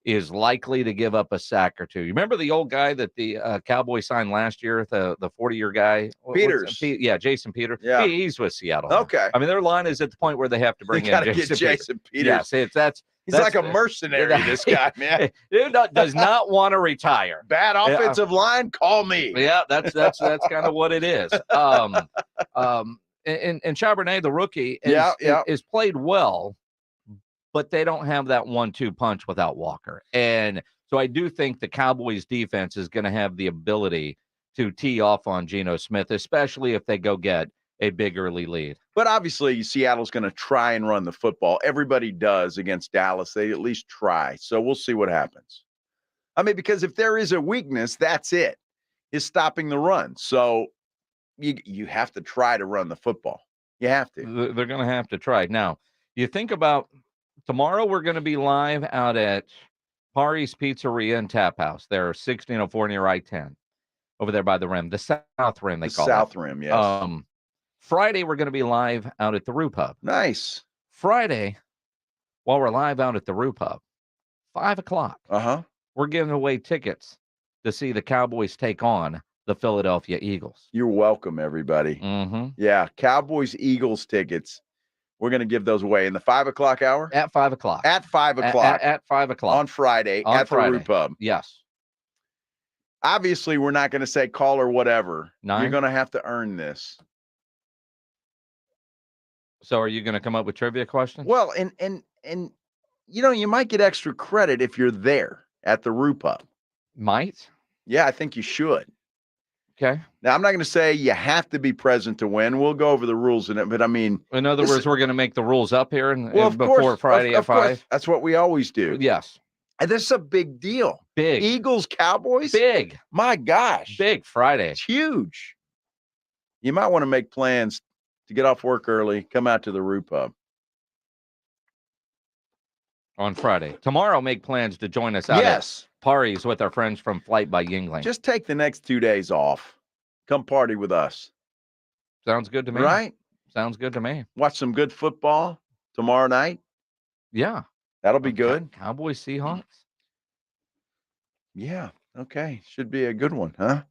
is likely to give up a sack or two. You remember the old guy that the Cowboys signed last year, the 40-year guy? Peters. Jason Peters. Yeah. He's with Seattle now. Okay. I mean, their line is at the point where they have to bring in Jason Peters. Yes, He's like a mercenary, this guy, man. He does not want to retire. Bad offensive line, call me. Yeah, that's kind of what it is. And Charbonnet, the rookie, is played well, but they don't have that 1-2 punch without Walker. And so I do think the Cowboys defense is going to have the ability to tee off on Geno Smith, especially if they go get a big early lead. But obviously, Seattle's going to try and run the football. Everybody does against Dallas. They at least try. So we'll see what happens. I mean, because if there is a weakness, that's it, is stopping the run. So you have to try to run the football. You have to. They're going to have to try. Now, you think about tomorrow, we're going to be live out at Pari's Pizzeria and Tap House. They're 1604 near I-10. over there by the rim, the South Rim, they call it. South Rim, yes. Friday, we're going to be live out at the Roo Pub. Nice. Friday, while we're live out at the Roo Pub, 5 o'clock, we're giving away tickets to see the Cowboys take on the Philadelphia Eagles. You're welcome, everybody. Yeah, Cowboys-Eagles tickets. We're going to give those away in the 5 o'clock hour? At 5 o'clock. At 5 o'clock. At 5 o'clock. On Friday at the Roo Pub. Yes. Obviously, we're not going to say call or whatever. 9? You're going to have to earn this. So are you going to come up with trivia questions? Well, and you know, you might get extra credit if you're there at the Roo Pub. Might? Yeah, I think you should. Okay. Now, I'm not going to say you have to be present to win. We'll go over the rules in it, but I mean, in other words, we're going to make the rules up here before course, Friday at 5. That's what we always do. Yes. And this is a big deal. Big. Eagles, Cowboys. Big. My gosh. Big Friday. It's huge. You might want to make plans to get off work early, come out to the Roo Pub. On Friday. Tomorrow, make plans to join us out at parties with our friends from Flight by Yingling. Just take the next 2 days off. Come party with us. Sounds good to me. Right? Sounds good to me. Watch some good football tomorrow night. Yeah. That'll be good. Cowboys, Seahawks. Yeah. Okay. Should be a good one, huh?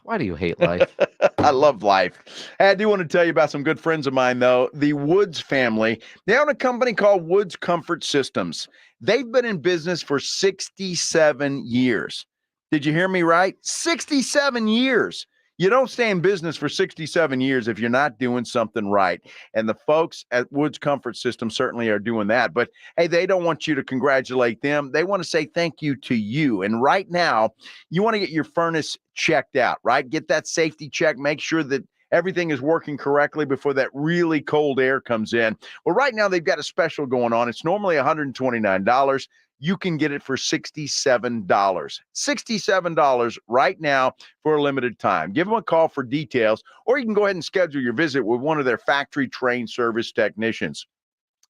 Why do you hate life? I love life. Hey, I do want to tell you about some good friends of mine, though. The Woods family. They own a company called Woods Comfort Systems. They've been in business for 67 years. Did you hear me right? 67 years. You don't stay in business for 67 years if you're not doing something right. And the folks at Woods Comfort Systems certainly are doing that. But, hey, they don't want you to congratulate them. They want to say thank you to you. And right now, you want to get your furnace checked out, right? Get that safety check. Make sure that everything is working correctly before that really cold air comes in. Well, right now, they've got a special going on. It's normally $129. You can get it for $67. $67 right now for a limited time. Give them a call for details, or you can go ahead and schedule your visit with one of their factory-trained service technicians.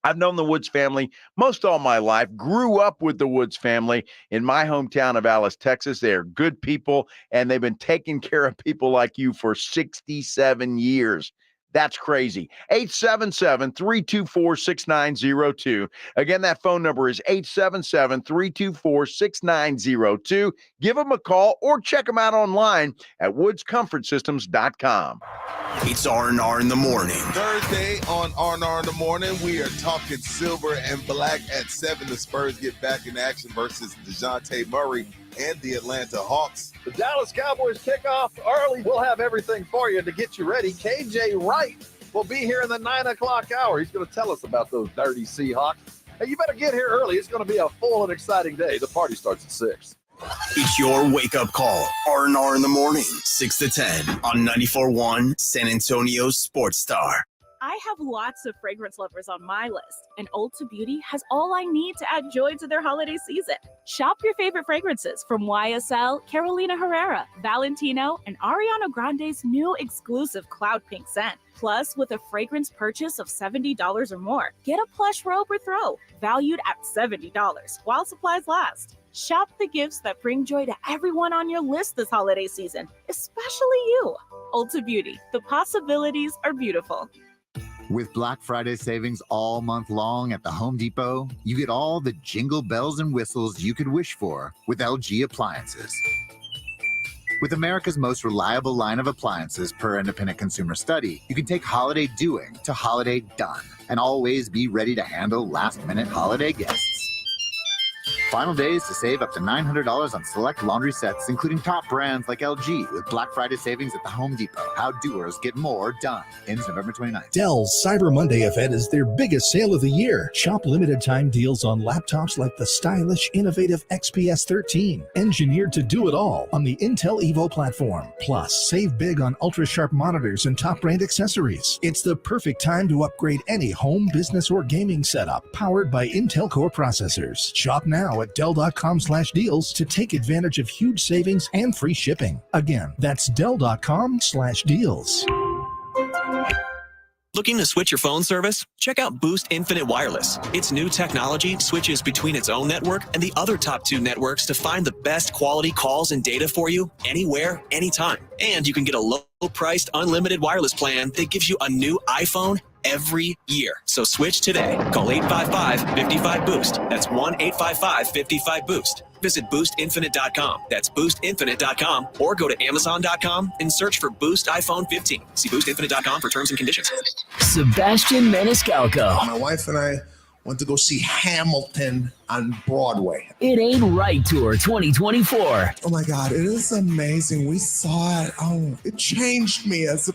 I've known the Woods family most all my life, grew up with the Woods family in my hometown of Alice, Texas. They are good people, and they've been taking care of people like you for 67 years. That's crazy. 877-324-6902. Again, that phone number is 877-324-6902. Give them a call or check them out online at woodscomfortsystems.com. It's R&R in the morning. Thursday on R&R in the morning, we are talking silver and black at 7. The Spurs get back in action versus DeJounte Murray and the Atlanta Hawks. The Dallas Cowboys kick off early. We'll have everything for you to get you ready. KJ Wright will be here in the 9 o'clock hour. He's going to tell us about those dirty Seahawks. Hey, you better get here early. It's going to be a full and exciting day. The party starts at 6. It's your wake-up call. R&R in the morning, 6 to 10 on 94.1 San Antonio's Sports Star. I have lots of fragrance lovers on my list, and Ulta Beauty has all I need to add joy to their holiday season. Shop your favorite fragrances from YSL, Carolina Herrera, Valentino, and Ariana Grande's new exclusive Cloud Pink scent. Plus, with a fragrance purchase of $70 or more, get a plush robe or throw, valued at $70, while supplies last. Shop the gifts that bring joy to everyone on your list this holiday season, especially you. Ulta Beauty, the possibilities are beautiful. With Black Friday savings all month long at the Home Depot, you get all the jingle bells and whistles you could wish for with LG appliances. With America's most reliable line of appliances per independent consumer study, you can take holiday doing to holiday done and always be ready to handle last-minute holiday guests. Final days to save up to $900 on select laundry sets, including top brands like LG, with Black Friday savings at the Home Depot. How doers get more done. Ends November 29th. Dell's Cyber Monday event is their biggest sale of the year. Shop limited time deals on laptops like the stylish, innovative XPS 13, engineered to do it all on the Intel Evo platform. Plus, save big on ultra-sharp monitors and top brand accessories. It's the perfect time to upgrade any home, business, or gaming setup powered by Intel Core processors. Shop now at Dell.com/deals to take advantage of huge savings and free shipping. Again, that's Dell.com/deals. Looking to switch your phone service? Check out Boost Infinite Wireless. Its new technology switches between its own network and the other top 2 networks to find the best quality calls and data for you anywhere, anytime. And you can get a low-priced, unlimited wireless plan that gives you a new iPhone every year. So switch today. Call 855-55-BOOST. That's 1-855-55-BOOST. Visit boostinfinite.com. That's boostinfinite.com. Or go to amazon.com and search for Boost iPhone 15. See boostinfinite.com for terms and conditions. Sebastian Maniscalco. My wife and I went to go see Hamilton on Broadway. It Ain't Right Tour 2024. Oh my God, it is amazing. We saw it. Oh, it changed me it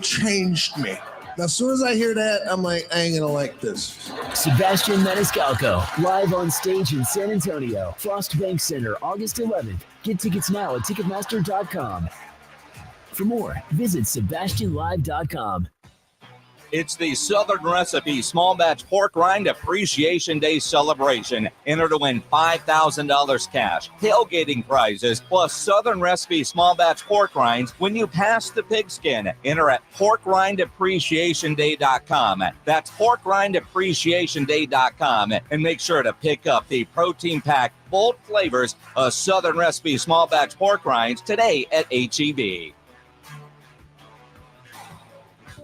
changed me. Now, as soon as I hear that, I'm like, I ain't gonna like this. Sebastian Maniscalco, live on stage in San Antonio, Frost Bank Center, August 11th. Get tickets now at Ticketmaster.com. For more, visit SebastianLive.com. It's the Southern Recipe Small Batch Pork Rind Appreciation Day celebration. Enter to win $5,000 cash, tailgating prizes, plus Southern Recipe Small Batch Pork Rinds when you pass the pigskin. Enter at porkrindappreciationday.com. That's porkrindappreciationday.com. And make sure to pick up the protein-packed bold flavors of Southern Recipe Small Batch Pork Rinds today at H-E-B.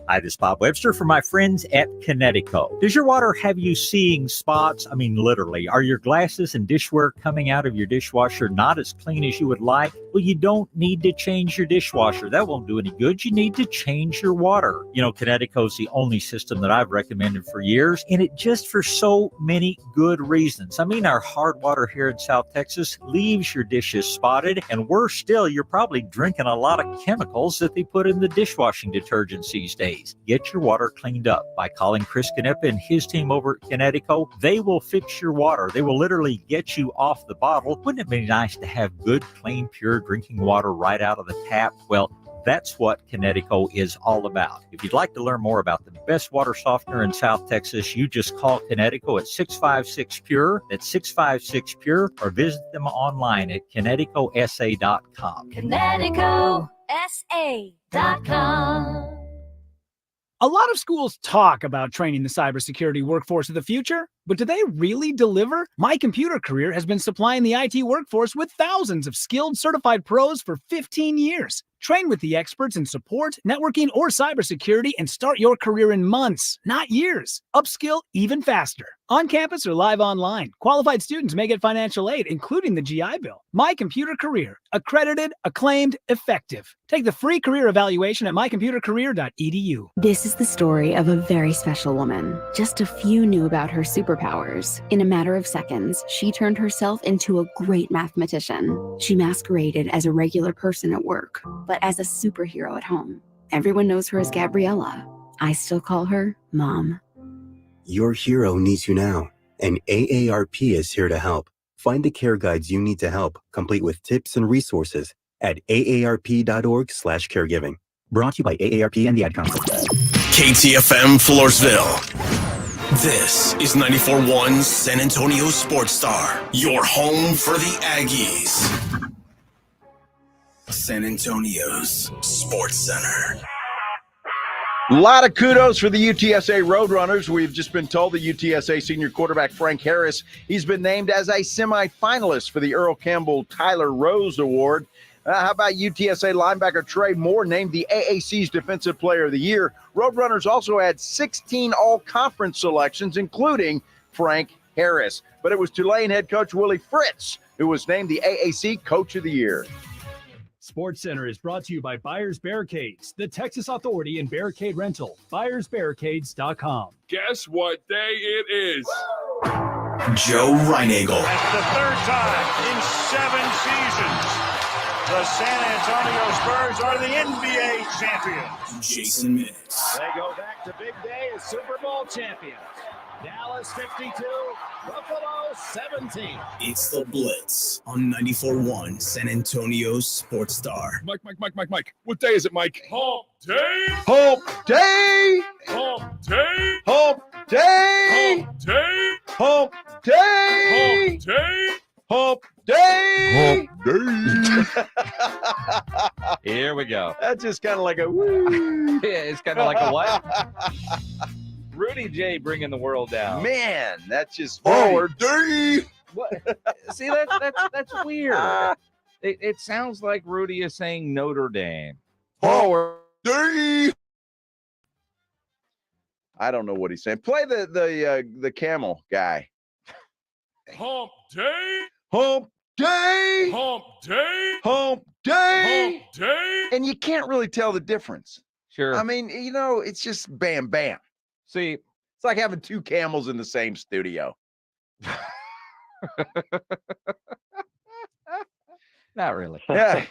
Hi, this is Bob Webster for my friends at Kinetico. Does your water have you seeing spots? I mean, literally. Are your glasses and dishware coming out of your dishwasher not as clean as you would like? Well, you don't need to change your dishwasher. That won't do any good. You need to change your water. You know, Kinetico is the only system that I've recommended for years, and it just for so many good reasons. I mean, our hard water here in South Texas leaves your dishes spotted, and worse still, you're probably drinking a lot of chemicals that they put in the dishwashing detergents these days. Get your water cleaned up by calling Chris Canepa and his team over at Kinetico. They will fix your water. They will literally get you off the bottle. Wouldn't it be nice to have good, clean, pure drinking water right out of the tap? Well, that's what Kinetico is all about. If you'd like to learn more about the best water softener in South Texas, you just call Kinetico at 656-PURE. That's 656-PURE, or visit them online at KineticoSA.com. KineticoSA.com. A lot of schools talk about training the cybersecurity workforce of the future, but do they really deliver? My Computer Career has been supplying the IT workforce with thousands of skilled, certified pros for 15 years. Train with the experts in support, networking, or cybersecurity and start your career in months, not years. Upskill even faster. On campus or live online, qualified students may get financial aid, including the GI Bill. My Computer Career. Accredited, acclaimed, effective. Take the free career evaluation at mycomputercareer.edu. This is the story of a very special woman. Just a few knew about her superpowers. In a matter of seconds, she turned herself into a great mathematician. She masqueraded as a regular person at work, but as a superhero at home. Everyone knows her as Gabriella. I still call her Mom. Your hero needs you now, and AARP is here to help. Find the care guides you need to help, complete with tips and resources at aarp.org/caregiving. Brought to you by AARP and the Ad Council. KTFM Floresville. This is 94.1 San Antonio Sports Star, your home for the Aggies. San Antonio's Sports Center. A lot of kudos for the UTSA Roadrunners. We've just been told the UTSA senior quarterback Frank Harris, he's been named as a semifinalist for the Earl Campbell Tyler Rose Award. How about UTSA linebacker Trey Moore named the AAC's Defensive Player of the Year? Roadrunners also had 16 all-conference selections, including Frank Harris. But it was Tulane head coach Willie Fritz who was named the AAC Coach of the Year. Sports Center is brought to you by Buyers Barricades, the Texas Authority in Barricade Rental. BuyersBarricades.com. Guess what day it is? Joe Reinagle. That's the third time in 7 seasons. The San Antonio Spurs are the NBA champions. Jason Minutes. They go back to big day as Super Bowl champions. Dallas 52, Buffalo 17. It's the Blitz on 94.1 San Antonio's Sports Star. Mike. What day is it, Mike? Hump day. Hump day. Hump day. Hump day. Hump day. Hump day. Hump day. Hump day. Hump Here we go. That's just kind of like a woo. Yeah, it's kind of like a what? Rudy J bringing the world down. Man, that's just Forward day. What? See, that's weird. It sounds like Rudy is saying Notre Dame. Forward day. I don't know what he's saying. Play the camel guy. Hump day. Hump day. Hump day. Hump day. Hump day. And you can't really tell the difference. Sure. I mean, it's just bam, bam. See, it's like having two camels in the same studio. Not really. Yeah.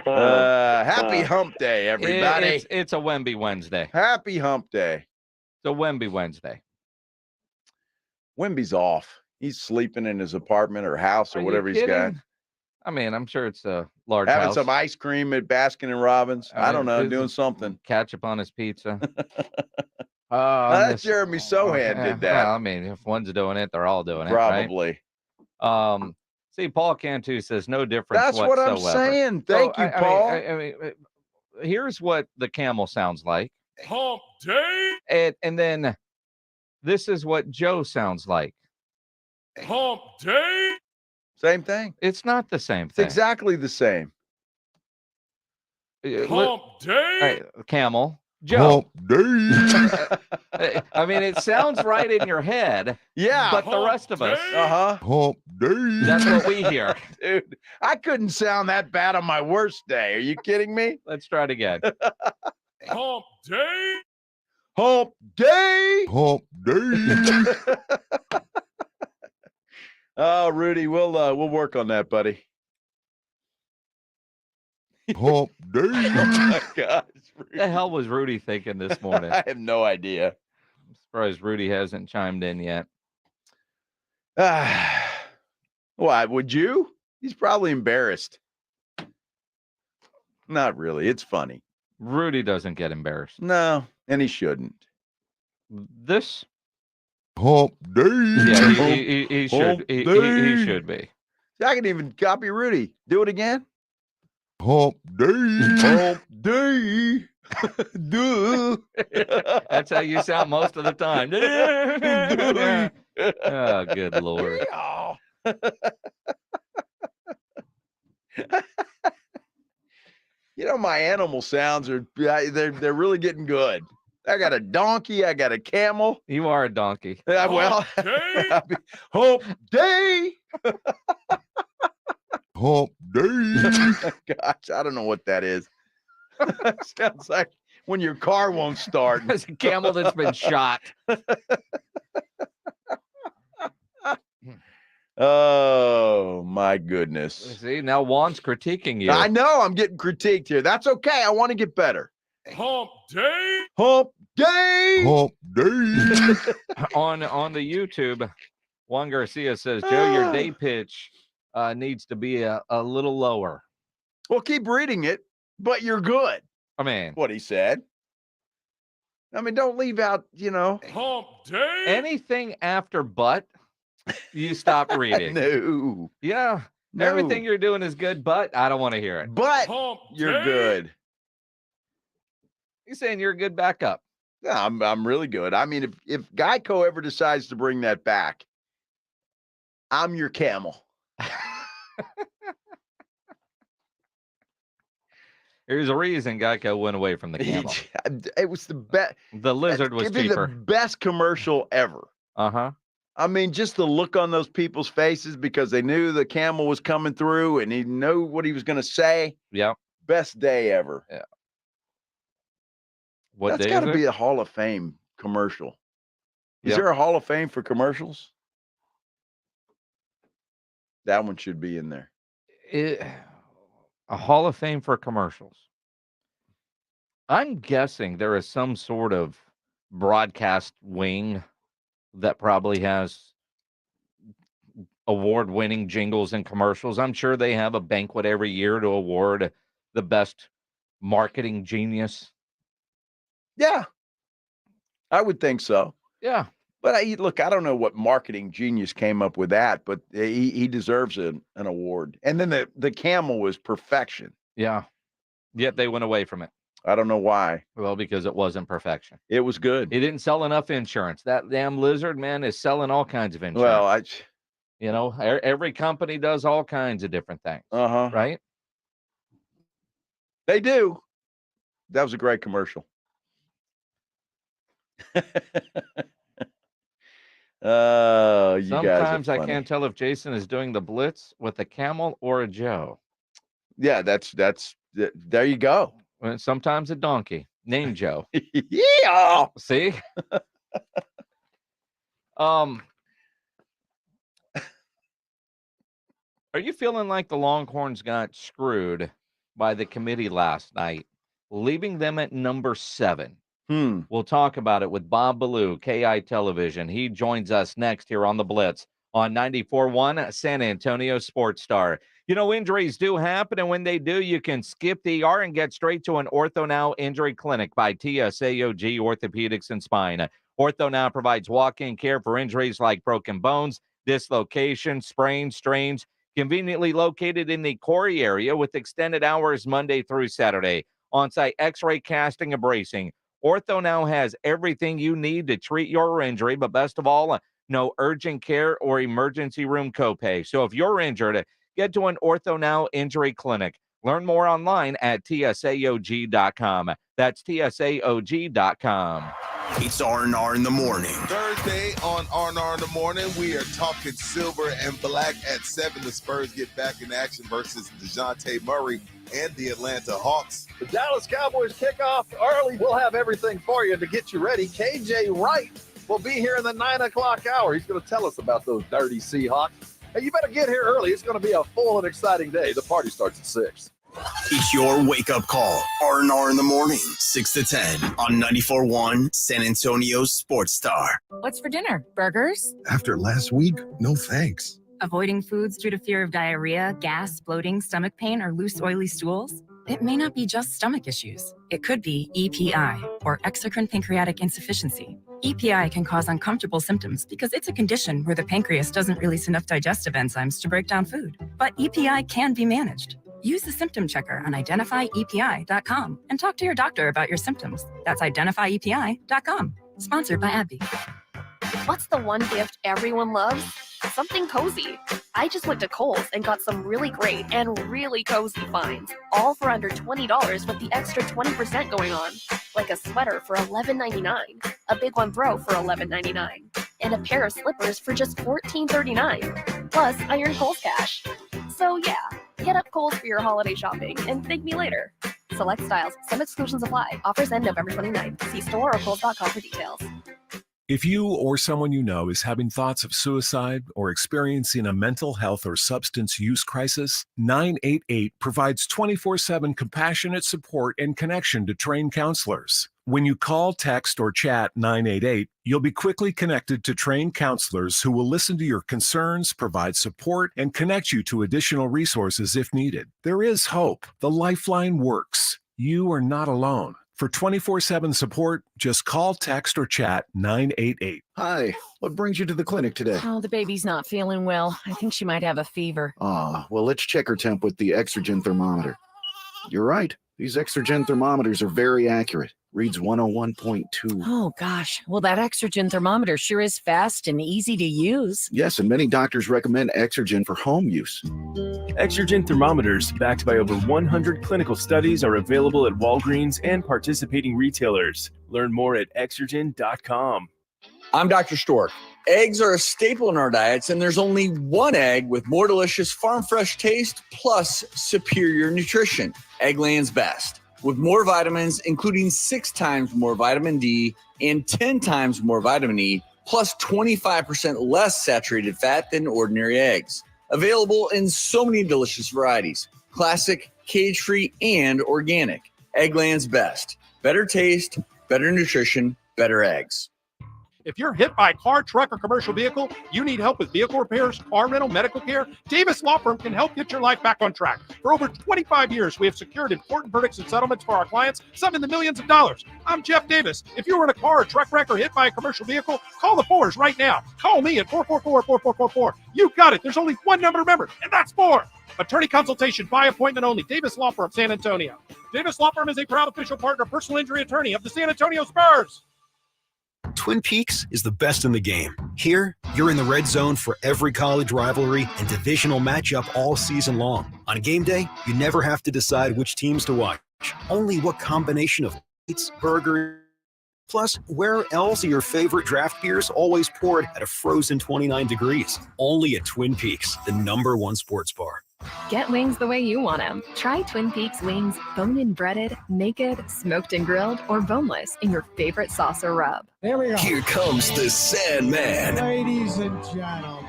Happy hump day, everybody. It's a Wemby Wednesday. Happy hump day. It's a Wemby Wednesday. Wemby's off. He's sleeping in his apartment or house or whatever he's got. I mean, I'm sure it's a large Having house. some ice cream at Baskin and Robbins. I don't know, doing something. Ketchup on his pizza. That's Jeremy Sohan did that. Well, I mean, if one's doing it, they're all doing it. Probably. Right? See, Paul Cantu says no difference. That's what I'm whatsoever. saying. Thank you, Paul. I mean, here's what the camel sounds like. Hump day. And then this is what Joe sounds like. Hump day. Same thing. It's not the same It's thing. exactly the same. Hump day. Camel. Joe. Hump day. I mean, it sounds right in your head. Yeah. But the rest of us. Hump day. That's what we hear. Dude, I couldn't sound that bad on my worst day. Are you kidding me? Let's try it again. Hump day. Hump day. Hump day. Oh, Rudy, we'll work on that, buddy. Hump day. Oh my gosh. What the hell was Rudy thinking this morning? I have no idea. I'm surprised Rudy hasn't chimed in yet. Why would you? He's probably embarrassed. Not really. It's funny. Rudy doesn't get embarrassed. No, and he shouldn't. This Hump day. Yeah, he should. He should be. I can even copy Rudy. Do it again. Hump day. Hump day. Duh. That's how you sound most of the time. Oh, good Lord. My animal sounds they're really getting good. I got a donkey. I got a camel. You are a donkey. Well, hump day. Hump day. Gosh, I don't know what that is. Sounds like when your car won't start. It's a camel that's been shot. Oh, my goodness. See, now Juan's critiquing you. I know I'm getting critiqued here. That's okay. I want to get better. Hump day. Hump day. Hump day. on the YouTube, Juan Garcia says, Joe, your day pitch needs to be a little lower. Well, keep reading it, but you're good. I mean, what he said. I mean, don't leave out, Hump day. Anything after but, you stop reading. No. Yeah. No. Everything you're doing is good, but I don't want to hear it. But Hump you're day. good. You're saying you're a good backup. No, I'm really good. I mean, if Geico ever decides to bring that back, I'm your camel. There's a reason Geico went away from the camel. It was the best. The lizard was It'd be cheaper. the best commercial ever. Uh-huh. I mean, just the look on those people's faces because they knew the camel was coming through and he knew what he was going to say. Yep. Best day ever. Yeah. What That's day got is to it? be a Hall of Fame commercial. Is Yep. there a Hall of Fame for commercials? That one should be in there. A Hall of Fame for commercials. I'm guessing there is some sort of broadcast wing that probably has award-winning jingles and commercials. I'm sure they have a banquet every year to award the best marketing genius. Yeah, I would think so. Yeah. But I don't know what marketing genius came up with that, but he deserves an award. And then the camel was perfection. Yeah. Yet they went away from it. I don't know why. Well, because it wasn't perfection. It was good. He didn't sell enough insurance. That damn lizard, man, is selling all kinds of insurance. Well, every company does all kinds of different things. Right? They do. That was a great commercial. Oh, you guys are Sometimes I funny. can't tell if Jason is doing the Blitz with a camel or a Joe. Yeah, that's there you go. And sometimes a donkey named Joe. Yeah. See? Are you feeling like the Longhorns got screwed by the committee last night, leaving them at number 7? We'll talk about it with Bob Ballou, KI Television. He joins us next here on the Blitz on 94.1 San Antonio Sports Star. You know, injuries do happen, and when they do, you can skip the ER and get straight to an Ortho Now Injury Clinic by TSAOG Orthopedics and Spine. Ortho Now provides walk-in care for injuries like broken bones, dislocations, sprains, strains, conveniently located in the Corey area with extended hours Monday through Saturday. On-site x-ray, casting, and bracing. Ortho Now has everything you need to treat your injury, but best of all, no urgent care or emergency room copay. So if you're injured, get to an Ortho Now Injury Clinic. Learn more online at tsaog.com. That's tsaog.com. It's R&R in the morning. Thursday on R&R in the morning, we are talking silver and black at 7. The Spurs get back in action versus DeJounte Murray and the Atlanta Hawks. The Dallas Cowboys kick off early. We'll have everything for you to get you ready. KJ Wright will be here in the 9 o'clock hour. He's going to tell us about those dirty Seahawks. Hey, you better get here early. It's going to be a full and exciting day. The party starts at 6. It's your wake-up call. R&R in the morning, 6 to 10 on 94.1 San Antonio Sports Star. What's for dinner? Burgers? After last week, no thanks. Avoiding foods due to fear of diarrhea, gas, bloating, stomach pain, or loose, oily stools? It may not be just stomach issues. It could be EPI, or exocrine pancreatic insufficiency. EPI can cause uncomfortable symptoms because it's a condition where the pancreas doesn't release enough digestive enzymes to break down food. But EPI can be managed. Use the symptom checker on identifyepi.com and talk to your doctor about your symptoms. That's identifyepi.com. Sponsored by AbbVie. What's the one gift everyone loves? Something cozy. I just went to Kohl's and got some really great and really cozy finds, all for under $20 with the extra 20% going on. Like a sweater for $11.99, a big one throw for $11.99, and a pair of slippers for just $14.39. Plus, I earned Kohl's cash. So yeah, hit up Kohl's for your holiday shopping and thank me later. Select styles, some exclusions apply. Offers end November 29th. See store or kohls.com for details. If you or someone you know is having thoughts of suicide or experiencing a mental health or substance use crisis, 988 provides 24/7 compassionate support and connection to trained counselors. When you call, text, or chat 988, you'll be quickly connected to trained counselors who will listen to your concerns, provide support, and connect you to additional resources if needed. There is hope. The Lifeline works. You are not alone. For 24/7 support, just call, text, or chat 988. Hi, what brings you to the clinic today? Oh, the baby's not feeling well. I think she might have a fever. Well, let's check her temp with the Exergen thermometer. You're right. These Exergen thermometers are very accurate. Reads 101.2. Oh, gosh. Well, that Exergen thermometer sure is fast and easy to use. Yes, and many doctors recommend Exergen for home use. Exergen thermometers, backed by over 100 clinical studies, are available at Walgreens and participating retailers. Learn more at Exergen.com. I'm Dr. Stork. Eggs are a staple in our diets, and there's only one egg with more delicious farm fresh taste plus superior nutrition. Eggland's Best. With more vitamins, including 6 times more vitamin D and 10 times more vitamin E, plus 25% less saturated fat than ordinary eggs. Available in so many delicious varieties: classic, cage-free, and organic. Eggland's Best. Better taste, better nutrition, better eggs. If you're hit by a car, truck, or commercial vehicle, you need help with vehicle repairs, car rental, medical care, Davis Law Firm can help get your life back on track. For over 25 years, we have secured important verdicts and settlements for our clients, some in the millions of dollars. I'm Jeff Davis. If you were in a car or truck wreck or hit by a commercial vehicle, call the Fours right now. Call me at 444-4444. You got it. There's only one number to remember, and that's 4. Attorney consultation by appointment only. Davis Law Firm, San Antonio. Davis Law Firm is a proud official partner, personal injury attorney of the San Antonio Spurs. Twin Peaks is the best in the game. Here, you're in the red zone for every college rivalry and divisional matchup all season long. On game day, you never have to decide which teams to watch. Only what combination of eats, burgers. Plus, where else are your favorite draft beers always poured at a frozen 29 degrees? Only at Twin Peaks, the #1 sports bar. Get wings the way you want them. Try Twin Peaks wings, bone-in breaded, naked, smoked and grilled, or boneless in your favorite sauce or rub. There we go. Here comes the Sandman, Ladies and gentlemen.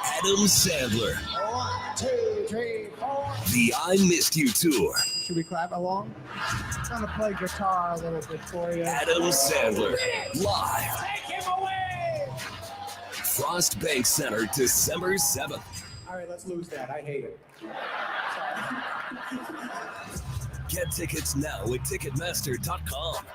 Adam Sandler. 1, 2, 3, 4. The I Missed You Tour. Should we clap along? I'm going to play guitar a little bit for you. Adam Sandler, live. Take him away! Frost Bank Center, December 7th. All right, let's lose that. I hate it. Get tickets now at Ticketmaster.com.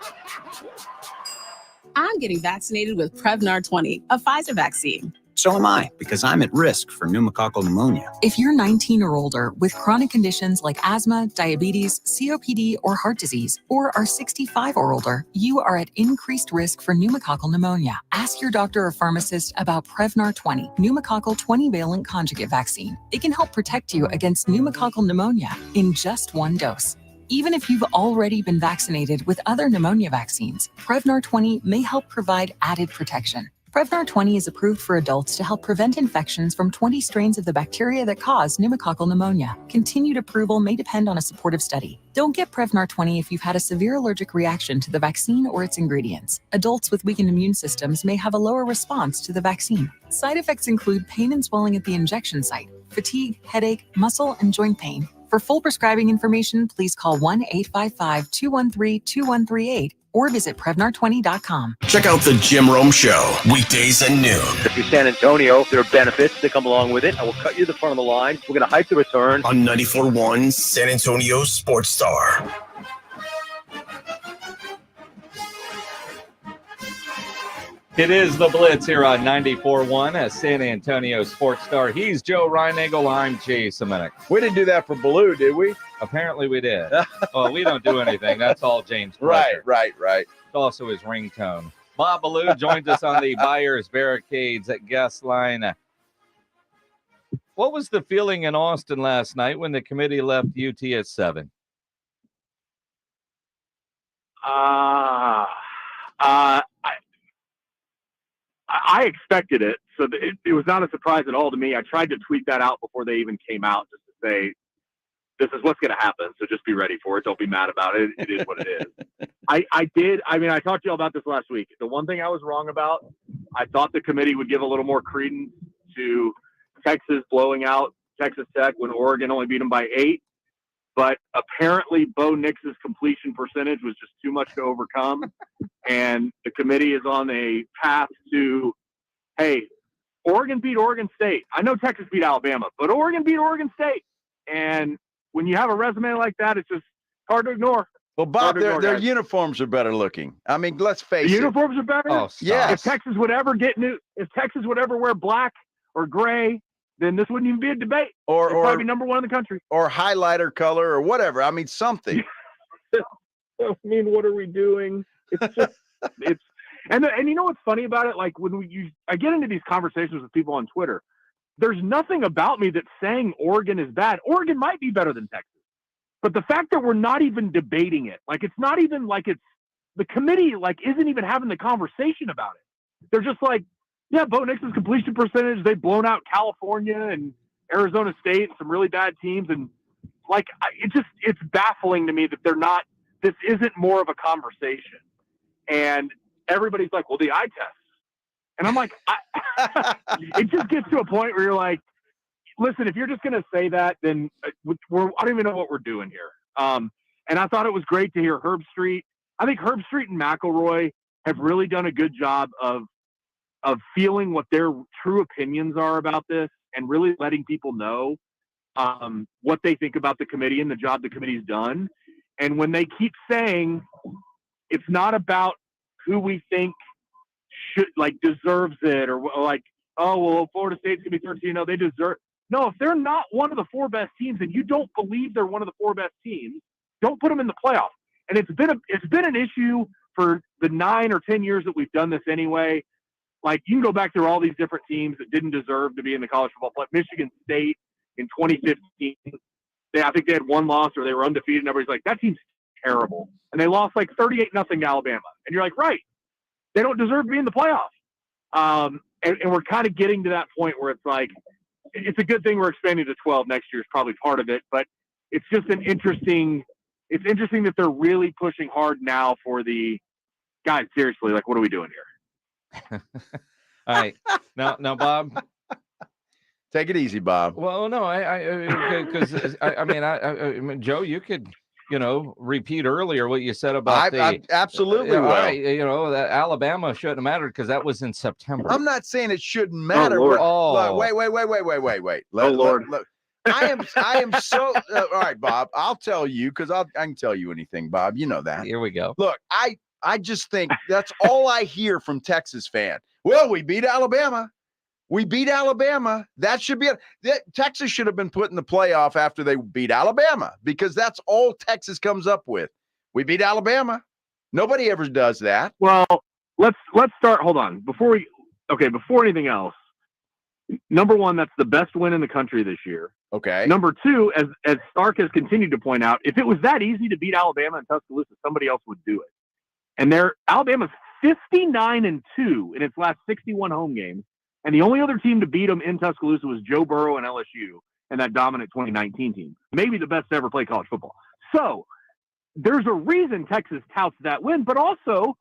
I'm getting vaccinated with Prevnar 20, a Pfizer vaccine. So am I, because I'm at risk for pneumococcal pneumonia. If you're 19 or older with chronic conditions like asthma, diabetes, COPD, or heart disease, or are 65 or older, you are at increased risk for pneumococcal pneumonia. Ask your doctor or pharmacist about Prevnar 20, pneumococcal 20-valent conjugate vaccine. It can help protect you against pneumococcal pneumonia in just one dose. Even if you've already been vaccinated with other pneumonia vaccines, Prevnar 20 may help provide added protection. Prevnar 20 is approved for adults to help prevent infections from 20 strains of the bacteria that cause pneumococcal pneumonia. Continued approval may depend on a supportive study. Don't get Prevnar 20 if you've had a severe allergic reaction to the vaccine or its ingredients. Adults with weakened immune systems may have a lower response to the vaccine. Side effects include pain and swelling at the injection site, fatigue, headache, muscle, and joint pain. For full prescribing information, please call 1-855-213-2138 or visit Prevnar20.com. Check out the Jim Rome Show, weekdays at noon. If you're San Antonio, there are benefits that come along with it. I will cut you the front of the line. We're going to hype the return. On 94.1 San Antonio Sports Star. It is the Blitz here on 94.1 as San Antonio Sports Star. He's Joe Reinagle. I'm Jay Semenik. We didn't do that for Baloo, did we? Apparently we did. Well, we don't do anything. That's all James. Right. It's also his ringtone. Bob Baloo joins us on the Buyers Barricades at guest line. What was the feeling in Austin last night when the committee left UT at 7? I expected it, so it was not a surprise at all to me. I tried to tweet that out before they even came out, just to say, this is what's going to happen, so just be ready for it. Don't be mad about it. It is what it is. I talked to you all about this last week. The one thing I was wrong about, I thought the committee would give a little more credence to Texas blowing out Texas Tech when Oregon only beat them by 8. But apparently Bo Nix's completion percentage was just too much to overcome. And the committee is on a path to, hey, Oregon beat Oregon State. I know Texas beat Alabama, but Oregon beat Oregon State. And when you have a resume like that, it's just hard to ignore. Well, Bob, their uniforms are better looking. I mean, let's face it. Uniforms are better? Oh, yes. If Texas would ever wear black or gray, then this wouldn't even be a debate. Or probably number 1 in the country. Or highlighter color or whatever. I mean, something. I mean, what are we doing? It's just, and you know what's funny about it? Like I get into these conversations with people on Twitter. There's nothing about me that's saying Oregon is bad. Oregon might be better than Texas. But the fact that we're not even debating it, like it's not even like it's the committee like isn't even having the conversation about it. They're just like, yeah, Bo Nix's completion percentage, they've blown out California and Arizona State and some really bad teams. And like, it's baffling to me that this isn't more of a conversation. And everybo's like, well, the eye test. And I'm like, it just gets to a point where you're like, listen, if you're just going to say that, then I don't even know what we're doing here. And I thought it was great to hear Herb Street. I think Herb Street and McElroy have really done a good job of feeling what their true opinions are about this and really letting people know what they think about the committee and the job the committee's done. And when they keep saying it's not about who we think should deserves it, or like, oh, well, Florida State's gonna be 13-0, they deserve. No, if they're not one of the 4 best teams and you don't believe they're one of the 4 best teams, don't put them in the playoff. And it's been an issue for the 9 or 10 years that we've done this anyway. Like, you can go back through all these different teams that didn't deserve to be in the college football playoff. Michigan State in 2015, I think they had 1 loss or they were undefeated, and everybody's like, that team's terrible. And they lost 38-0 to Alabama. And you're like, right, they don't deserve to be in the playoff. And we're kind of getting to that point where it's like, it's a good thing we're expanding to 12 next year is probably part of it, but it's just interesting that they're really pushing hard now for the guys. Seriously, what are we doing here? All right. Now, Bob, take it easy, Bob. Well, no, because I mean, Joe, you could, repeat earlier what you said about I absolutely will. That Alabama shouldn't have mattered because that was in September. I'm not saying it shouldn't matter. Oh, wait. Lord. Look. I am so all right, Bob. I'll tell you because I can tell you anything, Bob. You know that. Here we go. Look, I just think that's all I hear from Texas fan. Well, we beat Alabama. We beat Alabama. That should be it. Texas should have been put in the playoff after they beat Alabama because that's all Texas comes up with. We beat Alabama. Nobody ever does that. Well, let's start. Hold on. Before anything else, number one, that's the best win in the country this year. Okay. Number two, as Stark has continued to point out, if it was that easy to beat Alabama and Tuscaloosa, somebody else would do it. And Alabama's 59-2 in its last 61 home games. And the only other team to beat them in Tuscaloosa was Joe Burrow and LSU and that dominant 2019 team. Maybe the best to ever play college football. So there's a reason Texas touts that win, but also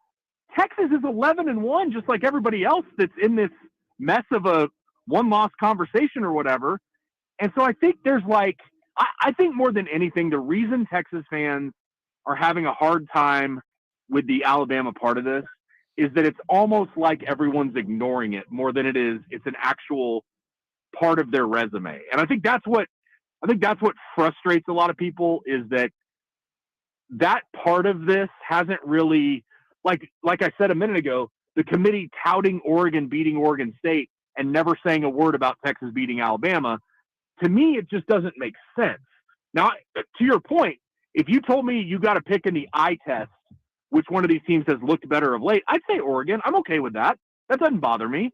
Texas is 11-1, just like everybody else that's in this mess of a one-loss conversation or whatever. And so I think there's I think more than anything, the reason Texas fans are having a hard time with the Alabama part of this is that it's almost like everyone's ignoring it more than it's an actual part of their resume. And I think that's what frustrates a lot of people is that part of this hasn't really, like I said a minute ago, the committee touting Oregon beating Oregon State and never saying a word about Texas beating Alabama. To me, it just doesn't make sense. Now, to your point, if you told me you got to pick in the eye test which one of these teams has looked better of late, I'd say Oregon. I'm okay with that. That doesn't bother me.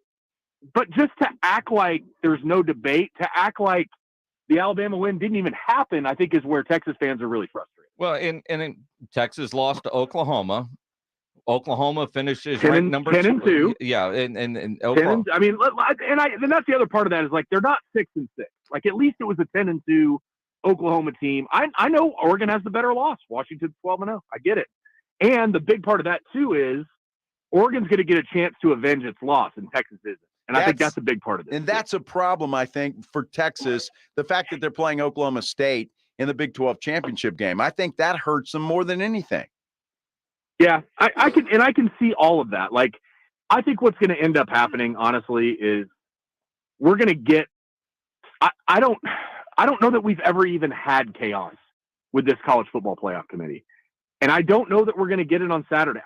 But just to act like there's no debate, to act like the Alabama win didn't even happen, I think is where Texas fans are really frustrated. Well, in Texas lost to Oklahoma. Oklahoma finishes ranked number 10-2. Yeah, and Oklahoma. And that's the other part of that is they're not 6-6. At least it was a 10-2 Oklahoma team. I know Oregon has the better loss. Washington's 12-0. I get it. And the big part of that, too, is Oregon's going to get a chance to avenge its loss, and Texas isn't. And I think that's a big part of this. And that's a problem, I think, for Texas, the fact that they're playing Oklahoma State in the Big 12 championship game. I think that hurts them more than anything. Yeah, I can see all of that. I think what's going to end up happening, honestly, is we're going to get – I don't know that we've ever even had chaos with this college football playoff committee. And I don't know that we're going to get it on Saturday.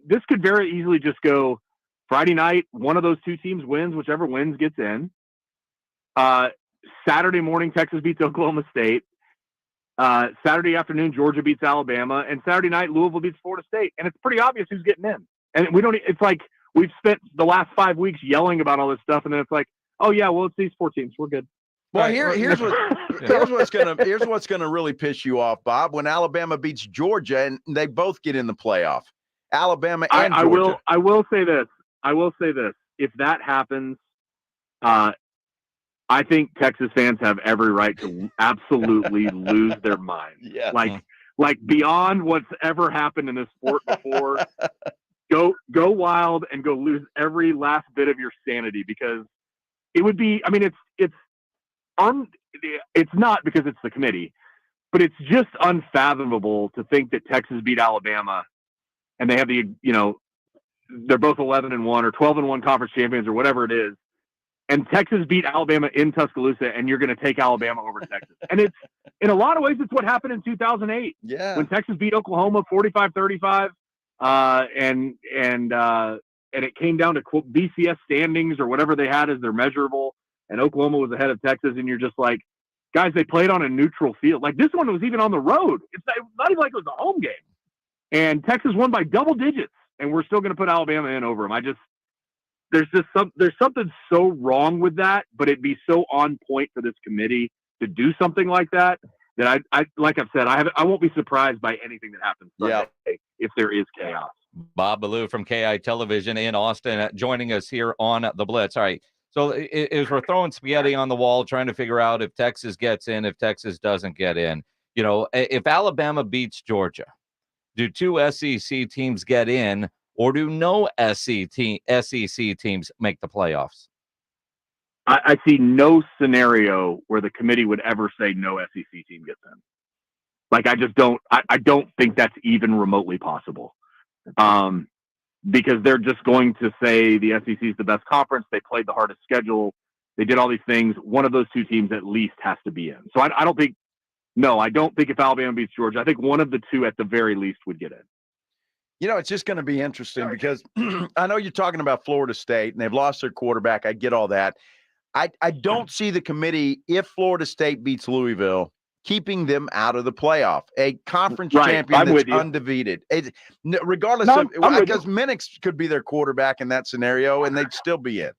This could very easily just go Friday night, one of those two teams wins, whichever wins gets in. Saturday morning, Texas beats Oklahoma State. Saturday afternoon, Georgia beats Alabama. And Saturday night, Louisville beats Florida State. And it's pretty obvious who's getting in. And it's like we've spent the last 5 weeks yelling about all this stuff. And then it's like, oh, yeah, well, it's these 4 teams. We're good. Well, here's what's gonna really piss you off, Bob. When Alabama beats Georgia and they both get in the playoff, Alabama and Georgia. I will say this. If that happens, I think Texas fans have every right to absolutely lose their mind. Yeah. Like beyond what's ever happened in this sport before. Go wild and go lose every last bit of your sanity because it would be. I mean, it's not because it's the committee, but it's just unfathomable to think that Texas beat Alabama and they have they're both 11-1 or 12-1 conference champions or whatever it is. And Texas beat Alabama in Tuscaloosa, and you're going to take Alabama over Texas. And it's, in a lot of ways, it's what happened in 2008. Yeah. When Texas beat Oklahoma 45-35, and it came down to quote BCS standings or whatever they had as their measurable, and Oklahoma was ahead of Texas, and you're just like, guys, they played on a neutral field. Like, this one was even on the road. It's not even like it was a home game. And Texas won by double digits, and we're still going to put Alabama in over them. There's something so wrong with that, but it'd be so on point for this committee to do something like that I like I've said, I won't be surprised by anything that happens Sunday if there is chaos. Bob Ballou from KI Television in Austin joining us here on the Blitz. All right, so as we're throwing spaghetti on the wall, trying to figure out if Texas gets in, if Texas doesn't get in. You know, if Alabama beats Georgia, do two SEC teams get in? Or do no SEC teams make the playoffs? I see no scenario where the committee would ever say no SEC team gets in. Like, I just don't. I don't think that's even remotely possible. Because they're just going to say the SEC is the best conference. They played the hardest schedule. They did all these things. One of those two teams at least has to be in. So I don't think. No, I don't think if Alabama beats Georgia, I think one of the two at the very least would get in. You know, it's just going to be interesting because I know you're talking about Florida State and they've lost their quarterback. I get all that. I don't see the committee, if Florida State beats Louisville, keeping them out of the playoff. A conference champion that's undefeated. Regardless of, because Minix could be their quarterback in that scenario and they'd still be in.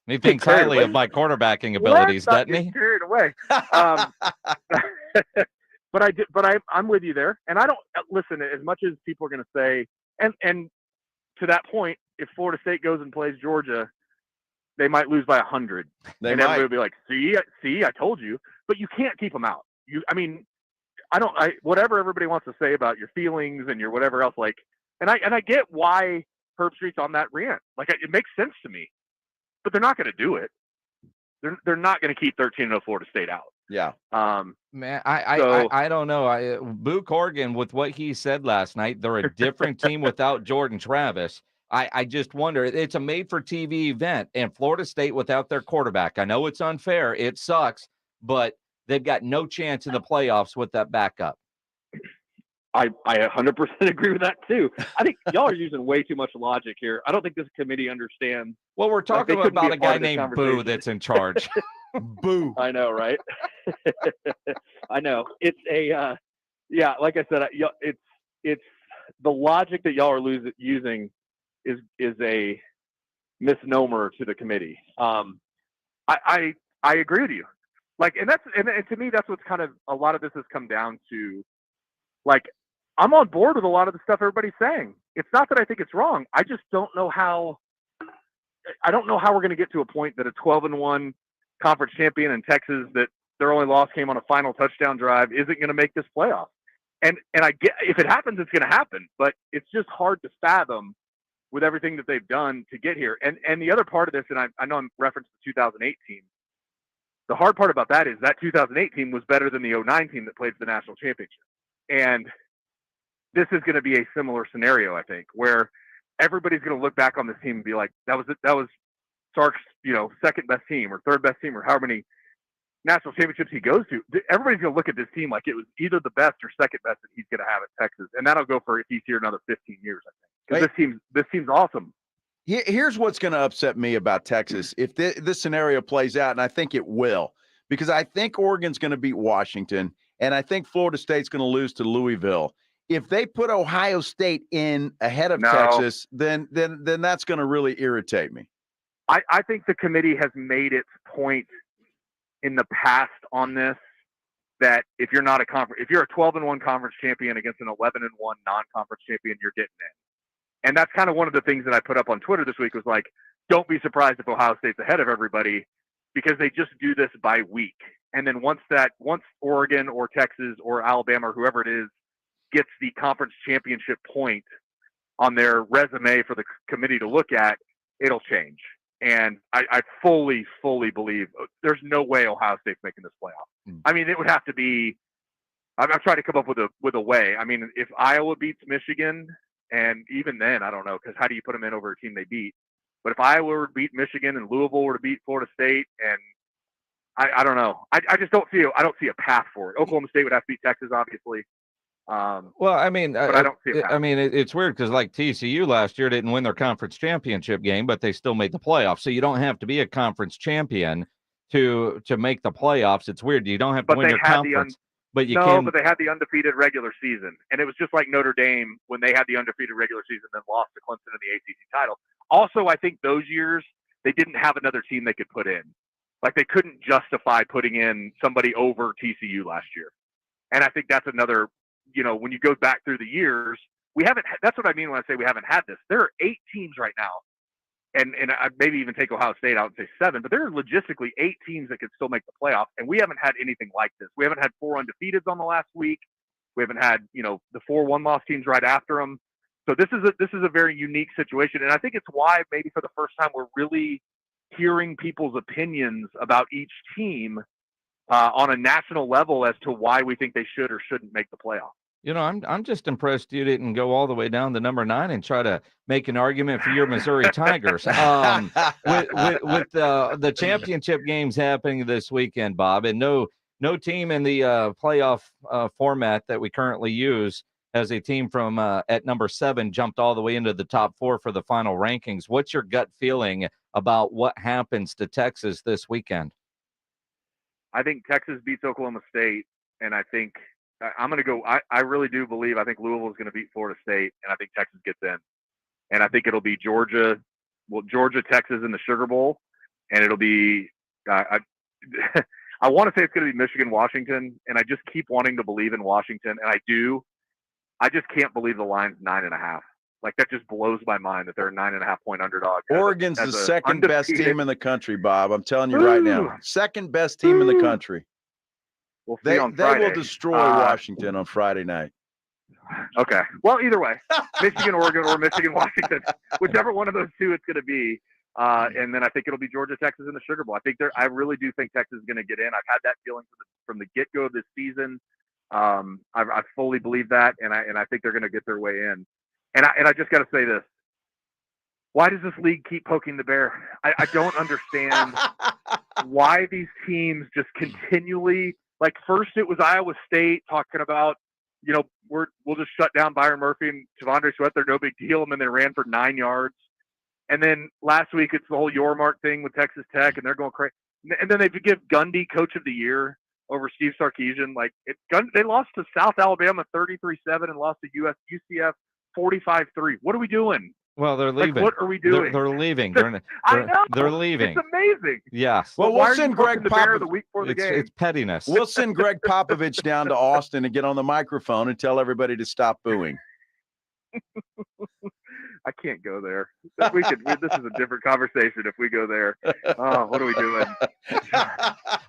He thinks highly of my quarterbacking abilities, doesn't he? Carried away. But I'm with you there. And I don't listen, as much as people are going to say, and to that point, if Florida State goes and plays Georgia, they might lose by 100. Everybody will be like, see, I told you. But you can't keep them out. Whatever everybody wants to say about your feelings and your whatever else, like, and I get why Herb Street's on that rant. Like, it makes sense to me. But they're not going to do it. They're not going to keep 13-0 Florida State out. Yeah. Man, I don't know. Boo Corrigan, with what he said last night, they're a different team without Jordan Travis. I just wonder. It's a made-for-TV event, and Florida State without their quarterback. I know it's unfair. It sucks, but they've got no chance in the playoffs with that backup. I 100% agree with that, too. I think y'all are using way too much logic here. I don't think this committee understands. Well, we're talking about a guy named Boo that's in charge. Boo. I know, right? I know. It's like I said, it's the logic that y'all are using is a misnomer to the committee. I agree with you. Like, and to me, that's what's kind of a lot of this has come down to. Like, I'm on board with a lot of the stuff everybody's saying. It's not that I think it's wrong. I just don't know how. I don't know how we're going to get to a point that a 12-1 conference champion in Texas, that their only loss came on a final touchdown drive, isn't going to make this playoff. And I get, if it happens, it's going to happen. But it's just hard to fathom with everything that they've done to get here. And the other part of this, and I know I'm referencing the 2008 team. The hard part about that is that 2008 team was better than the 2009 team that played for the national championship. And this is going to be a similar scenario, I think, where everybody's going to look back on this team and be like, that was Sark's, second best team or third best team or however many national championships he goes to. Everybody's going to look at this team like it was either the best or second best that he's going to have at Texas. And that'll go for if he's here another 15 years, I think. Because this team's awesome. Here's what's going to upset me about Texas. If this scenario plays out, and I think it will, because I think Oregon's going to beat Washington, and I think Florida State's going to lose to Louisville. If they put Ohio State in ahead of Texas, then that's going to really irritate me. I think the committee has made its point in the past on this, that if you're not if you're a 12-1 conference champion against an 11-1 non-conference champion, you're getting in. And that's kind of one of the things that I put up on Twitter this week was like, don't be surprised if Ohio State's ahead of everybody, because they just do this by week. And then once Oregon or Texas or Alabama or whoever it is gets the conference championship point on their resume for the committee to look at, it'll change. And I fully believe there's no way Ohio State's making this playoff. I mean, it would have to be I'm trying to come up with a way. I mean, if Iowa beats Michigan, and even then, I don't know, because how do you put them in over a team they beat? But if Iowa were to beat Michigan and Louisville were to beat Florida State, and I don't know, I just don't see a path for it. Oklahoma State would have to beat Texas, obviously. Well, I mean, but I don't see a path. I mean, it's weird because like TCU last year didn't win their conference championship game, but they still made the playoffs. So you don't have to be a conference champion to make the playoffs. It's weird. You don't have to win your conference. But you can. But they had the undefeated regular season, and it was just like Notre Dame when they had the undefeated regular season, then lost to Clemson in the ACC title. Also, I think those years they didn't have another team they could put in. Like they couldn't justify putting in somebody over TCU last year, and I think that's another. When you go back through the years, we haven't. That's what I mean when I say we haven't had this. There are 8 teams right now, and I maybe even take Ohio State out and say 7, but there are logistically 8 teams that could still make the playoffs, and we haven't had anything like this. We haven't had 4 undefeateds on the last week. We haven't had the 4 one-loss teams right after them. So this is a very unique situation, and I think it's why maybe for the first time we're really hearing people's opinions about each team on a national level as to why we think they should or shouldn't make the playoffs. I'm just impressed you didn't go all the way down to number 9 and try to make an argument for your Missouri Tigers. With the championship games happening this weekend, Bob, and no team in the playoff format that we currently use has a team from at number 7 jumped all the way into the top 4 for the final rankings. What's your gut feeling about what happens to Texas this weekend? I think Texas beats Oklahoma State, and I think I'm going to go. I really do believe. I think Louisville is going to beat Florida State, and I think Texas gets in. And I think it'll be Georgia, Texas in the Sugar Bowl, and it'll be. I want to say it's going to be Michigan, Washington, and I just keep wanting to believe in Washington, and I do. I just can't believe the line's 9.5. Like that just blows my mind that they're a 9.5 point underdog. Oregon's the second best team in the country, Bob. I'm telling you right now, second best team in the country. We'll see on Friday. They will destroy Washington on Friday night. Okay. Well, either way, Michigan, Oregon, or Michigan, Washington, whichever one of those two it's going to be. And then I think it'll be Georgia, Texas in the Sugar Bowl. I really do think Texas is going to get in. I've had that feeling from the get-go of this season. I fully believe that, and I think they're going to get their way in. And I just got to say this. Why does this league keep poking the bear? I don't understand why these teams just continually, like first it was Iowa State talking about, we'll just shut down Byron Murphy and Tavondre Sweat. They're no big deal. And then they ran for 9 yards. And then last week it's the whole Yormark thing with Texas Tech, and they're going crazy. And then they give Gundy Coach of the Year over Steve Sarkisian. They lost to South Alabama 33-7 and lost to UCF 45-3. What are we doing? Well, they're leaving. What are we doing? They're leaving. I know. They're leaving. It's amazing. Yes. Well, we'll send Greg Popovich the week before the game. It's pettiness. We'll send Greg Popovich down to Austin and get on the microphone and tell everybody to stop booing. I can't go there. This is a different conversation if we go there. Oh, what are we doing?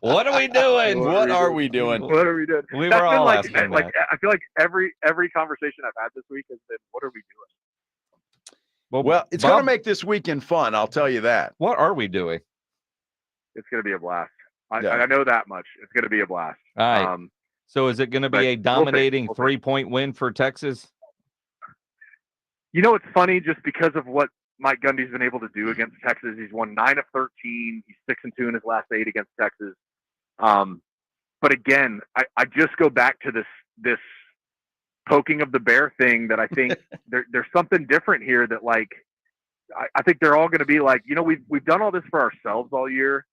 What are we doing? What are we doing? What are we doing? We were all asking that. I feel like every conversation I've had this week has been, what are we doing? Well, it's going to make this weekend fun. I'll tell you that. What are we doing? It's going to be a blast. I know that much. It's going to be a blast. All right. So is it going to be a dominating 3-point win for Texas? It's funny just because of what Mike Gundy's been able to do against Texas. He's won 9 of 13. He's 6-2 in his last 8 against Texas. But again, I just go back to this poking of the bear thing that I think there's something different here that I think they're all going to be like, we've done all this for ourselves all year.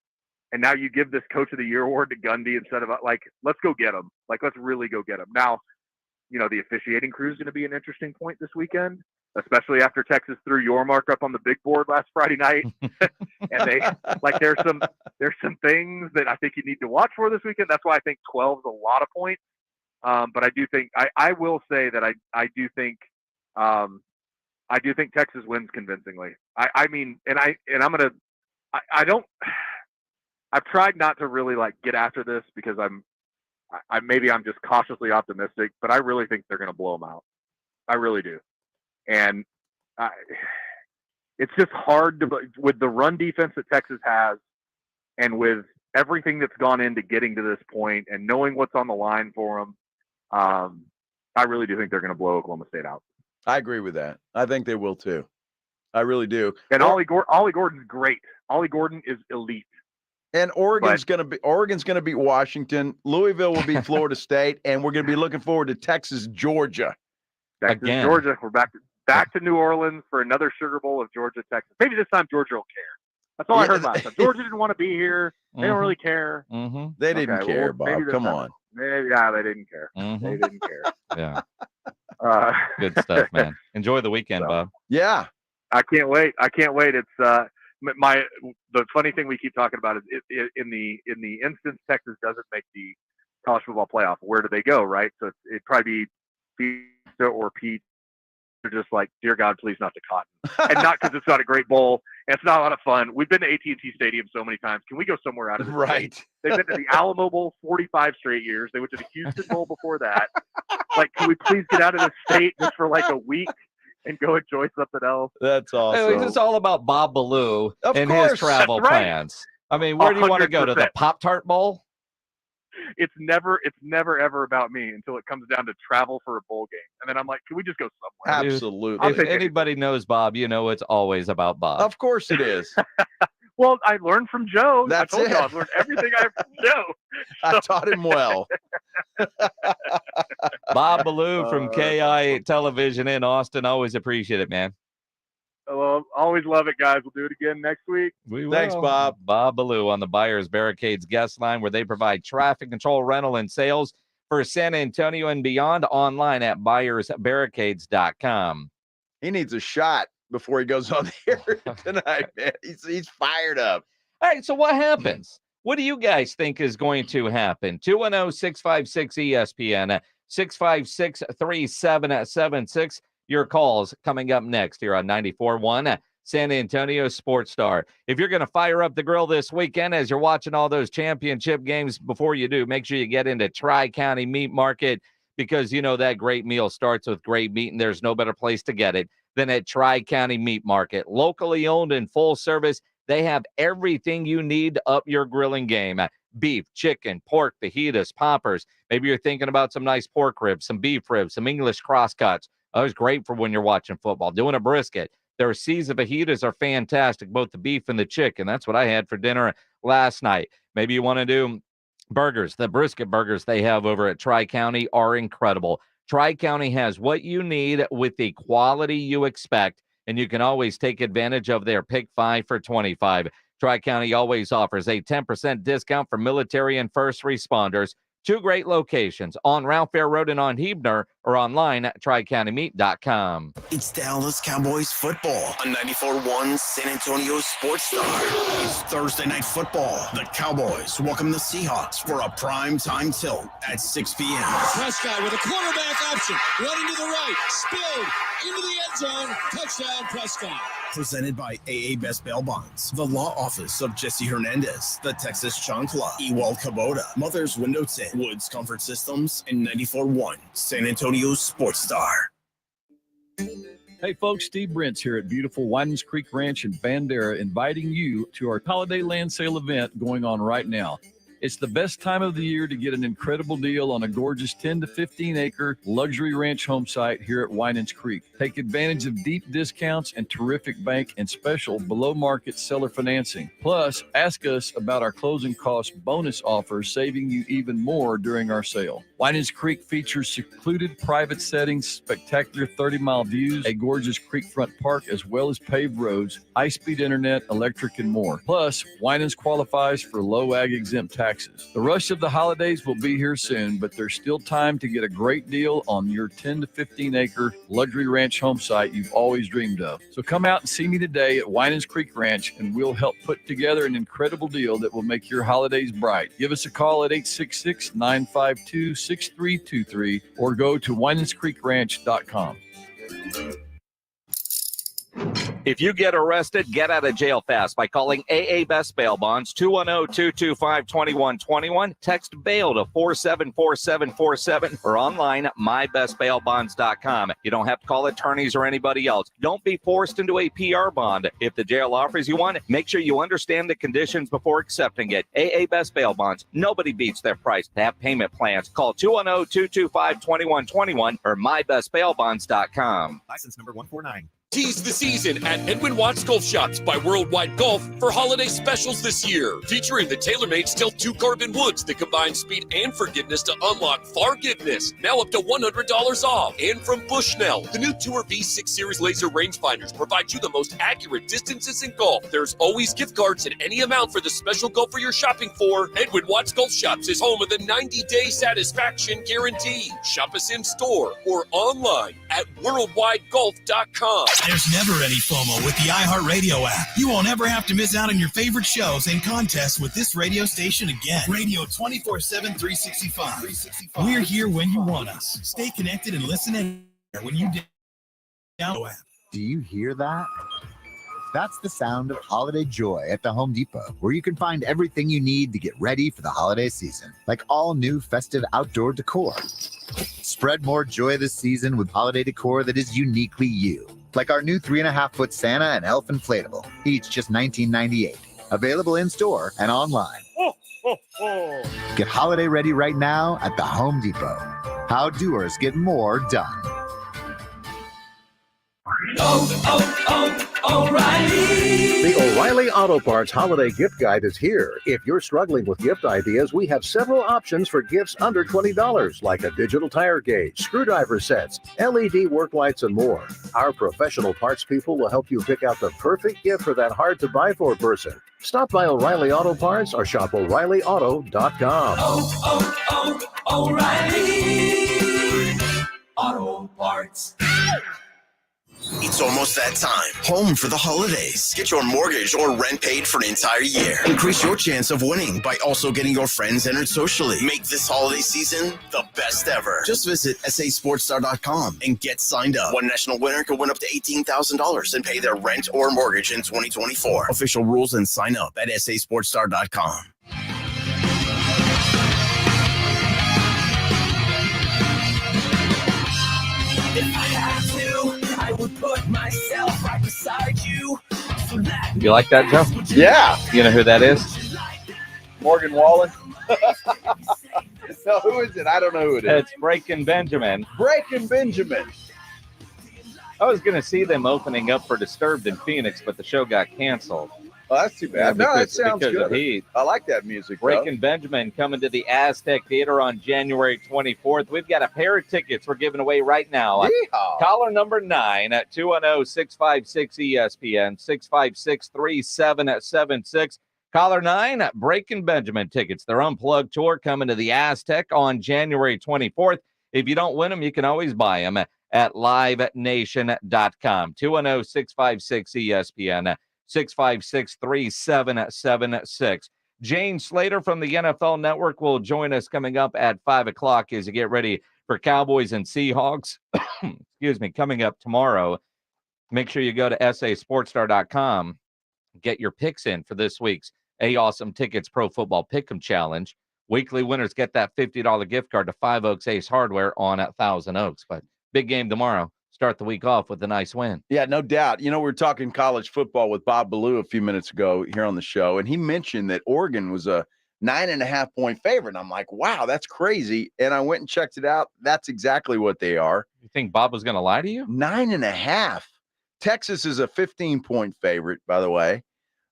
And now you give this Coach of the Year award to Gundy instead of let's go get him. Let's really go get him. Now, the officiating crew is going to be an interesting point this weekend, especially after Texas threw Yormark up on the big board last Friday night. And they there's some things that I think you need to watch for this weekend. That's why I think 12 is a lot of points. But I do think I will say that I do think Texas wins convincingly. I've tried not to really get after this because I'm just cautiously optimistic, but I really think they're going to blow them out. I really do. And it's just hard with the run defense that Texas has and with everything that's gone into getting to this point and knowing what's on the line for them. I really do think they're going to blow Oklahoma State out. I agree with that. I think they will too. I really do. And Ollie Gordon's great. Ollie Gordon is elite. And Oregon's going to beat Washington. Louisville will beat Florida State, and we're going to be looking forward to Texas, Georgia. Texas, Georgia. We're back to New Orleans for another Sugar Bowl of Georgia, Texas. Maybe this time Georgia will care. That's all I heard last time. Georgia didn't want to be here. They don't really care. They didn't care, Bob. Come on. Yeah, they didn't care. They didn't care. Yeah. Good stuff, man. Enjoy the weekend, Bob. Yeah. I can't wait. It's the funny thing we keep talking about is in the instance Texas doesn't make the college football playoff, where do they go, right? So it'd probably be Pizza or Pete. They're just like, dear God, please not to Cotton. And not because it's not a great bowl. And it's not a lot of fun. We've been to AT&T Stadium so many times. Can we go somewhere out of this? Right. State? They've been to the Alamo Bowl 45 straight years. They went to the Houston Bowl before that. Like, can we please get out of this state just for like a week and go enjoy something else? That's awesome. It's all about Bob Ballou and his travel plans. I mean, where do you want to go? To the Pop-Tart Bowl? It's never ever about me until it comes down to travel for a bowl game. And then I'm like, can we just go somewhere? Absolutely. If anybody knows Bob, you know it's always about Bob. Of course it is. Well, I learned from Joe. That's I told it. you I've learned everything I have from Joe. I taught him well. Bob Ballou from KI Television in Austin. Always appreciate it, man. Well, always love it, guys. We'll do it again next week. Thanks, Bob. Bob Ballou on the Buyers Barricades guest line, where they provide traffic control, rental, and sales for San Antonio and beyond, online at buyersbarricades.com. He needs a shot before he goes on the air tonight, man. He's fired up. All right, so what happens? What do you guys think is going to happen? 210-656-ESPN, 656-3776. Your calls coming up next here on 94.1 San Antonio Sports Star. If you're going to fire up the grill this weekend as you're watching all those championship games, before you do, make sure you get into Tri-County Meat Market, because you know that great meal starts with great meat, and there's no better place to get it than at Tri-County Meat Market. Locally owned and full service, they have everything you need to up your grilling game. Beef, chicken, pork, fajitas, poppers. Maybe you're thinking about some nice pork ribs, some beef ribs, some English crosscuts. Oh, it's great for when you're watching football. Doing a brisket. Their Caesar fajitas are fantastic, both the beef and the chicken. That's what I had for dinner last night. Maybe you want to do burgers. The brisket burgers they have over at Tri-County are incredible. Tri-County has what you need with the quality you expect, and you can always take advantage of their Pick 5 for 25. Tri-County always offers a 10% discount for military and first responders. Two great locations on Ralph Fair Road and on Hebner, or online at tricountymmeat.com. It's Dallas Cowboys football on 94.1 San Antonio Sports Star. It's Thursday night football. The Cowboys welcome the Seahawks for a prime time tilt at 6 p.m. Prescott with a quarterback option, running to the right, spilled into the end zone, touchdown Prescott. Presented by AA Best Bail Bonds, the law office of Jesse Hernandez, the Texas Chancla, Ewald Kubota, Mother's Window Tint, Woods Comfort Systems, and 94.1 San Antonio Sports Star. Hey folks, Steve Brent's here at beautiful Winans Creek Ranch in Bandera, inviting you to our holiday land sale event going on right now. It's the best time of the year to get an incredible deal on a gorgeous 10 to 15 acre luxury ranch home site here at Winans Creek. Take advantage of deep discounts and terrific bank and special below market seller financing. Plus, ask us about our closing cost bonus offer, saving you even more during our sale. Winans Creek features secluded private settings, spectacular 30-mile views, a gorgeous creekfront park, as well as paved roads, high-speed internet, electric, and more. Plus, Winans qualifies for low ag exempt taxes. The rush of the holidays will be here soon, but there's still time to get a great deal on your 10 to 15 acre luxury ranch home site you've always dreamed of. So come out and see me today at Winans Creek Ranch, and we'll help put together an incredible deal that will make your holidays bright. Give us a call at 866-952-6323 or go to WinansCreekRanch.com. If you get arrested, get out of jail fast by calling AA Best Bail Bonds, 210-225-2121. Text bail to 474747 or online, mybestbailbonds.com. You don't have to call attorneys or anybody else. Don't be forced into a PR bond. If the jail offers you one, make sure you understand the conditions before accepting it. AA Best Bail Bonds. Nobody beats their price. They have payment plans. Call 210-225-2121 or mybestbailbonds.com. License number 149. Tease the season at Edwin Watts Golf Shops by Worldwide Golf for holiday specials this year. Featuring the TaylorMade Stealth 2 Carbon Woods that combine speed and forgiveness to unlock forgiveness. Now up to $100 off. And from Bushnell, the new Tour V6 Series laser rangefinders provide you the most accurate distances in golf. There's always gift cards at any amount for the special golfer you're shopping for. Edwin Watts Golf Shops is home of the 90-day satisfaction guarantee. Shop us in store or online at worldwidegolf.com. There's never any FOMO with the iHeartRadio app. You won't ever have to miss out on your favorite shows and contests with this radio station again. Radio 24/7, 365. We're here when you want us. Stay connected and listen in when you download the app. Do you hear that? That's the sound of holiday joy at the Home Depot, where you can find everything you need to get ready for the holiday season, like all new festive outdoor decor. Spread more joy this season with holiday decor that is uniquely you, like our new 3.5-foot Santa and Elf inflatable, each just $19.98. Available in store and online. Get holiday ready right now at the Home Depot. How doers get more done. O'Reilly. The O'Reilly Auto Parts Holiday Gift Guide is here. If you're struggling with gift ideas, we have several options for gifts under $20, like a digital tire gauge, screwdriver sets, LED work lights, and more. Our professional parts people will help you pick out the perfect gift for that hard-to-buy-for person. Stop by O'Reilly Auto Parts or shop O'ReillyAuto.com. O'Reilly Auto Parts. It's almost that time. Home for the holidays. Get your mortgage or rent paid for an entire year. Increase your chance of winning by also getting your friends entered socially. Make this holiday season the best ever. Just visit sasportstar.com and get signed up. One national winner could win up to $18,000 and pay their rent or mortgage in 2024. Official rules and sign up at sasportstar.com. If I had to, I would put myself right beside you. So that You like that, Joe? Yeah. You know who that is? Morgan Wallen. So who is it? I don't know who it is. It's Breaking Benjamin. Breaking Benjamin. I was going to see them opening up for Disturbed in Phoenix, but the show got canceled. Oh, that's too bad. No, that sounds because good. Of heat. I like that music. Breaking Benjamin coming to the Aztec Theater on January 24th. We've got a pair of tickets we're giving away right now. Caller number 9 at 210-656-ESPN, 656-3776. Caller 9 at Breaking Benjamin tickets. Their Unplugged tour coming to the Aztec on January 24th. If you don't win them, you can always buy them at livenation.com. 210-656-ESPN. 656-3776. Jane Slater from the NFL Network will join us coming up at 5 o'clock as you get ready for Cowboys and Seahawks. Excuse me, coming up tomorrow. Make sure you go to sasportstar.com. Get your picks in for this week's Awesome Tickets Pro Football Pick'em Challenge. Weekly winners get that $50 gift card to Five Oaks Ace Hardware on at Thousand Oaks. But big game tomorrow. Start the week off with a nice win. Yeah, no doubt. You know, we were talking college football with Bob Ballou a few minutes ago here on the show, and he mentioned that Oregon was a 9.5-point favorite. And I'm like, wow, that's crazy. And I went and checked it out. That's exactly what they are. You think Bob was going to lie to you? 9.5. Texas is a 15-point favorite, by the way.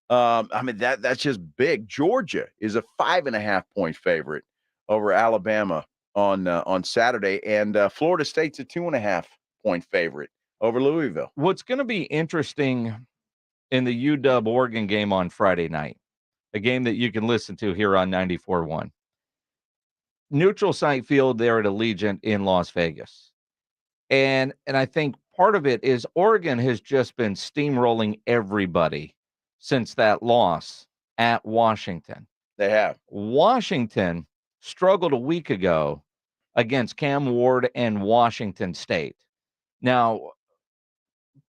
I mean, that's just big. Georgia is a 5.5-point favorite over Alabama on Saturday, and Florida State's a 2.5-point favorite over Louisville. What's going to be interesting in the UW-Oregon game on Friday night, a game that you can listen to here on 94.1. Neutral site field there at Allegiant in Las Vegas. And I think part of it is Oregon has just been steamrolling everybody since that loss at Washington. They have. Washington struggled a week ago against Cam Ward and Washington State. Now,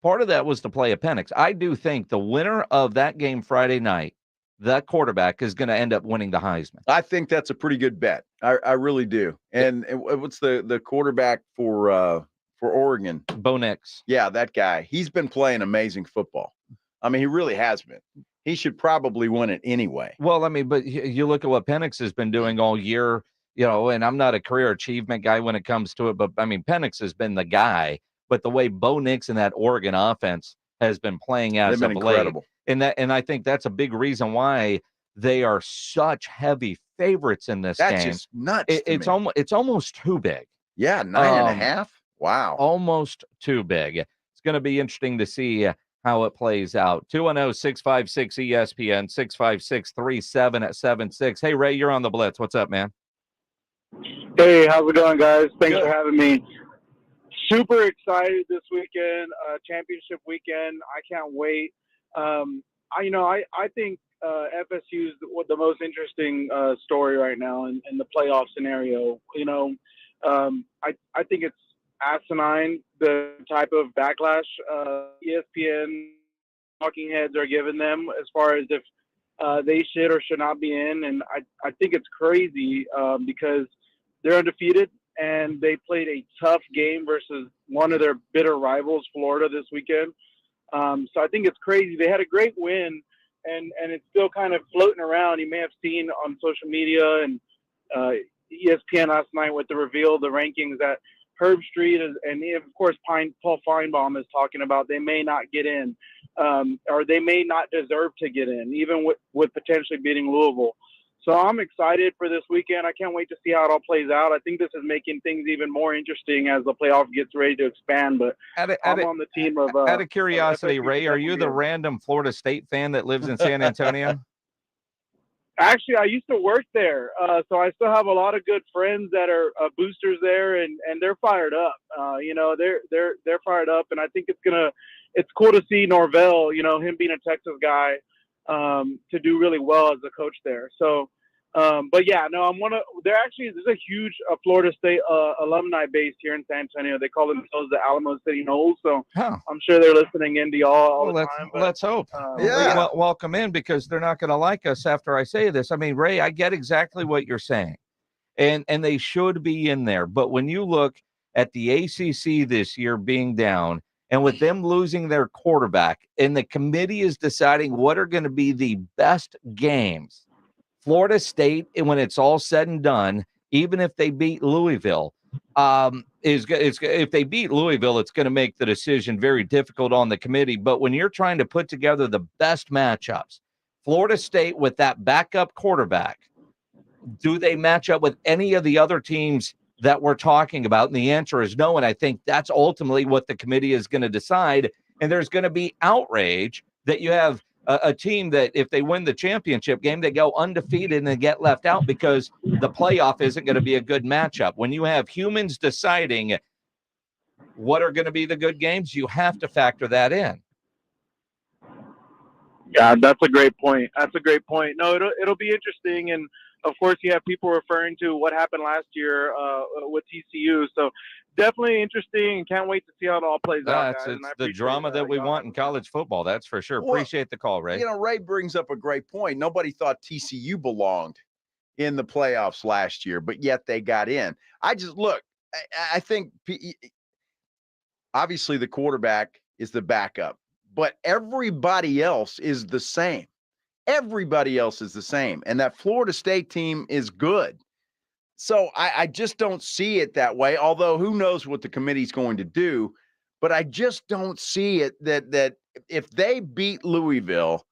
part of that was to play a Penix. I do think the winner of that game Friday night, that quarterback, is going to end up winning the Heisman. I think that's a pretty good bet. I really do. And what's the quarterback for Oregon? Bo Nix. Yeah, that guy. He's been playing amazing football. I mean, he really has been. He should probably win it anyway. Well, I mean, but you look at what Penix has been doing all year, and I'm not a career achievement guy when it comes to it, but I mean, Penix has been the guy. But the way Bo Nix and that Oregon offense has been playing as They've been of late, incredible. and I think that's a big reason why they are such heavy favorites in this That's game. just nuts. It's almost too big. Yeah, 9.5. Wow. Almost too big. It's going to be interesting to see how it plays out. 210-656-ESPN, 656-3776. Hey, Ray, you're on the Blitz. What's up, man? Hey, how's it going, guys? Thanks for having me. Super excited this weekend, championship weekend. I can't wait. I think FSU is the most interesting story right now in the playoff scenario. I think it's asinine the type of backlash ESPN talking heads are giving them as far as if they should or should not be in, and I think it's crazy because they're undefeated and they played a tough game versus one of their bitter rivals, Florida, this weekend. So I think it's crazy. They had a great win, and it's still kind of floating around. You may have seen on social media and ESPN last night with the reveal, the rankings that Herb Street and of course Paul Feinbaum is talking about they may not get in, or they may not deserve to get in, even with potentially beating Louisville. So I'm excited for this weekend. I can't wait to see how it all plays out. I think this is making things even more interesting as the playoff gets ready to expand. But I'm on the team of. Out of curiosity, Ray, are you the random Florida State fan that lives in San Antonio? Actually, I used to work there, so I still have a lot of good friends that are boosters there, and they're fired up. They're fired up, and I think it's cool to see Norvell, him being a Texas guy, to do really well as a coach there. So, but yeah, no, there's a huge Florida State alumni base here in San Antonio. They call themselves the Alamo City Knolls. So I'm sure they're listening in to y'all all the time. But, let's hope. Welcome in, because they're not going to like us after I say this. I mean, Ray, I get exactly what you're saying, and they should be in there. But when you look at the ACC this year being down, and with them losing their quarterback, and the committee is deciding what are going to be the best games, Florida State, when it's all said and done, even if they beat Louisville, if they beat Louisville, it's going to make the decision very difficult on the committee. But when you're trying to put together the best matchups, Florida State with that backup quarterback, do they match up with any of the other teams that we're talking about? And the answer is no. And I think that's ultimately what the committee is going to decide. And there's going to be outrage that you have a team that if they win the championship game, they go undefeated and they get left out because the playoff isn't going to be a good matchup. When you have humans deciding what are going to be the good games, you have to factor that in. Yeah, that's a great point. No, it'll be interesting. And of course, you have people referring to what happened last year with TCU. So definitely interesting, and can't wait to see how it all plays out. Guys. It's the drama that we want in college football. That's for sure. Appreciate the call, Ray. Ray brings up a great point. Nobody thought TCU belonged in the playoffs last year, but yet they got in. I think obviously the quarterback is the backup, but everybody else is the same. Everybody else is the same. And that Florida State team is good. So I just don't see it that way, although who knows what the committee's going to do. But I just don't see it that if they beat Louisville,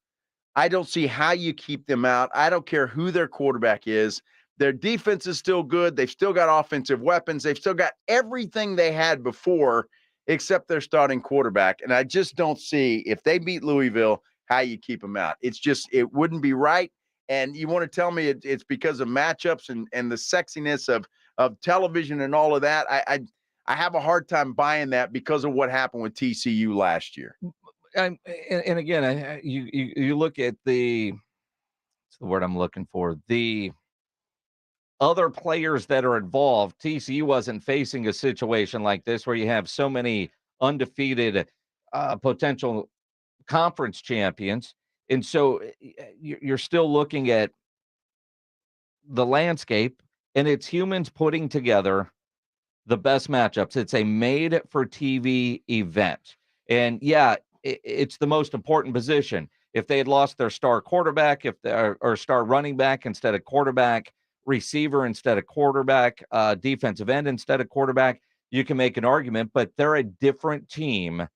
I don't see how you keep them out. I don't care who their quarterback is. Their defense is still good. They've still got offensive weapons. They've still got everything they had before except their starting quarterback. And I just don't see, if they beat Louisville, how you keep them out. It wouldn't be right. And you want to tell me it's because of matchups and the sexiness of television and all of that. I have a hard time buying that because of what happened with TCU last year. And again, you look at what's the word I'm looking for? The other players that are involved. TCU wasn't facing a situation like this where you have so many undefeated potential conference champions. And so you're still looking at the landscape, and it's humans putting together the best matchups. It's a made-for-TV event. And, yeah, it's the most important position. If they had lost their star quarterback, or star running back instead of quarterback, receiver instead of quarterback, defensive end instead of quarterback, you can make an argument, but they're a different team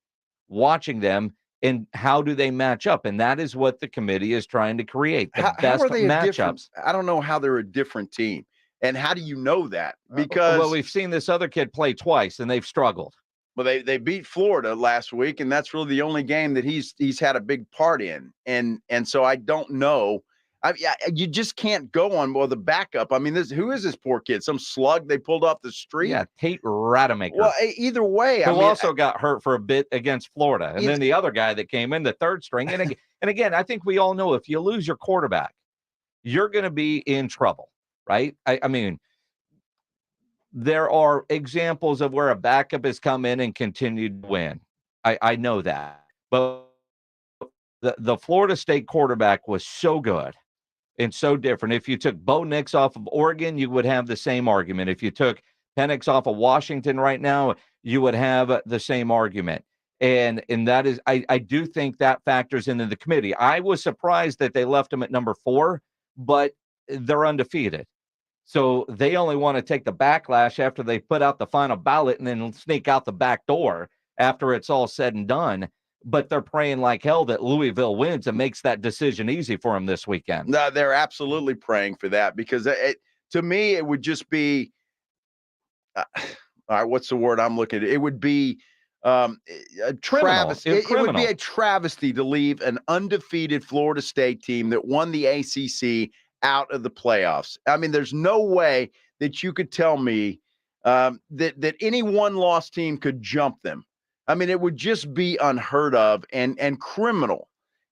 watching them. And how do they match up? And that is what the committee is trying to create, the best how are they matchups. I don't know how they're a different team. And how do you know that? Because well, we've seen this other kid play twice, and they've struggled. Well, they beat Florida last week, and that's really the only game that he's had a big part in. And so I don't know. You just can't go on, well, the backup. I mean, who is this poor kid? Some slug they pulled off the street? Yeah, Tate Rademacher. Well, either way. Who also got hurt for a bit against Florida. And then the other guy that came in, the third string. And again, I think we all know if you lose your quarterback, you're going to be in trouble, right? I mean, there are examples of where a backup has come in and continued to win. I know that. But the Florida State quarterback was so good and so different. If you took Bo Nix off of Oregon, you would have the same argument. If you took Penix off of Washington right now, you would have the same argument. And that is, I do think that factors into the committee. I was surprised that they left him at number 4, but they're undefeated. So they only want to take the backlash after they put out the final ballot and then sneak out the back door after it's all said and done. But they're praying like hell that Louisville wins and makes that decision easy for them this weekend. No, they're absolutely praying for that, because to me, it would just be, all right, what's the word I'm looking at? It would be a travesty. It would be a travesty to leave an undefeated Florida State team that won the ACC out of the playoffs. I mean, there's no way that you could tell me that any one-loss team could jump them. I mean, it would just be unheard of and criminal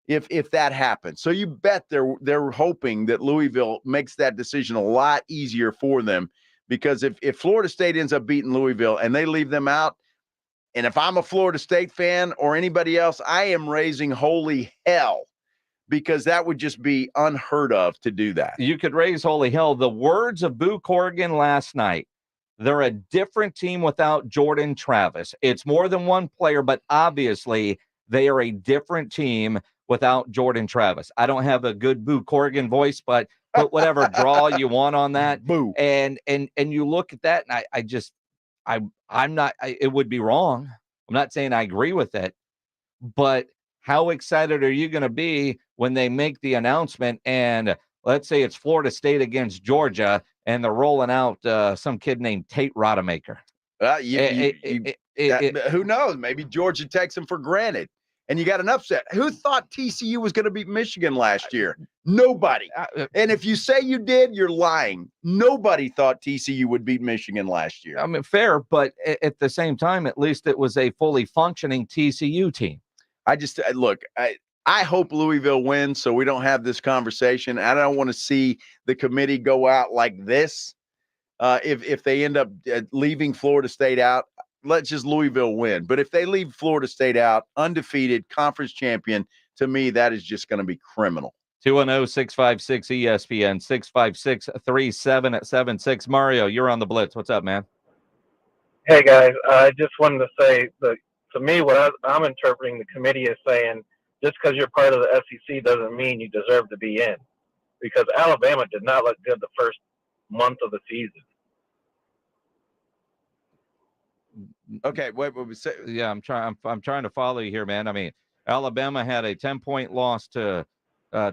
if that happens. So you bet they're hoping that Louisville makes that decision a lot easier for them, because if Florida State ends up beating Louisville and they leave them out, and if I'm a Florida State fan or anybody else, I am raising holy hell, because that would just be unheard of to do that. You could raise holy hell. The words of Boo Corrigan last night, they're a different team without Jordan Travis. It's more than one player, but obviously they are a different team without Jordan Travis. I don't have a good Boo Corrigan voice, but put whatever draw you want on that. Boo. And you look at that, and I'm not, it would be wrong. I'm not saying I agree with it, but how excited are you going to be when they make the announcement and let's say it's Florida State against Georgia and they're rolling out some kid named Tate Rademacher? Who knows? Maybe Georgia takes him for granted, and you got an upset. Who thought TCU was going to beat Michigan last year? Nobody. And if you say you did, you're lying. Nobody thought TCU would beat Michigan last year. I mean, fair, but at the same time, at least it was a fully functioning TCU team. I hope Louisville wins so we don't have this conversation. I don't want to see the committee go out like this. If they end up leaving Florida State out, let's just Louisville win. But if they leave Florida State out, undefeated, conference champion, to me, that is just going to be criminal. 210-656-ESPN, 656-3776. Mario, you're on the Blitz. What's up, man? Hey, guys. I just wanted to say that to me, what I'm interpreting the committee is saying, just because you're part of the SEC doesn't mean you deserve to be in, because Alabama did not look good the first month of the season. Okay, yeah, I'm trying to follow you here, man. I mean, Alabama had a 10-point loss to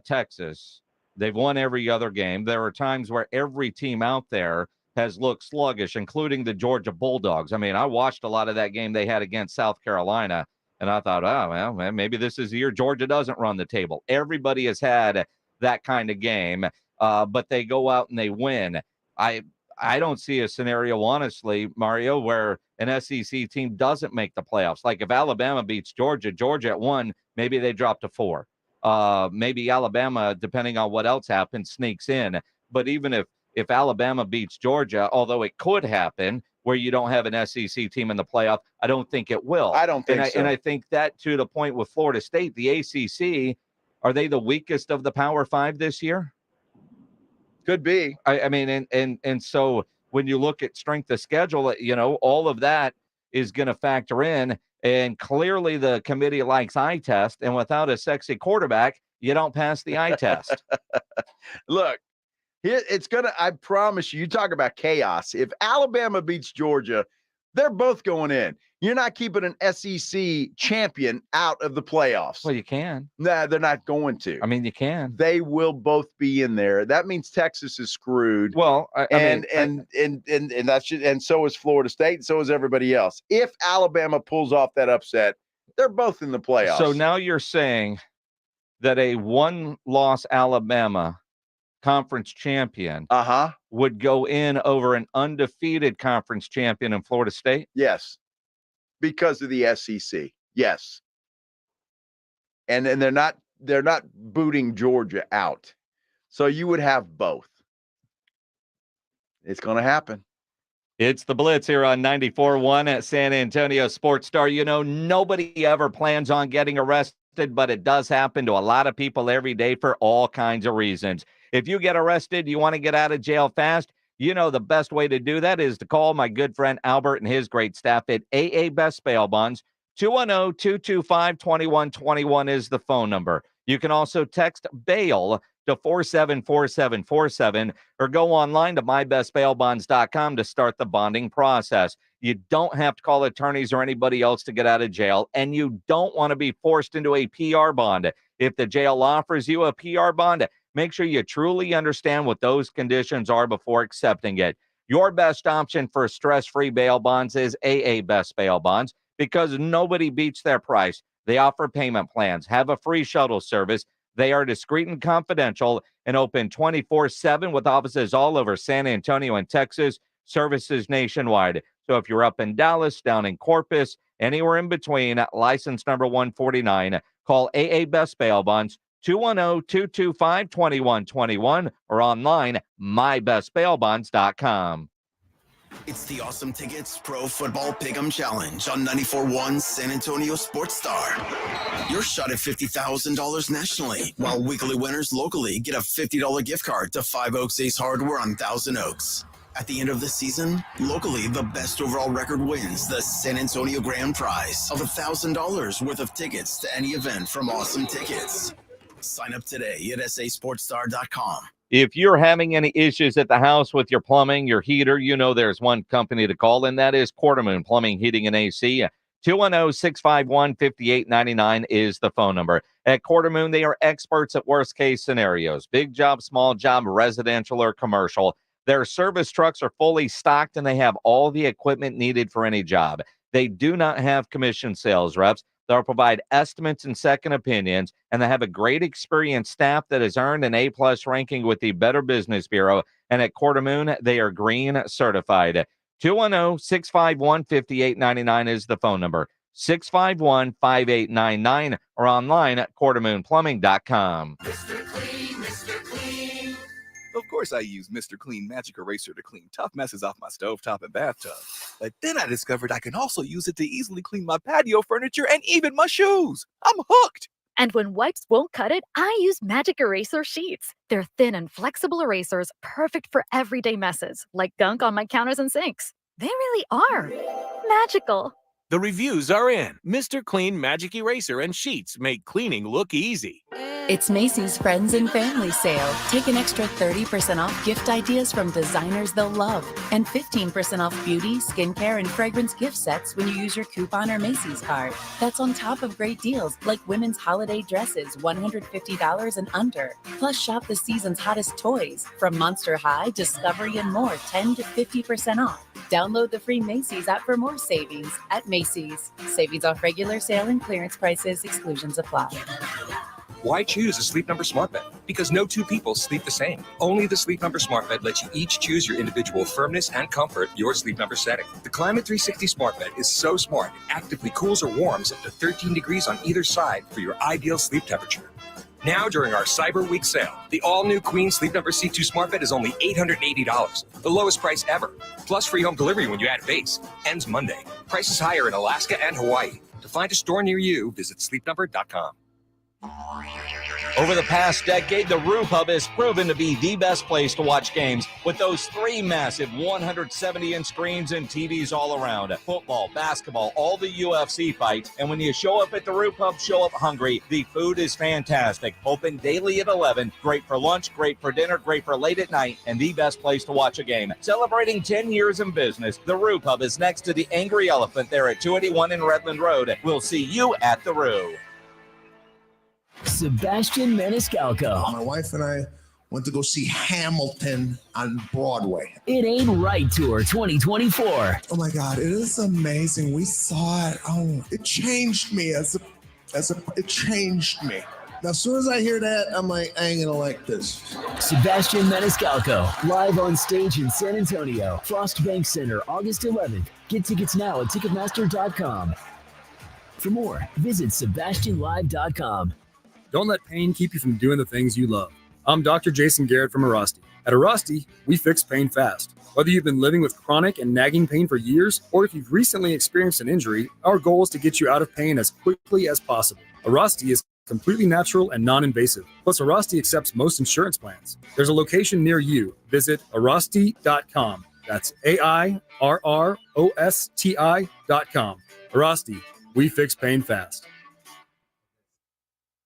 Texas. They've won every other game. There are times where every team out there has looked sluggish, including the Georgia Bulldogs. I mean, I watched a lot of that game they had against South Carolina, and I thought, oh, well, man, maybe this is the year Georgia doesn't run the table. Everybody has had that kind of game, but they go out and they win. I don't see a scenario, honestly, Mario, where an SEC team doesn't make the playoffs. Like if Alabama beats Georgia at 1, maybe they drop to 4. Maybe Alabama, depending on what else happens, sneaks in. But even if Alabama beats Georgia, although it could happen, where you don't have an SEC team in the playoff. I don't think it will. I don't think so. And I think that to the point with Florida State, the ACC, are they the weakest of the Power Five this year? Could be. I mean, and so when you look at strength of schedule, you know, all of that is going to factor in. And clearly the committee likes eye test. And without a sexy quarterback, you don't pass the eye test. Look, it's going to, I promise you talk about chaos. If Alabama beats Georgia, they're both going in. You're not keeping an SEC champion out of the playoffs. Well, you can. Nah, they're not going to. I mean, you can. They will both be in there. That means Texas is screwed. Well, and that's just, and so is Florida State, and so is everybody else. If Alabama pulls off that upset, they're both in the playoffs. So now you're saying that a one-loss Alabama conference champion would go in over an undefeated conference champion in Florida State? Yes. Because of the SEC. Yes. And they're not booting Georgia out. So you would have both. It's going to happen. It's the Blitz here on 94.1 at San Antonio Sports Star. You know, nobody ever plans on getting arrested, but it does happen to a lot of people every day for all kinds of reasons. If you get arrested, you want to get out of jail fast, you know the best way to do that is to call my good friend Albert and his great staff at AA Best Bail Bonds. 210-225-2121 is the phone number. You can also text bail to 474747 or go online to mybestbailbonds.com to start the bonding process. You don't have to call attorneys or anybody else to get out of jail, and you don't want to be forced into a PR bond. If the jail offers you a PR bond, make sure you truly understand what those conditions are before accepting it. Your best option for stress-free bail bonds is AA Best Bail Bonds because nobody beats their price. They offer payment plans, have a free shuttle service. They are discreet and confidential and open 24/7 with offices all over San Antonio and Texas, services nationwide. So if you're up in Dallas, down in Corpus, anywhere in between, license number 149, call AA Best Bail Bonds, 210-225-2121 or online, mybestbailbonds.com. It's the Awesome Tickets Pro Football Pick'em Challenge on 94.1 San Antonio Sports Star. Your shot at $50,000 nationally, while weekly winners locally get a $50 gift card to 5 Oaks Ace Hardware on Thousand Oaks. At the end of the season, locally, the best overall record wins the San Antonio Grand Prize of $1,000 worth of tickets to any event from Awesome Tickets. Sign up today at sasportstar.com. If you're having any issues at the house with your plumbing, your heater, you know there's one company to call, and that is Quartermoon Plumbing, Heating, and AC. 210-651-5899 is the phone number. At Quartermoon, they are experts at worst-case scenarios. Big job, small job, residential or commercial. Their service trucks are fully stocked, and they have all the equipment needed for any job. They do not have commission sales reps. They'll provide estimates and second opinions, and they have a great experienced staff that has earned an A-plus ranking with the Better Business Bureau. And at Quartermoon, they are green certified. 210-651-5899 is the phone number. 651-5899 or online at quartermoonplumbing.com. Mr. Clean, Mr. Clean. Of course I use Mr. Clean Magic Eraser to clean tough messes off my stovetop and bathtub. But then I discovered I can also use it to easily clean my patio furniture and even my shoes. I'm hooked. And when wipes won't cut it, I use Magic Eraser Sheets. They're thin and flexible erasers, perfect for everyday messes, like gunk on my counters and sinks. They really are magical. The reviews are in. Mr. Clean Magic Eraser and Sheets make cleaning look easy. It's Macy's Friends and Family Sale. Take an extra 30% off gift ideas from designers they'll love and 15% off beauty, skincare, and fragrance gift sets when you use your coupon or Macy's card. That's on top of great deals like women's holiday dresses, $150 and under. Plus, shop the season's hottest toys from Monster High, Discovery, and more, 10 to 50% off. Download the free Macy's app for more savings at Macy's. Savings off regular sale and clearance prices. Exclusions apply. Why choose a Sleep Number smart bed? Because no two people sleep the same. Only the Sleep Number smart bed lets you each choose your individual firmness and comfort, your Sleep Number setting. The Climate 360 smart bed is so smart, it actively cools or warms up to 13 degrees on either side for your ideal sleep temperature. Now during our Cyber Week sale, the all-new Queen Sleep Number C2 smart bed is only $880, the lowest price ever. Plus free home delivery when you add base. Ends Monday. Prices higher in Alaska and Hawaii. To find a store near you, visit sleepnumber.com. Over the past decade, the Roof Hub has proven to be the best place to watch games with those 3 massive 170-inch screens and TVs all around. Football, basketball, all the UFC fights. And when you show up at the Roof Hub, show up hungry. The food is fantastic. Open daily at 11. Great for lunch, great for dinner, great for late at night, and the best place to watch a game. Celebrating 10 years in business, the Roof Hub is next to the Angry Elephant there at 281 in Redland Road. We'll see you at the Roo. Sebastian Maniscalco. My wife and I went to go see Hamilton on Broadway. It Ain't Right Tour 2024. Oh my God, it is amazing. We saw it. Oh, it changed me it changed me. Now, as soon as I hear that, I'm like, I ain't gonna like this. Sebastian Maniscalco, live on stage in San Antonio, Frost Bank Center, August 11th. Get tickets now at Ticketmaster.com. For more, visit SebastianLive.com. Don't let pain keep you from doing the things you love. I'm Dr. Jason Garrett from Arasti. At Arasti, we fix pain fast. Whether you've been living with chronic and nagging pain for years, or if you've recently experienced an injury, our goal is to get you out of pain as quickly as possible. Arasti is completely natural and non-invasive. Plus, Arasti accepts most insurance plans. There's a location near you. Visit Arasti.com. That's AIRROSTI.com. Arasti, we fix pain fast.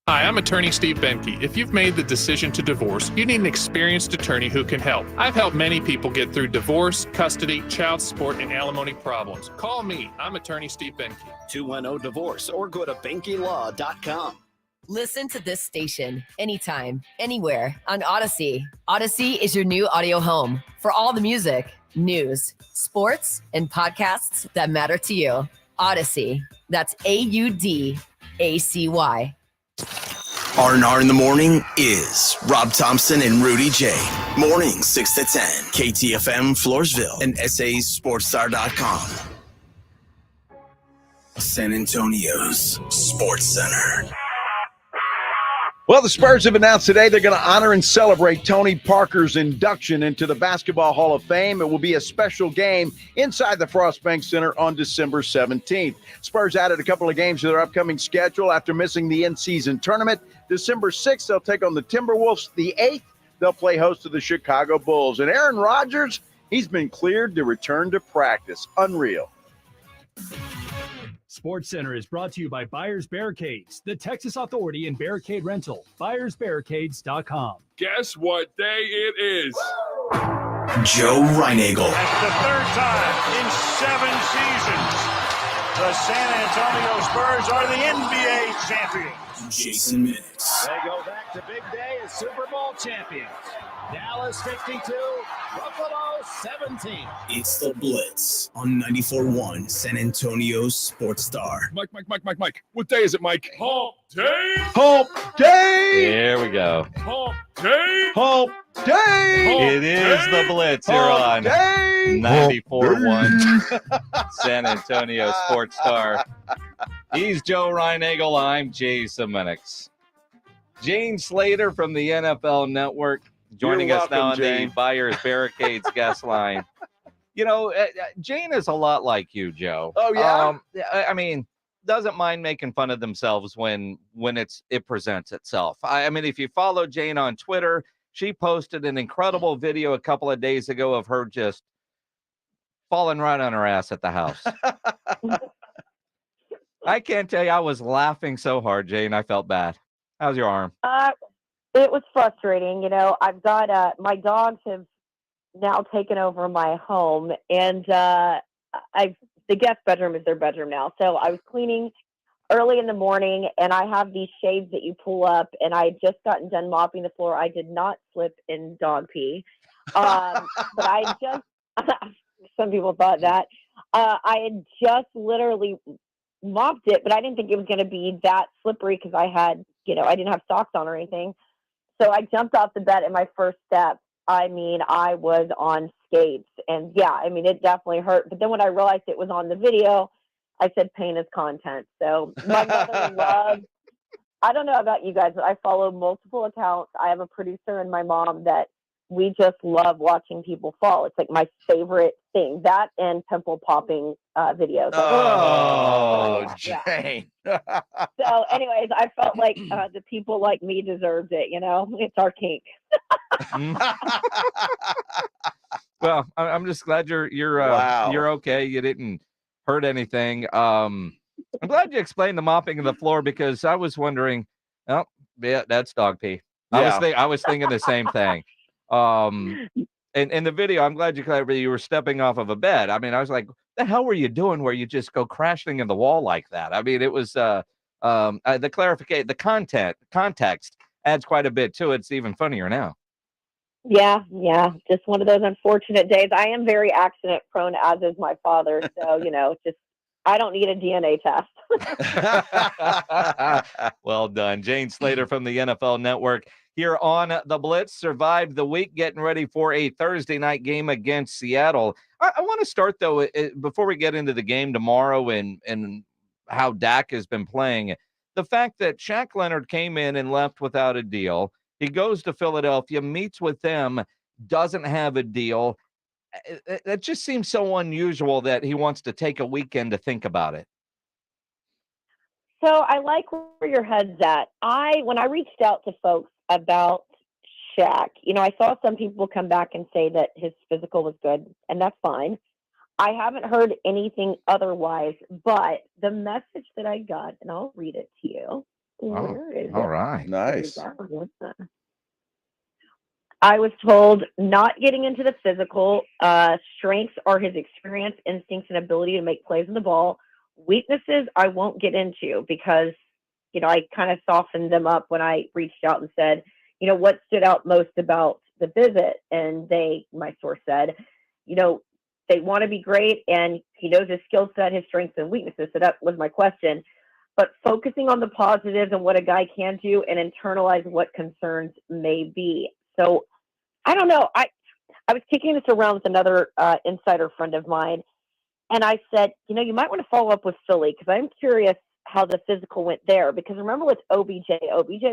Hi, I'm attorney Steve Benke. If you've made the decision to divorce, you need an experienced attorney who can help. I've helped many people get through divorce, custody, child support, and alimony problems. Call me. I'm attorney Steve Benke. 210-DIVORCE or go to BenkeLaw.com. Listen to this station anytime, anywhere on Odyssey. Odyssey is your new audio home for all the music, news, sports, and podcasts that matter to you. Odyssey. That's AUDACY. R&R in the morning is Rob Thompson and Rudy J. Morning 6 to 10. KTFM Floresville and SASportsStar.com. San Antonio's Sports Center. Well, the Spurs have announced today they're going to honor and celebrate Tony Parker's induction into the Basketball Hall of Fame. It will be a special game inside the Frost Bank Center on December 17th. Spurs added a couple of games to their upcoming schedule after missing the in-season tournament. December 6th, they'll take on the Timberwolves. The 8th, they'll play host to the Chicago Bulls. And Aaron Rodgers, he's been cleared to return to practice. Unreal. Sports Center is brought to you by Buyers Barricades, the Texas Authority in Barricade Rental. BuyersBarricades.com. Guess what day it is? Joe Reinagel. That's the third time in 7 seasons the San Antonio Spurs are the NBA champions. Jason Minix. They go back to big day as Super Bowl champions. Dallas 52, Buffalo 17. It's the Blitz on 94.1 San Antonio's Sports Star. Mike. What day is it, Mike? Hump day. Hump day. Here we go. Hump day. Hump day. It is the Blitz here on 94.1 San Antonio Sports Star. He's Joe Reinagel. I'm Jason Minix. Gene Slater from the NFL Network joining us now on the Buyers Barricades guest line. You know, Jane is a lot like you, Joe. Oh, yeah? I mean, doesn't mind making fun of themselves when it presents itself. I mean, if you follow Jane on Twitter, she posted an incredible video a couple of days ago of her just falling right on her ass at the house. I can't tell you, I was laughing so hard, Jane. I felt bad. How's your arm? It was frustrating. You know, I've got my dogs have now taken over my home, and the guest bedroom is their bedroom now. So I was cleaning early in the morning, and I have these shades that you pull up, and I had just gotten done mopping the floor. I did not slip in dog pee, but I just some people thought that I had just literally mopped it, but I didn't think it was going to be that slippery because I had, I didn't have socks on or anything. So I jumped off the bed, and my first step, I was on skates, and it definitely hurt. But then when I realized it was on the video, I said pain is content. So my mother I don't know about you guys, but I follow multiple accounts. I have a producer and my mom that we just love watching people fall. It's like my favorite thing. That and pimple popping videos. Oh, Yeah. Jane. So, anyways, I felt like the people like me deserved it. It's our kink. Well, I'm just glad you're Wow. you're okay. You didn't hurt anything. I'm glad you explained the mopping of the floor because I was wondering. Oh, yeah, that's dog pee. Yeah. I was thinking the same thing. And in the video, I'm glad you were stepping off of a bed. I mean, I was like, the hell were you doing where you just go crashing in the wall like that? I mean, it was the clarification, the context adds quite a bit to it. It's even funnier now. Yeah. Just one of those unfortunate days. I am very accident prone, as is my father. So, I don't need a DNA test. Well done. Jane Slater from the NFL Network here on the Blitz. Survived the week, getting ready for a Thursday night game against Seattle. I want to start, though, before we get into the game tomorrow and how Dak has been playing, the fact that Shaq Leonard came in and left without a deal. He goes to Philadelphia, meets with them, doesn't have a deal. It just seems so unusual that he wants to take a weekend to think about it. So I like where your head's at. When I reached out to folks about Shaq, I saw some people come back and say that his physical was good, and that's fine. I haven't heard anything otherwise, but the message that I got, and I'll read it to you. Where is all it? right. Nice. I was told not getting into the physical. Strengths are his experience, instincts, and ability to make plays on the ball. Weaknesses I won't get into because, I kind of softened them up when I reached out and said, what stood out most about the visit? And my source said, they want to be great and he knows his skill set, his strengths and weaknesses. So that was my question. But focusing on the positives and what a guy can do and internalize what concerns may be. So I don't know. I was kicking this around with another insider friend of mine. And I said, you might want to follow up with Philly because I'm curious how the physical went there. Because remember with OBJ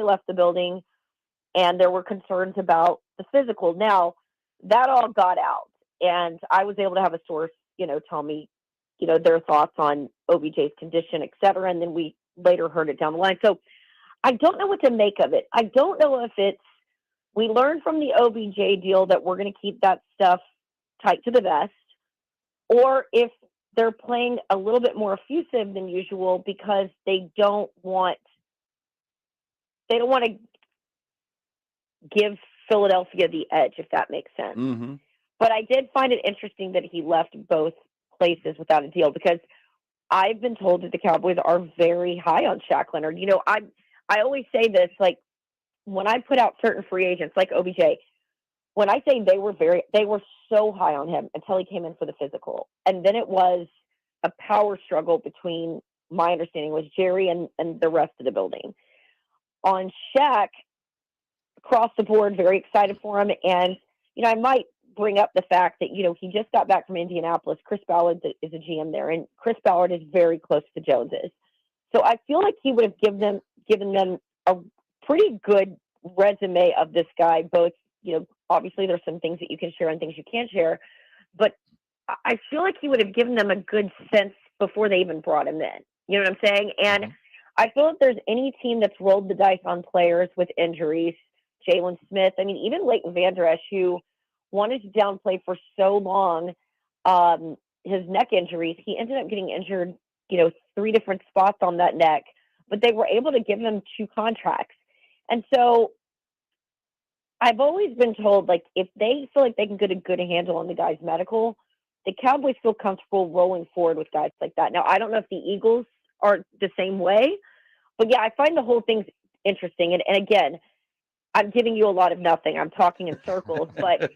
left the building and there were concerns about the physical. Now, that all got out. And I was able to have a source, tell me, their thoughts on OBJ's condition, et cetera. And then we later heard it down the line. So I don't know what to make of it. I don't know if we learned from the OBJ deal that we're going to keep that stuff tight to the vest, or if they're playing a little bit more effusive than usual because they don't want to give Philadelphia the edge, if that makes sense. Mm-hmm. But I did find it interesting that he left both places without a deal because I've been told that the Cowboys are very high on Shaq Leonard. I always say this, like when I put out certain free agents like OBJ, when I say they were so high on him until he came in for the physical. And then it was a power struggle between, my understanding was Jerry and the rest of the building. On Shaq, across the board, very excited for him. And, I might bring up the fact that, he just got back from Indianapolis. Chris Ballard is a GM there, and Chris Ballard is very close to Jones's. So I feel like he would have given them a pretty good resume of this guy, both, obviously there's some things that you can share and things you can't share, but I feel like he would have given them a good sense before they even brought him in. You know what I'm saying? And I feel if there's any team that's rolled the dice on players with injuries, Jalen Smith, I mean, even Leighton Vander Esch, who wanted to downplay for so long his neck injuries, he ended up getting injured, 3 different spots on that neck, but they were able to give him 2 contracts. And so I've always been told, like, if they feel like they can get a good handle on the guy's medical, the Cowboys feel comfortable rolling forward with guys like that. Now, I don't know if the Eagles are the same way, but yeah, I find the whole thing's interesting. And again, I'm giving you a lot of nothing. I'm talking in circles, but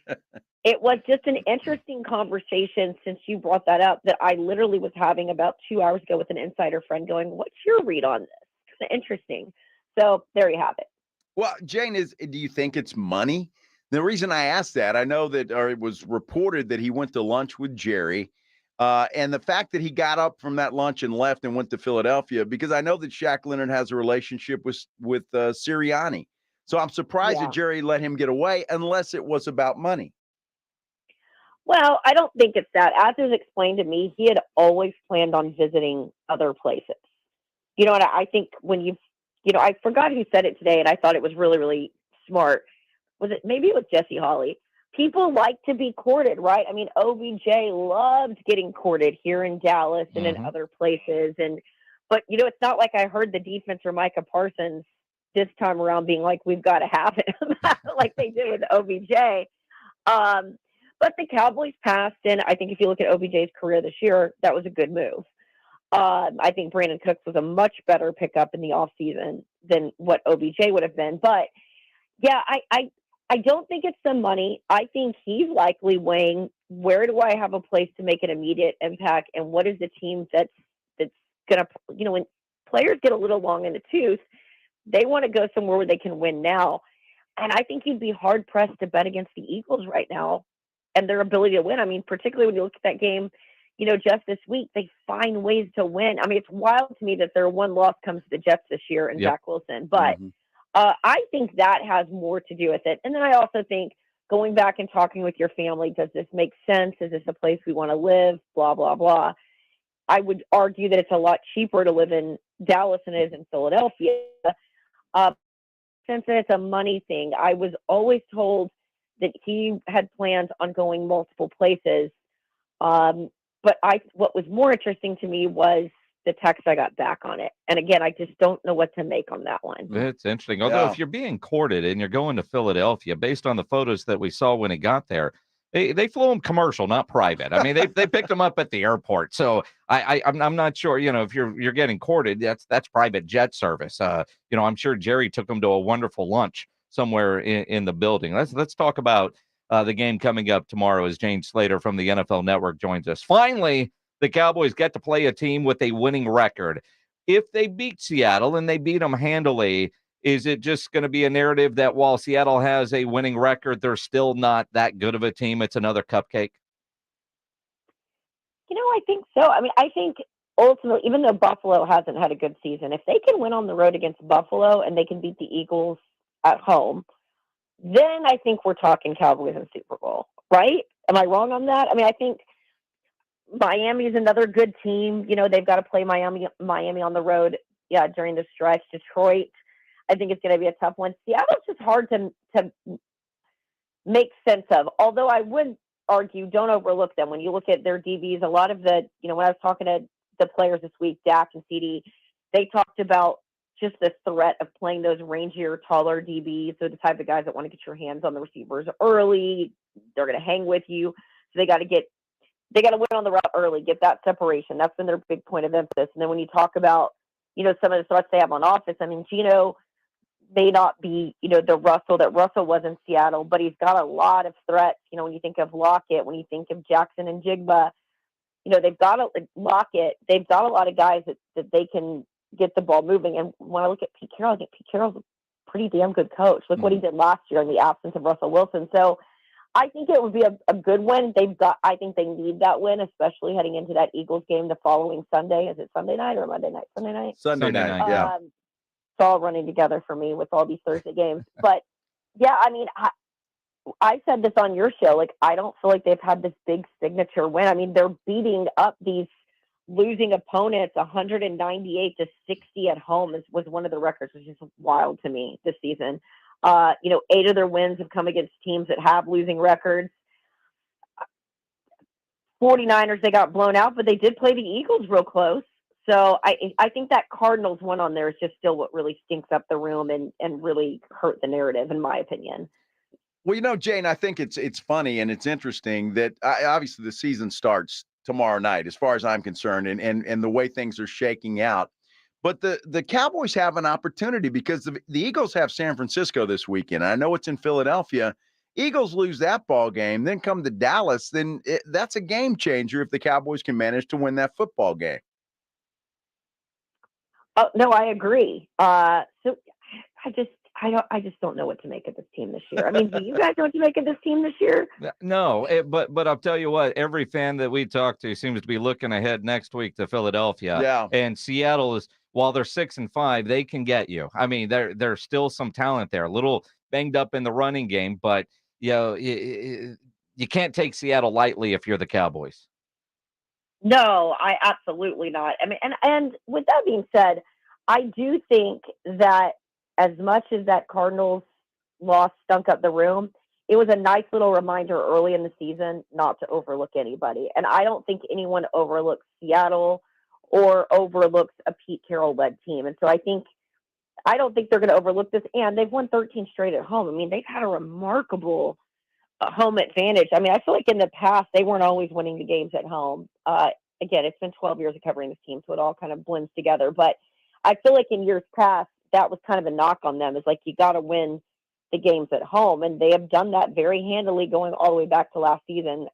it was just an interesting conversation since you brought that up that I literally was having about 2 hours ago with an insider friend going, what's your read on this? It's interesting. So there you have it. Well, Jane, do you think it's money? The reason I asked that, I know that, or it was reported that he went to lunch with Jerry. And the fact that he got up from that lunch and left and went to Philadelphia, because I know that Shaq Leonard has a relationship with Sirianni. So I'm surprised that Jerry let him get away unless it was about money. Well, I don't think it's that. As it was explained to me, he had always planned on visiting other places. You know, and I think I forgot who said it today, and I thought it was really, really smart. Maybe it was Jesse Hawley. People like to be courted, right? I mean, OBJ loved getting courted here in Dallas and in other places. But it's not like I heard the defense or Micah Parsons this time around being like, we've got to have him like they did with OBJ. But the Cowboys passed, and I think if you look at OBJ's career this year, that was a good move. I think Brandon Cooks was a much better pickup in the offseason than what OBJ would have been. But, yeah, I don't think it's the money. I think he's likely weighing, where do I have a place to make an immediate impact, and what is the team that's going to, when players get a little long in the tooth, they want to go somewhere where they can win now. And I think you'd be hard-pressed to bet against the Eagles right now and their ability to win. I mean, particularly when you look at that game, just this week, they find ways to win. I mean, it's wild to me that their one loss comes to the Jets this year and Zach Wilson. But I think that has more to do with it. And then I also think going back and talking with your family, does this make sense? Is this a place we want to live? Blah, blah, blah. I would argue that it's a lot cheaper to live in Dallas than it is in Philadelphia. Since it's a money thing, I was always told that he had plans on going multiple places. But what was more interesting to me was the text I got back on it. And again, I just don't know what to make on that one. It's interesting. Although if you're being courted and you're going to Philadelphia, based on the photos that we saw when he got there, they flew him commercial, not private. I mean, they picked him up at the airport. So I'm not sure, if you're getting courted, that's private jet service. I'm sure Jerry took him to a wonderful lunch somewhere in the building. Let's talk about the game coming up tomorrow as James Slater from the NFL Network joins us. Finally, the Cowboys get to play a team with a winning record. If they beat Seattle and they beat them handily, is it just going to be a narrative that while Seattle has a winning record, they're still not that good of a team? It's another cupcake? I think so. I mean, I think ultimately, even though Buffalo hasn't had a good season, if they can win on the road against Buffalo and they can beat the Eagles at home, then I think we're talking Cowboys and Super Bowl, right? Am I wrong on that? I mean, I think Miami is another good team. They've got to play Miami on the road, during the stretch. Detroit, I think it's going to be a tough one. Seattle's just hard to make sense of. Although I would argue, don't overlook them. When you look at their DBs, a lot of the, when I was talking to the players this week, Dak and CD, they talked about just the threat of playing those rangier, taller DBs. So the type of guys that want to get your hands on the receivers early. They're going to hang with you. So they got to win on the route early, get that separation. That's been their big point of emphasis. And then when you talk about, some of the threats they have on offense, I mean, Geno may not be, the Russell that Russell was in Seattle, but he's got a lot of threats. When you think of Lockett, when you think of Jackson and Jigba, they've got Lockett. They've got a lot of guys that they can get the ball moving. And when I look at Pete Carroll, I think Pete Carroll's a pretty damn good coach. Look what he did last year in the absence of Russell Wilson. So I think it would be a good win. I think they need that win, especially heading into that Eagles game the following Sunday. Is it Sunday night or Monday night? Sunday night? Sunday night, yeah. It's all running together for me with all these Thursday games. But, yeah, I mean, I said this on your show. Like, I don't feel like they've had this big signature win. I mean, they're beating up these losing opponents 198-60 at home was one of the records, which is wild to me this season. 8 of their wins have come against teams that have losing records. 49ers, they got blown out, but they did play the Eagles real close. So I think that Cardinals one on there is just still what really stinks up the room and really hurt the narrative, in my opinion. Well, Jane, I think it's funny and it's interesting that obviously the season starts tomorrow night, as far as I'm concerned, and the way things are shaking out. But the Cowboys have an opportunity because the Eagles have San Francisco this weekend. I know it's in Philadelphia. Eagles lose that ball game, then come to Dallas. Then that's a game changer if the Cowboys can manage to win that football game. Oh, no, I agree. So I I just don't know what to make of this team this year. I mean, do you guys know what to make of this team this year? No, but I'll tell you what, every fan that we talk to seems to be looking ahead next week to Philadelphia. Yeah. And Seattle is, while they're 6-5, they can get you. I mean, there's still some talent there, a little banged up in the running game, but you can't take Seattle lightly if you're the Cowboys. No, I absolutely not. I mean, and with that being said, I do think that as much as that Cardinals loss stunk up the room, it was a nice little reminder early in the season not to overlook anybody. And I don't think anyone overlooks Seattle or overlooks a Pete Carroll-led team. And so I don't think they're going to overlook this. And they've won 13 straight at home. I mean, they've had a remarkable home advantage. I mean, I feel like in the past, they weren't always winning the games at home. Again, it's been 12 years of covering this team, so it all kind of blends together. But I feel like in years past, that was kind of a knock on them. It's like, you got to win the games at home. And they have done that very handily going all the way back to last season.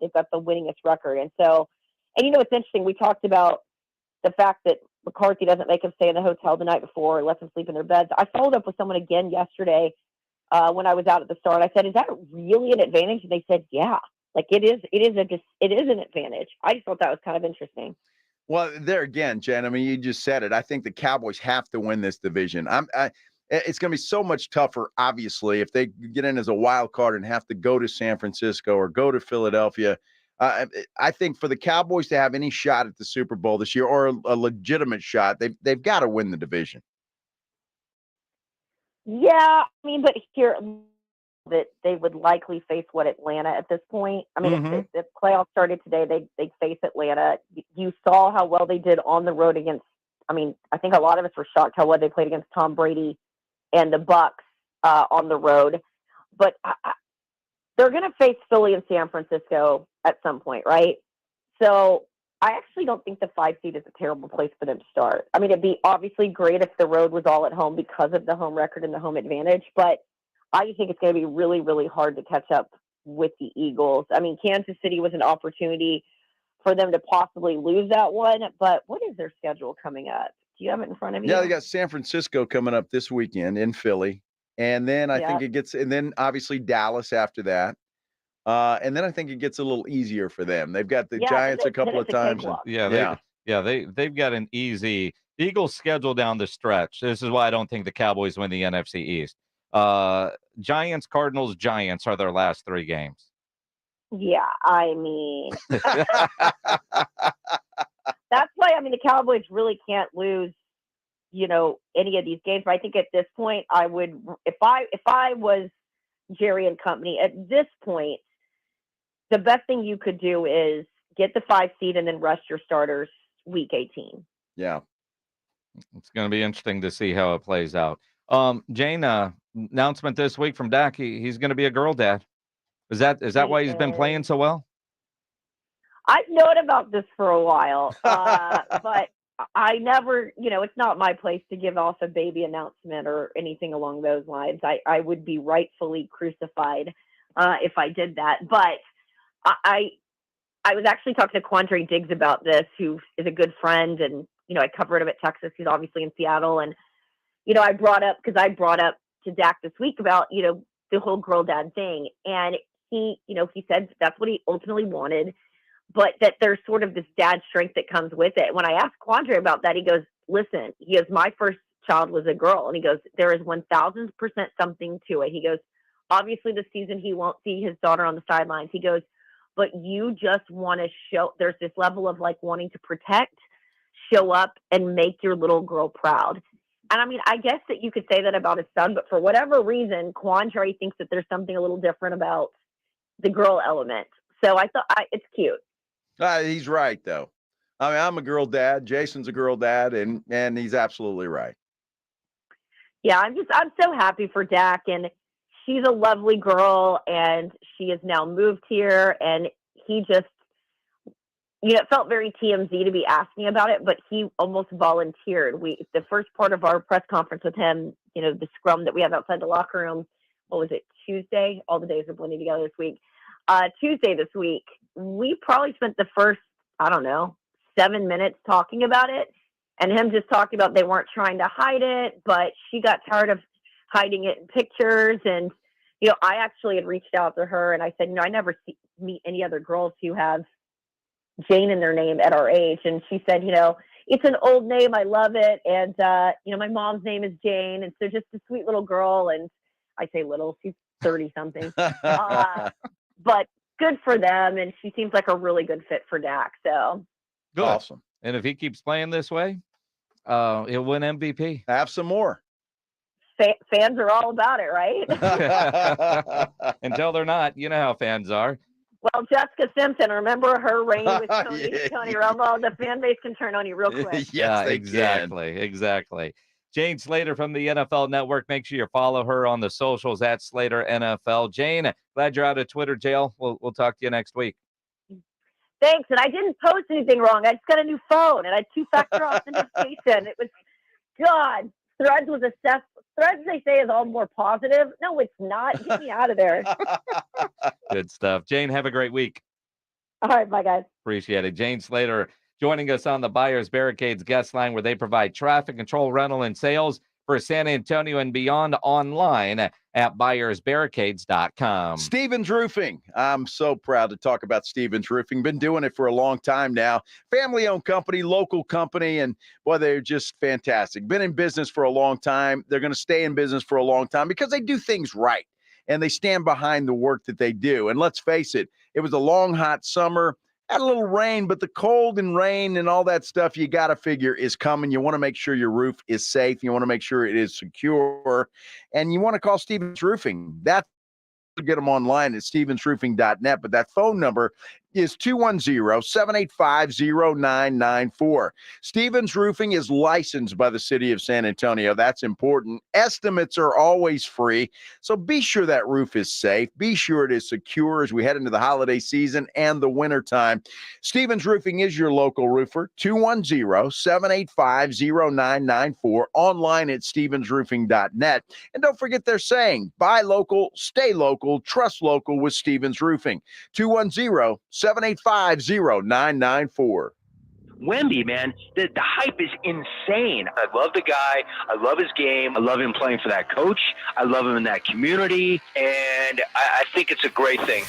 They've got the winningest record. And it's interesting. We talked about the fact that McCarthy doesn't make them stay in the hotel the night before or lets them sleep in their beds. I followed up with someone again yesterday when I was out at the start. I said, is that really an advantage? And they said, yeah, like it is an advantage. I just thought that was kind of interesting. Well, there again, Jen, I mean, you just said it. I think the Cowboys have to win this division. It's going to be so much tougher, obviously, if they get in as a wild card and have to go to San Francisco or go to Philadelphia. I think for the Cowboys to have any shot at the Super Bowl this year, or a legitimate shot, they've got to win the division. Yeah, I mean, but here that they would likely face Atlanta at this point. I mean, if the playoffs started today, they'd face Atlanta. You saw how well they did on the road against. I mean, I think a lot of us were shocked how well they played against Tom Brady and the Bucks on the road. But they're going to face Philly and San Francisco at some point, right? So I actually don't think the 5 seed is a terrible place for them to start. I mean, it'd be obviously great if the road was all at home because of the home record and the home advantage, but I think it's going to be really, really hard to catch up with the Eagles. I mean, Kansas City was an opportunity for them to possibly lose that one, but what is their schedule coming up? Do you have it in front of you? Yeah, they got San Francisco coming up this weekend in Philly. And then I think and then obviously Dallas after that. And then I think it gets a little easier for them. They've got the Giants a couple of times. They've got an easy Eagles schedule down the stretch. This is why I don't think the Cowboys win the NFC East. Giants, Cardinals, Giants are their last 3 games. Yeah, I mean, that's why, I mean, the Cowboys really can't lose, any of these games. But I think at this point, I would, if I was Jerry and company at this point, the best thing you could do is get the 5 seed and then rest your starters week 18. Yeah. It's going to be interesting to see how it plays out. Jane, announcement this week from Dak, he's going to be a girl dad. Is that why he's been playing so well? I've known about this for a while, but I never, it's not my place to give off a baby announcement or anything along those lines. I would be rightfully crucified if I did that. But I was actually talking to Quandre Diggs about this, who is a good friend, and I covered him at Texas. He's obviously in Seattle, and I brought up to Dak this week about the whole girl dad thing, and he said that's what he ultimately wanted, but that there's sort of this dad strength that comes with it. When I asked Quandre about that, he goes, "Listen," he goes, "my first child was a girl," and he goes, "there is 1,000% something to it." He goes, "Obviously this season he won't see his daughter on the sidelines." He goes, "But you just want to show, there's this level of like wanting to protect, show up, and make your little girl proud." And I mean, I guess that you could say that about his son, but for whatever reason, Quandre thinks that there's something a little different about the girl element. So I thought it's cute. He's right, though. I mean, I'm a girl dad. Jason's a girl dad, and he's absolutely right. Yeah, I'm so happy for Dak, and she's a lovely girl, and she has now moved here, and he just, it felt very TMZ to be asking about it, but he almost volunteered. The first part of our press conference with him, the scrum that we have outside the locker room, what was it, Tuesday? All the days are blending together this week. Tuesday this week, we probably spent the first, 7 minutes talking about it, and him just talking about they weren't trying to hide it, but she got tired of hiding it in pictures. And, I actually had reached out to her and I said, I never meet any other girls who have Jane in their name at our age. And she said, it's an old name. I love it. And, my mom's name is Jane. And so just a sweet little girl. And I say little, she's 30 something, but good for them. And she seems like a really good fit for Dak. So good. Awesome. And if he keeps playing this way, he'll win MVP. Have some more. Fans are all about it, right? Until they're not. You know how fans are. Well, Jessica Simpson, remember her reign with Tony Romo? The fan base can turn on you real quick. Yes, exactly. Jane Slater from the NFL Network. Make sure you follow her on the socials at Slater NFL. Jane, glad you're out of Twitter jail. We'll talk to you next week. Thanks. And I didn't post anything wrong. I just got a new phone and I had 2-factor authentication. It was, God, Threads was Threads, they say, is all more positive. No, it's not. Get me out of there. Good stuff. Jane, have a great week. All right. Bye, guys. Appreciate it. Jane Slater joining us on the Buyers Barricades guest line, where they provide traffic control, rental, and sales for San Antonio and beyond, online at buyersbarricades.com. Stevens Roofing. I'm so proud to talk about Stevens Roofing. Been doing it for a long time now. Family-owned company, local company, and boy, they're just fantastic. Been in business for a long time. They're going to stay in business for a long time because they do things right, and they stand behind the work that they do. And let's face it, it was a long, hot summer. Had a little rain, but the cold and rain and all that stuff you got to figure is coming. You want to make sure your roof is safe. You want to make sure it is secure. And you want to call Stevens Roofing. That's to get them online at stevensroofing.net. But that phone number is 210-785-0994. Stevens Roofing is licensed by the city of San Antonio. That's important. Estimates are always free. So be sure that roof is safe. Be sure it is secure as we head into the holiday season and the winter time. Stevens Roofing is your local roofer. 210-785-0994. Online at stevensroofing.net. And don't forget their saying, buy local, stay local, trust local with Stevens Roofing. 210-785-0994. Wemby, man, the hype is insane. I love the guy. I love his game. I love him playing for that coach. I love him in that community. And I think it's a great thing.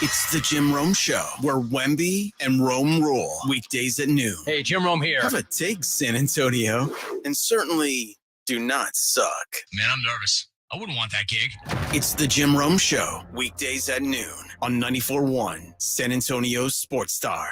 It's the Jim Rome Show, where Wemby and Rome rule. Weekdays at noon. Hey, Jim Rome here. Have a take, San Antonio. And certainly do not suck. Man, I'm nervous. I wouldn't want that gig. It's the Jim Rome Show, weekdays at noon on 94.1 San Antonio's Sports Star.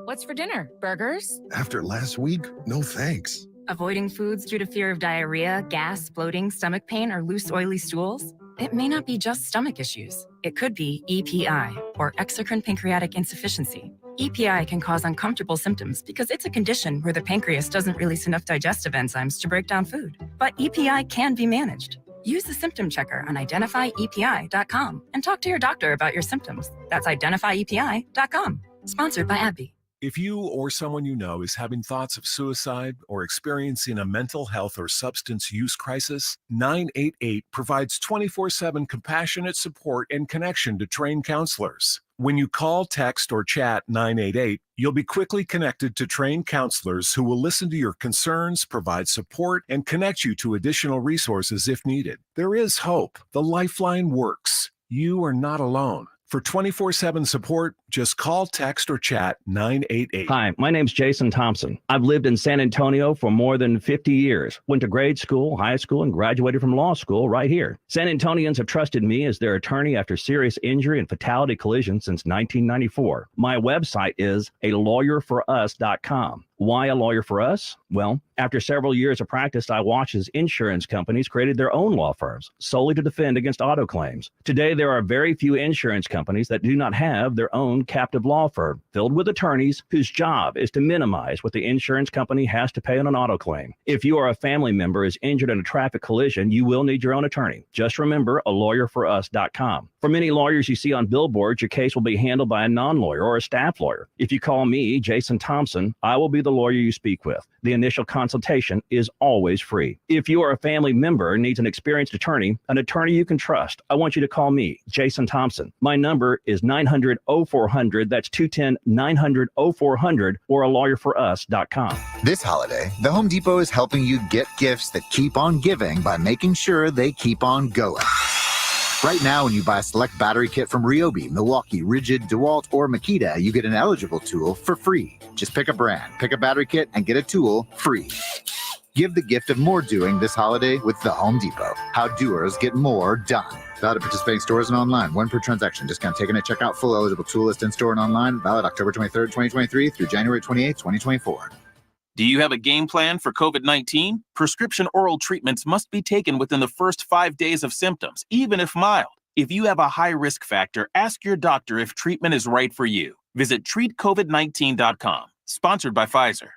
What's for dinner? Burgers? After last week, no thanks. Avoiding foods due to fear of diarrhea, gas, bloating, stomach pain, or loose, oily stools? It may not be just stomach issues. It could be EPI, or exocrine pancreatic insufficiency. EPI can cause uncomfortable symptoms because it's a condition where the pancreas doesn't release enough digestive enzymes to break down food. But EPI can be managed. Use the symptom checker on identifyepi.com and talk to your doctor about your symptoms. That's identifyepi.com. Sponsored by AbbVie. If you or someone you know is having thoughts of suicide or experiencing a mental health or substance use crisis, 988 provides 24/7 compassionate support and connection to trained counselors. When you call, text, or chat 988, you'll be quickly connected to trained counselors who will listen to your concerns, provide support, and connect you to additional resources if needed. There is hope. The Lifeline works. You are not alone. For 24/7 support, just call, text, or chat 988. Hi, my name's Jason Thompson. I've lived in San Antonio for more than 50 years. Went to grade school, high school, and graduated from law school right here. San Antonians have trusted me as their attorney after serious injury and fatality collision since 1994. My website is alawyerforus.com. Why a lawyer for us? Well, after several years of practice, I watched as insurance companies created their own law firms solely to defend against auto claims. Today, there are very few insurance companies that do not have their own captive law firm filled with attorneys whose job is to minimize what the insurance company has to pay on an auto claim. If you or a family member is injured in a traffic collision, you will need your own attorney. Just remember alawyerforus.com. For many lawyers you see on billboards, your case will be handled by a non-lawyer or a staff lawyer. If you call me, Jason Thompson, I will be the the lawyer you speak with. The initial consultation is always free. If you are a family member and needs an experienced attorney you can trust, I want you to call me, Jason Thompson. My number is 900-0400. That's 210-900-0400 or alawyer4us.com. This holiday, the Home Depot is helping you get gifts that keep on giving by making sure they keep on going. Right now, when you buy a select battery kit from Ryobi, Milwaukee, Rigid, DeWalt, or Makita, you get an eligible tool for free. Just pick a brand, pick a battery kit, and get a tool free. Give the gift of more doing this holiday with the Home Depot. How doers get more done. Valid at participating stores and online. 1 per transaction. Discount taken at checkout. Full eligible tool list in store and online. Valid October 23rd, 2023 through January 28th, 2024. Do you have a game plan for COVID-19? Prescription oral treatments must be taken within the first 5 days of symptoms, even if mild. If you have a high risk factor, ask your doctor if treatment is right for you. Visit treatcovid19.com. Sponsored by Pfizer.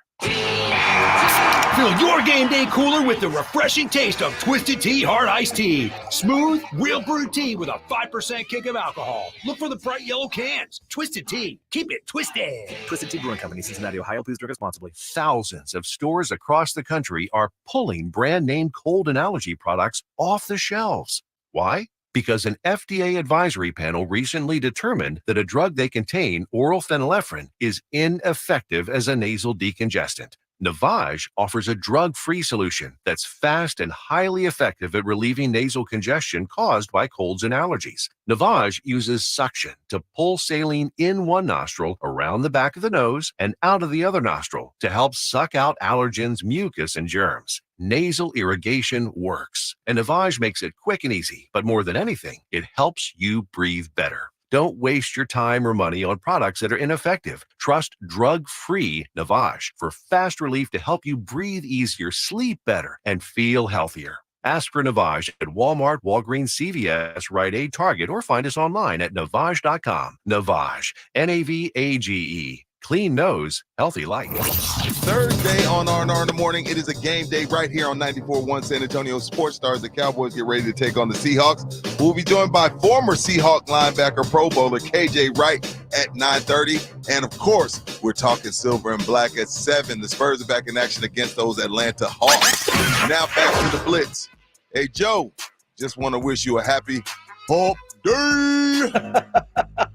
Fill your game day cooler with the refreshing taste of Twisted Tea Hard Iced Tea. Smooth, real brewed tea with a 5% kick of alcohol. Look for the bright yellow cans. Twisted Tea. Keep it twisted. Twisted Tea Brewing Company, Cincinnati, Ohio. Please drink responsibly. Thousands of stores across the country are pulling brand name cold and allergy products off the shelves. Why? Because an FDA advisory panel recently determined that a drug they contain, oral phenylephrine, is ineffective as a nasal decongestant. Navage offers a drug-free solution that's fast and highly effective at relieving nasal congestion caused by colds and allergies. Navage uses suction to pull saline in one nostril, around the back of the nose, and out of the other nostril to help suck out allergens, mucus, and germs. Nasal irrigation works, and Navage makes it quick and easy, but more than anything, it helps you breathe better. Don't waste your time or money on products that are ineffective. Trust drug-free Navage for fast relief to help you breathe easier, sleep better, and feel healthier. Ask for Navage at Walmart, Walgreens, CVS, Rite Aid, Target, or find us online at Navage.com. Navage, Navage. Clean nose, healthy life. Thursday on R&R in the morning, it is a game day right here on 94.1 San Antonio Sports Stars. The Cowboys get ready to take on the Seahawks. We'll be joined by former Seahawk linebacker, Pro Bowler KJ Wright at 9:30. And, of course, we're talking silver and black at 7. The Spurs are back in action against those Atlanta Hawks. Now back to the Blitz. Hey, Joe, just want to wish you a happy Hump Day.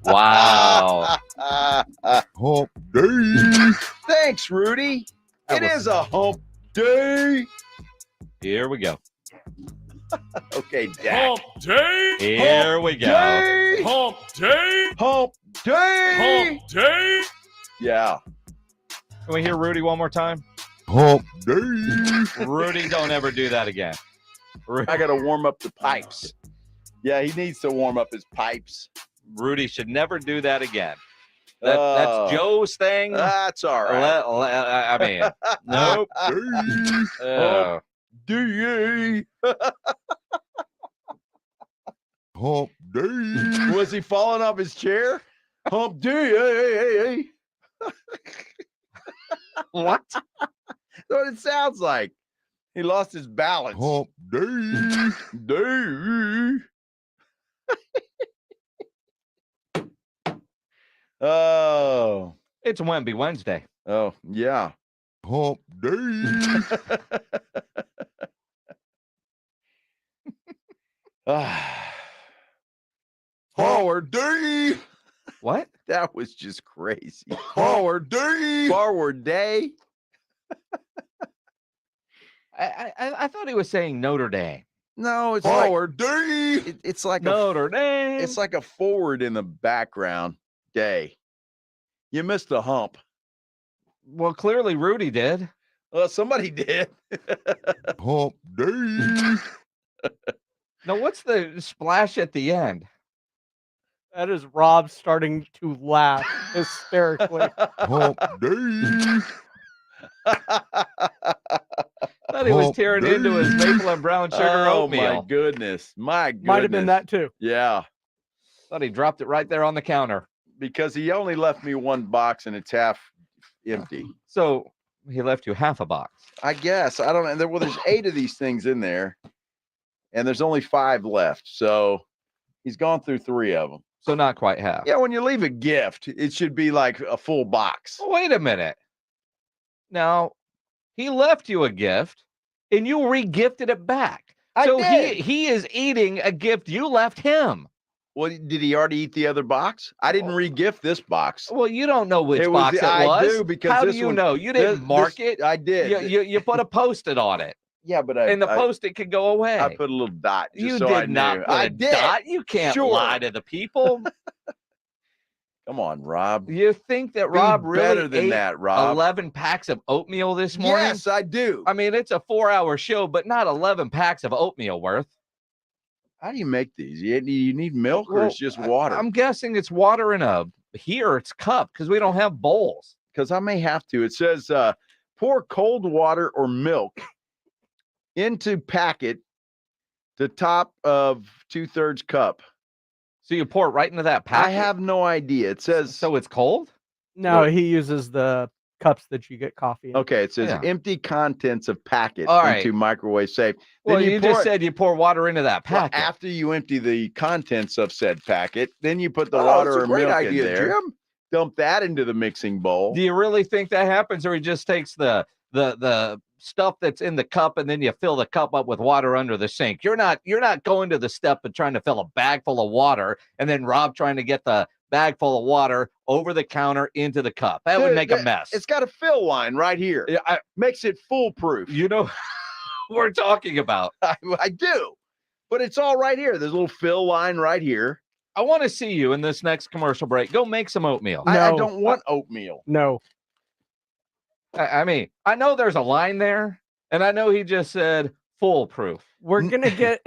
Wow. Hump Day. Thanks, Rudy. It is a hump day. Here we go. Okay, Dak. Hump Day. Here we go. Day. Hump Day. Hump day. Hump Day. Yeah. Can we hear Rudy one more time? Hump Day. Rudy, don't ever do that again. I got to warm up the pipes. Yeah, he needs to warm up his pipes. Rudy should never do that again. That's Joe's thing. That's all right. I mean, nope. D-A. Hump day. Was he falling off his chair? Hump day. What? That's what it sounds like. He lost his balance. Hump day. Day. Oh. It's Wemby Wednesday. Oh, yeah. Hump day. Forward day. What? That was just crazy. Forward day. Forward day. I thought he was saying Notre Dame. No, it's Forward day. It's like Notre Dame. It's like a forward in the background day. You missed a hump. Well, clearly Rudy did. Well, somebody did. Hump day. Now, what's the splash at the end? That is Rob starting to laugh hysterically. Hump day. Thought he was tearing into his maple and brown sugar oatmeal. Oh, my goodness. My goodness. Might have been that, too. Yeah. Thought he dropped it right there on the counter. Because he only left me one box and it's half empty. So he left you half a box. I guess. I don't know. Well, there's 8 of these things in there, and there's only 5 left. So he's gone through 3 of them. So not quite half. Yeah, when you leave a gift, it should be like a full box. Well, wait a minute. Now, he left you a gift, and you re-gifted it back. I So did. he is eating a gift you left him. Well, did he already eat the other box? I didn't re-gift this box. Well, you don't know which It was box the- it I was. do, because How do this you one- know? You didn't mark it. I did. You put a Post-it on it, Yeah, but and the Post-it could go away. I put a little dot just You so did I knew. not put I a did. dot. You can't Sure. lie to the people. Come on, Rob. You think that Be Rob really better than ate that, Rob. 11 packs of oatmeal this morning? Yes, I do. I mean, it's a 4-hour show, but not 11 packs of oatmeal worth. How do you make these? You need milk, or Well, it's just water? I'm guessing it's water in it's cup, because we don't have bowls. Because I may have to. It says pour cold water or milk into packet the top of 2/3 cup. So you pour it right into that packet? I have no idea. It says so it's cold? No, he uses the cups that you get coffee in. Okay, it says Yeah. empty contents of packet All right. into microwave safe. Well, Then you pour just it- said you pour water into that Well, packet. after you empty the contents of said packet, then you put the Oh, water that's a or great milk idea, in there. Jim. Dump that into the mixing bowl. Do you really think that happens, or he just takes the stuff that's in the cup and then you fill the cup up with water under the sink? You're not going to the step of trying to fill a bag full of water and then Rob trying to get the bag full of water over the counter into the cup. That would Dude, make a mess. It's got a fill line right here. Yeah, Makes it foolproof. you know what we're talking about. I do. But it's all right here. There's a little fill line right here. I want to see you in this next commercial break. Go make some oatmeal. I No. don't want oatmeal. No. I mean, I know there's a line there, and I know he just said foolproof. We're going to get.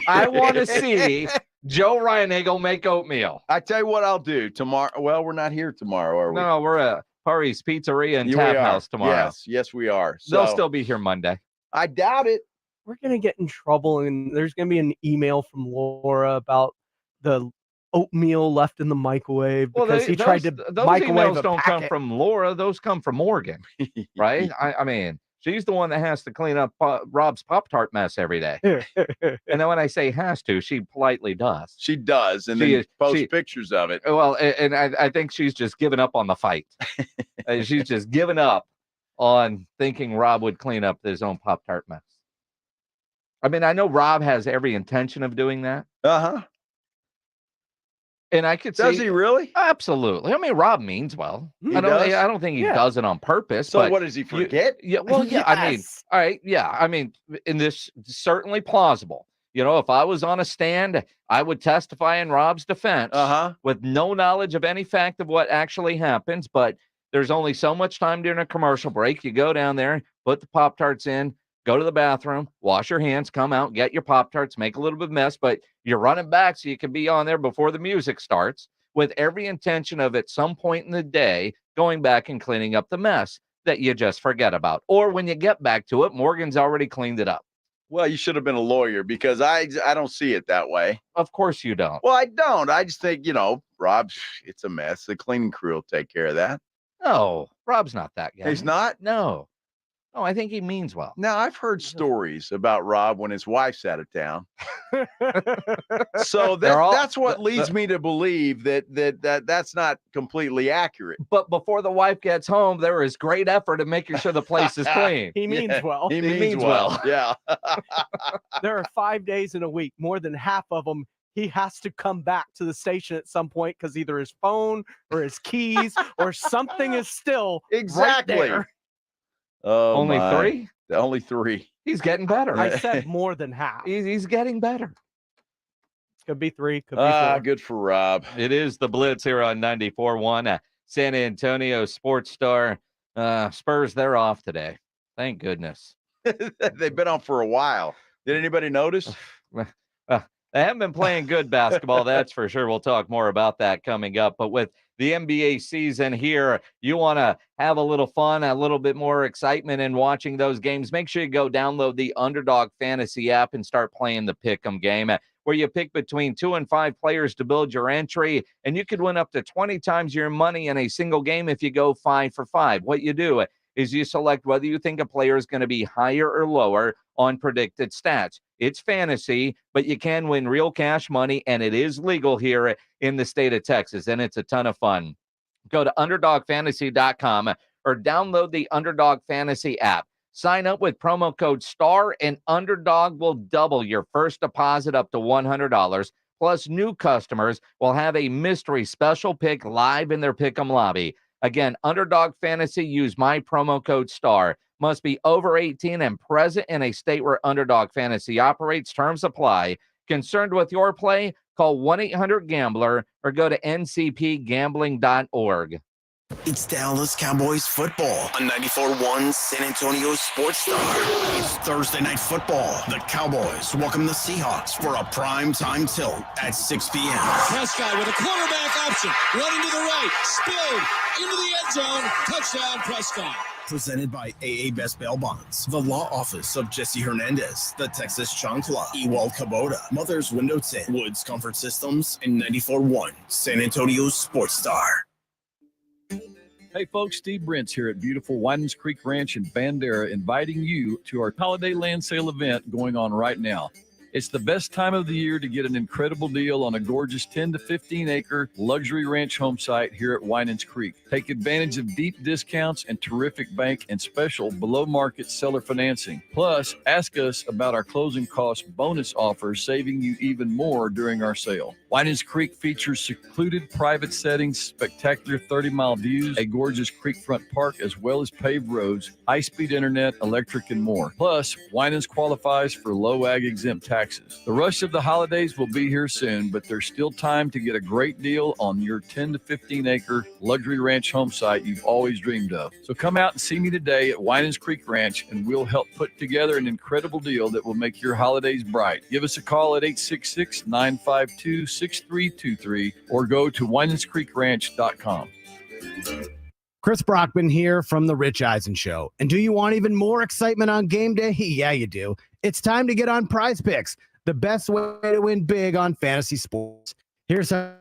I want to see Joe Reinagle make oatmeal. I tell you what I'll do tomorrow. Well, we're not here tomorrow, are we? No, we're at Hurry's Pizzeria and Yeah, we Tap are. House tomorrow. Yes, we are. They'll So, still be here Monday. I doubt it. We're going to get in trouble, and there's going to be an email from Laura about the oatmeal left in the microwave because he tried to those microwave emails a don't come packet. from Laura. Those come from Morgan, right? I mean, she's the one that has to clean up Rob's Pop-Tart mess every day. And then when I say has to, she politely does. She does, and She then is- post she- pictures of it. Well, and I think she's just given up on the fight. She's just given up on thinking Rob would clean up his own Pop-Tart mess. I mean, I know Rob has every intention of doing that. Uh-huh. And I could Does see, he really? absolutely. I mean, Rob means well. He I does? don't think he Yeah. does it on purpose. So but what does he forget? yeah, well, yeah. I mean, Yes. all right, yeah. I mean, in this certainly plausible. You know, if I was on a stand, I would testify in Rob's defense Uh-huh. with no knowledge of any fact of what actually happens. But there's only so much time during a commercial break. You go down there, put the Pop-Tarts in, go to the bathroom, wash your hands, come out, get your Pop-Tarts, make a little bit of mess, but you're running back so you can be on there before the music starts with every intention of at some point in the day going back and cleaning up the mess that you just forget about. Or when you get back to it, Morgan's already cleaned it up. Well, you should have been a lawyer because I don't see it that way. Of course you don't. Well, I don't. I just think, Rob, it's a mess. The cleaning crew will take care of that. No, Rob's not that guy. He's not? No. No, I think he means well. Now, I've heard stories about Rob when his wife's out of town. So They're all- that's what leads me to believe that's not completely accurate. But before the wife gets home, there is great effort in making sure the place is clean. He means Yeah, well. He He means means well. well. Yeah. There are 5 days in a week. More than half of them, he has to come back to the station at some point because either his phone or his keys or something is still Exactly. right there. Oh, Only my. three? Only three. He's getting better. I said more than half. He's getting better. Could be three, could be four. Good for Rob. It is the Blitz here on 94.1. San Antonio Sports Star. Spurs, they're off today. Thank goodness. They've been on for a while. Did anybody notice? They haven't been playing good basketball, that's for sure. We'll talk more about that coming up. But with the NBA season here, you want to have a little fun, a little bit more excitement in watching those games. Make sure you go download the Underdog Fantasy app and start playing the Pick'em game, where you pick between 2 and 5 players to build your entry, and you could win up to 20 times your money in a single game if you go 5 for 5. What you do is you select whether you think a player is going to be higher or lower on predicted stats. It's fantasy, but you can win real cash money, and it is legal here in the state of Texas, and it's a ton of fun. Go to UnderdogFantasy.com or download the Underdog Fantasy app. Sign up with promo code STAR and Underdog will double your first deposit up to $100. Plus, new customers will have a mystery special pick live in their Pick'em lobby. Again, Underdog Fantasy, use my promo code STAR. Must be over 18 and present in a state where Underdog Fantasy operates. Terms apply. Concerned with your play? Call 1-800-GAMBLER or go to ncpgambling.org. It's Dallas Cowboys football on 94.1 San Antonio Sports Star. It's Thursday night football. The Cowboys welcome the Seahawks for a prime-time tilt at 6 p.m. Prescott with a quarterback option, running to the right, spilled into the end zone, touchdown Prescott. Presented by AA Best Bail Bonds, the law office of Jesse Hernandez, the Texas Chancla, Ewald Kubota, Mother's Window Tint, Woods Comfort Systems, and 94.1 San Antonio Sports Star. Hey folks, Steve Brent's here at beautiful Winans Creek Ranch in Bandera, inviting you to our holiday land sale event going on right now. It's the best time of the year to get an incredible deal on a gorgeous 10 to 15 acre luxury ranch home site here at Winans Creek. Take advantage of deep discounts and terrific bank and special below market seller financing. Plus, ask us about our closing cost bonus offer, saving you even more during our sale. Winans Creek features secluded private settings, spectacular 30-mile views, a gorgeous creekfront park, as well as paved roads, high-speed internet, electric, and more. Plus, Winans qualifies for low ag exempt taxes. The rush of the holidays will be here soon, but there's still time to get a great deal on your 10 to 15 acre luxury ranch home site you've always dreamed of. So come out and see me today at Winans Creek Ranch, and we'll help put together an incredible deal that will make your holidays bright. Give us a call at 866-952-6323 or go to WinansCreekRanch.com. Chris Brockman here from The Rich Eisen Show. And do you want even more excitement on game day? Yeah, you do. It's time to get on Prize Picks, the best way to win big on fantasy sports. Here's how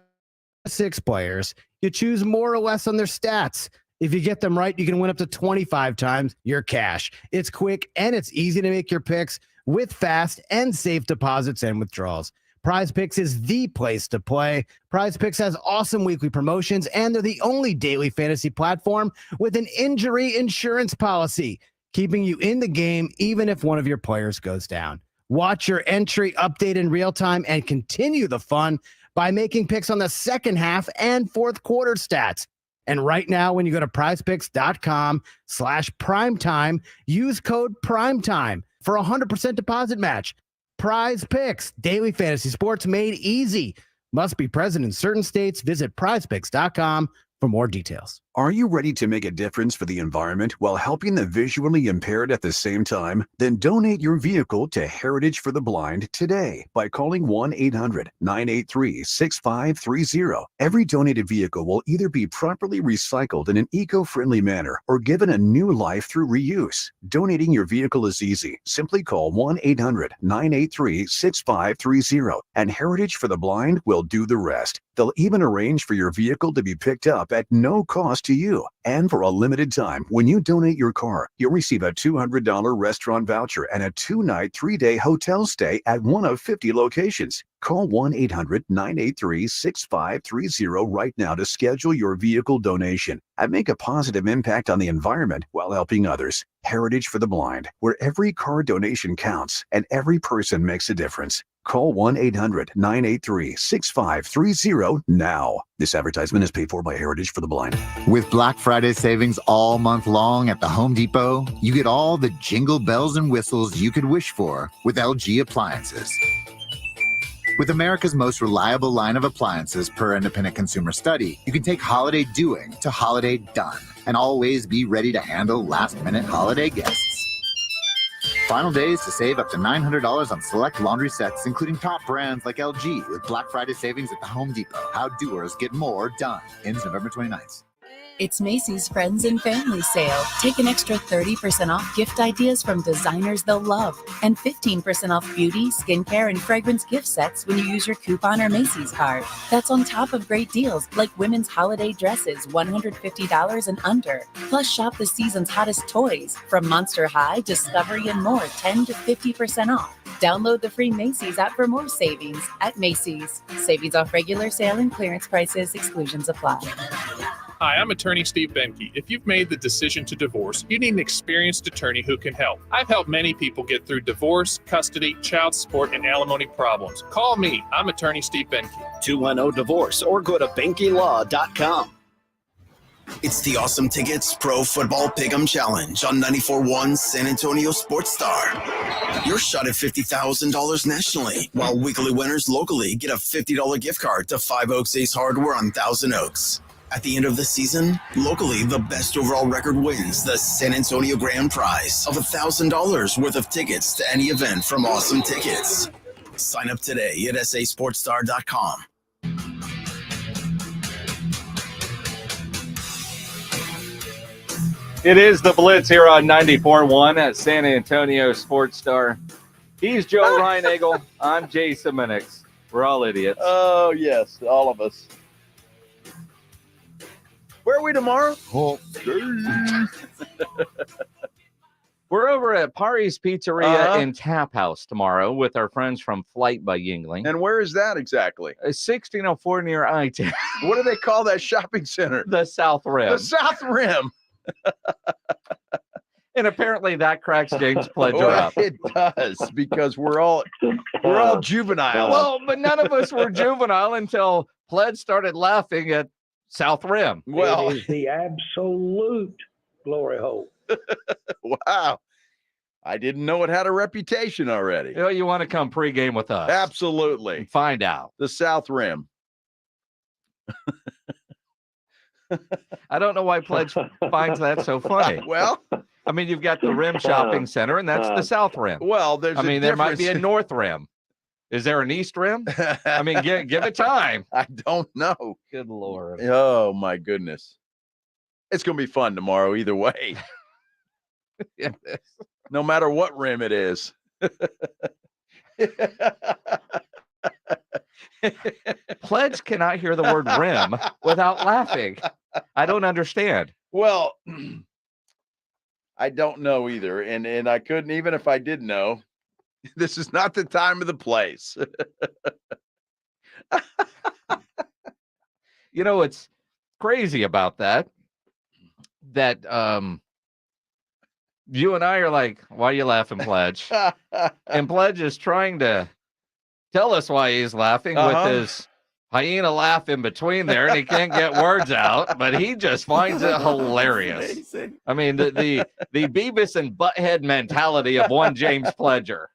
6 players. You choose more or less on their stats. If you get them right, you can win up to 25 times your cash. It's quick and it's easy to make your picks with fast and safe deposits and withdrawals. Prize Picks is the place to play. Prize Picks has awesome weekly promotions, and they're the only daily fantasy platform with an injury insurance policy, keeping you in the game even if one of your players goes down. Watch your entry update in real time and continue the fun by making picks on the second half and fourth quarter stats. And right now, when you go to prizepicks.com/primetime, use code primetime for a 100% deposit match. Prize Picks, daily fantasy sports made easy. Must be present in certain states. Visit prizepicks.com for more details. Are you ready to make a difference for the environment while helping the visually impaired at the same time? Then donate your vehicle to Heritage for the Blind today by calling 1-800-983-6530. Every donated vehicle will either be properly recycled in an eco-friendly manner or given a new life through reuse. Donating your vehicle is easy. Simply call 1-800-983-6530 and Heritage for the Blind will do the rest. They'll even arrange for your vehicle to be picked up at no cost to you. And for a limited time, when you donate your car, you'll receive a $200 restaurant voucher and a 2-night, 3-day hotel stay at one of 50 locations. Call 1-800-983-6530 right now to schedule your vehicle donation and make a positive impact on the environment while helping others. Heritage for the Blind, where every car donation counts and every person makes a difference. Call 1-800-983-6530 now. This advertisement is paid for by Heritage for the Blind. With Black Friday savings all month long at the Home Depot, you get all the jingle bells and whistles you could wish for with LG appliances. With America's most reliable line of appliances per independent consumer study, you can take holiday doing to holiday done and always be ready to handle last-minute holiday guests. Final days to save up to $900 on select laundry sets, including top brands like LG, with Black Friday savings at the Home Depot. How doers get more done. Ends November 29th. It's Macy's Friends and Family Sale. Take an extra 30% off gift ideas from designers they'll love and 15% off beauty, skincare, and fragrance gift sets when you use your coupon or Macy's card. That's on top of great deals like women's holiday dresses, $150 and under. Plus, shop the season's hottest toys from Monster High, Discovery, and more, 10 to 50% off. Download the free Macy's app for more savings at Macy's. Savings off regular sale and clearance prices. Exclusions apply. Hi, I'm attorney Steve Benke. If you've made the decision to divorce, you need an experienced attorney who can help. I've helped many people get through divorce, custody, child support, and alimony problems. Call me. I'm attorney Steve Benke. 210-DIVORCE or go to BenkeLaw.com. It's the Awesome Tickets Pro Football Pick'em Challenge on 94.1 San Antonio Sports Star. Your shot at $50,000 nationally, while weekly winners locally get a $50 gift card to Five Oaks Ace Hardware on Thousand Oaks. At the end of the season, locally, the best overall record wins the San Antonio Grand Prize of $1,000 worth of tickets to any event from Awesome Tickets. Sign up today at sasportstar.com. It is the Blitz here on 94.1 at San Antonio Sports Star. He's Joe Reinagel. I'm Jason Minix. We're all idiots. Oh, yes, all of us. Where are we tomorrow? We're over at Pari's Pizzeria and Tap House tomorrow with our friends from Flight by Yingling. And where is that exactly? 1604 near I-10. What do they call that shopping center? The South Rim. The South Rim. And apparently that cracks James Pledger up. It does, because we're all juvenile. Well, but none of us were juvenile until Pledge started laughing at South Rim. Well, it is the absolute glory hole. Wow. I didn't know it had a reputation already. You know, you want to come pregame with us. Absolutely. Find out. The South Rim. I don't know why Pledge finds that so funny. Well, I mean, you've got the Rim Shopping Center, and that's the South Rim. Well, there might be a North Rim. Is there an East Rim? I mean, give it time. I don't know. Good Lord. Oh, my goodness. It's going to be fun tomorrow either way. Yes. No matter what rim it is. Pledge cannot hear the word rim without laughing. I don't understand. Well, I don't know either. And I couldn't, even if I did know, this is not the time or the place. You know, it's crazy about that you and I are like, why are you laughing, Pledge? And Pledge is trying to tell us why he's laughing with his hyena laugh in between there, and he can't get words out, but he just finds it hilarious. Amazing. I mean, the Beavis and Butthead mentality of one James Pledger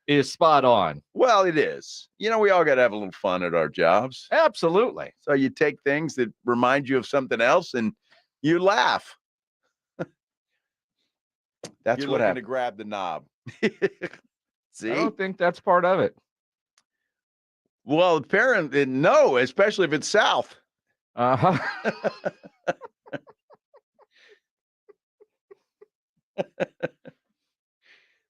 is spot on. Well, it is. You know, we all got to have a little fun at our jobs. Absolutely. So you take things that remind you of something else and you laugh. That's You're what looking happened. to grab the knob. See? I don't think that's part of it. Well, apparently, no, especially if it's south. Uh-huh.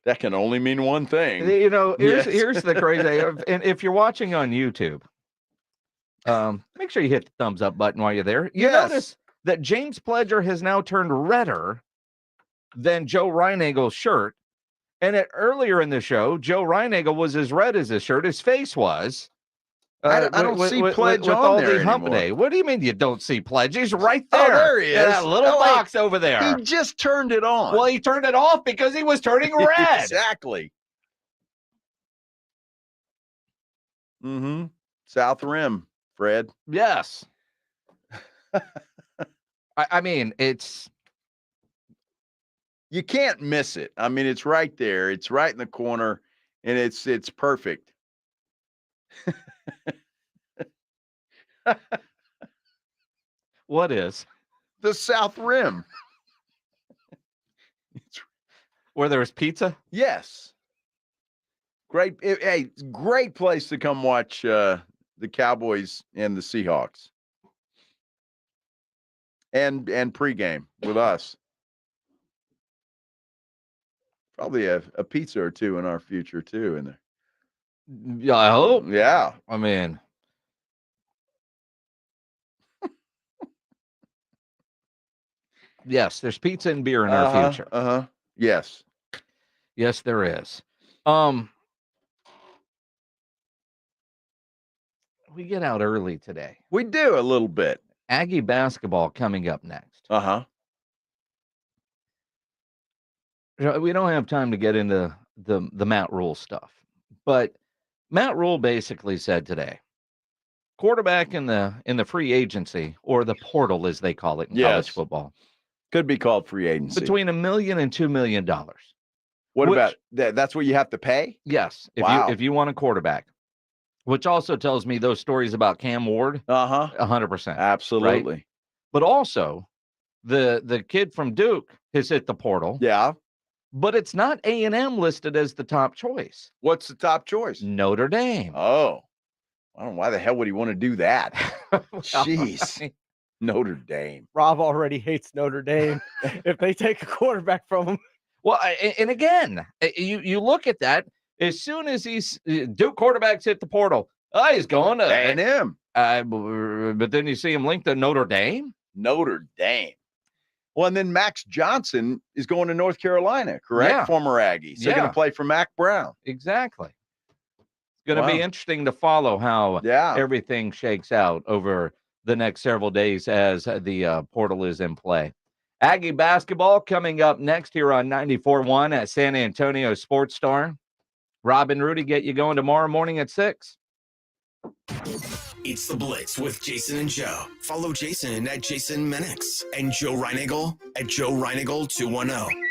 That can only mean one thing. You know, Yes. here's the crazy. And if you're watching on YouTube, make sure you hit the thumbs up button while you're there. You Yes. notice that James Pledger has now turned redder than Joe Reinagel's shirt. And earlier in the show, Joe Reinagel was as red as his shirt. His face was. I don't see Pledge with on all there the hump anymore. day. What do you mean you don't see Pledge? He's right Oh, there. there he is. That little Oh, wait. box over there. He just turned it on. Well, he turned it off because he was turning red. Exactly. Mm-hmm. South Rim, Fred. Yes. I mean, it's. You can't miss it. I mean, it's right there. It's right in the corner, and it's perfect. What is? The South Rim. Where there's pizza? Yes. Great. Hey, great place to come watch the Cowboys and the Seahawks. And pregame with us. Probably a pizza or two in our future too in there. Yeah, I hope. Yeah. I mean, yes, there's pizza and beer in our future. Yes. Yes, there is. We get out early today. We do a little bit. Aggie basketball coming up next. Uh-huh. We don't have time to get into the Matt Rule stuff, but Matt Rule basically said today, quarterback in the free agency, or the portal as they call it in college football, could be called free agency, between $1 million and $2 million. What about that? That's what you have to pay? Yes, if you want a quarterback. Which also tells me those stories about Cam Ward. 100%. Absolutely. Right? But also, the kid from Duke has hit the portal. Yeah. But it's not A&M listed as the top choice. What's the top choice? Notre Dame. Oh. I don't know. Why the hell would he want to do that? Jeez. Notre Dame. Rob already hates Notre Dame if they take a quarterback from him. Well, and again, you look at that. As soon as Duke quarterbacks hit the portal, he's going to A&M. But then you see him linked to Notre Dame. Notre Dame. Well, and then Max Johnson is going to North Carolina, correct? Yeah. Former Aggie. So going to play for Mac Brown. Exactly. It's going to be interesting to follow how everything shakes out over the next several days as the portal is in play. Aggie basketball coming up next here on 94.1 at San Antonio Sports Star. Rob and Rudy get you going tomorrow morning at 6. It's the Blitz with Jason and Joe. Follow Jason at Jason Minix and Joe Reinigal at Joe Reinigal 210.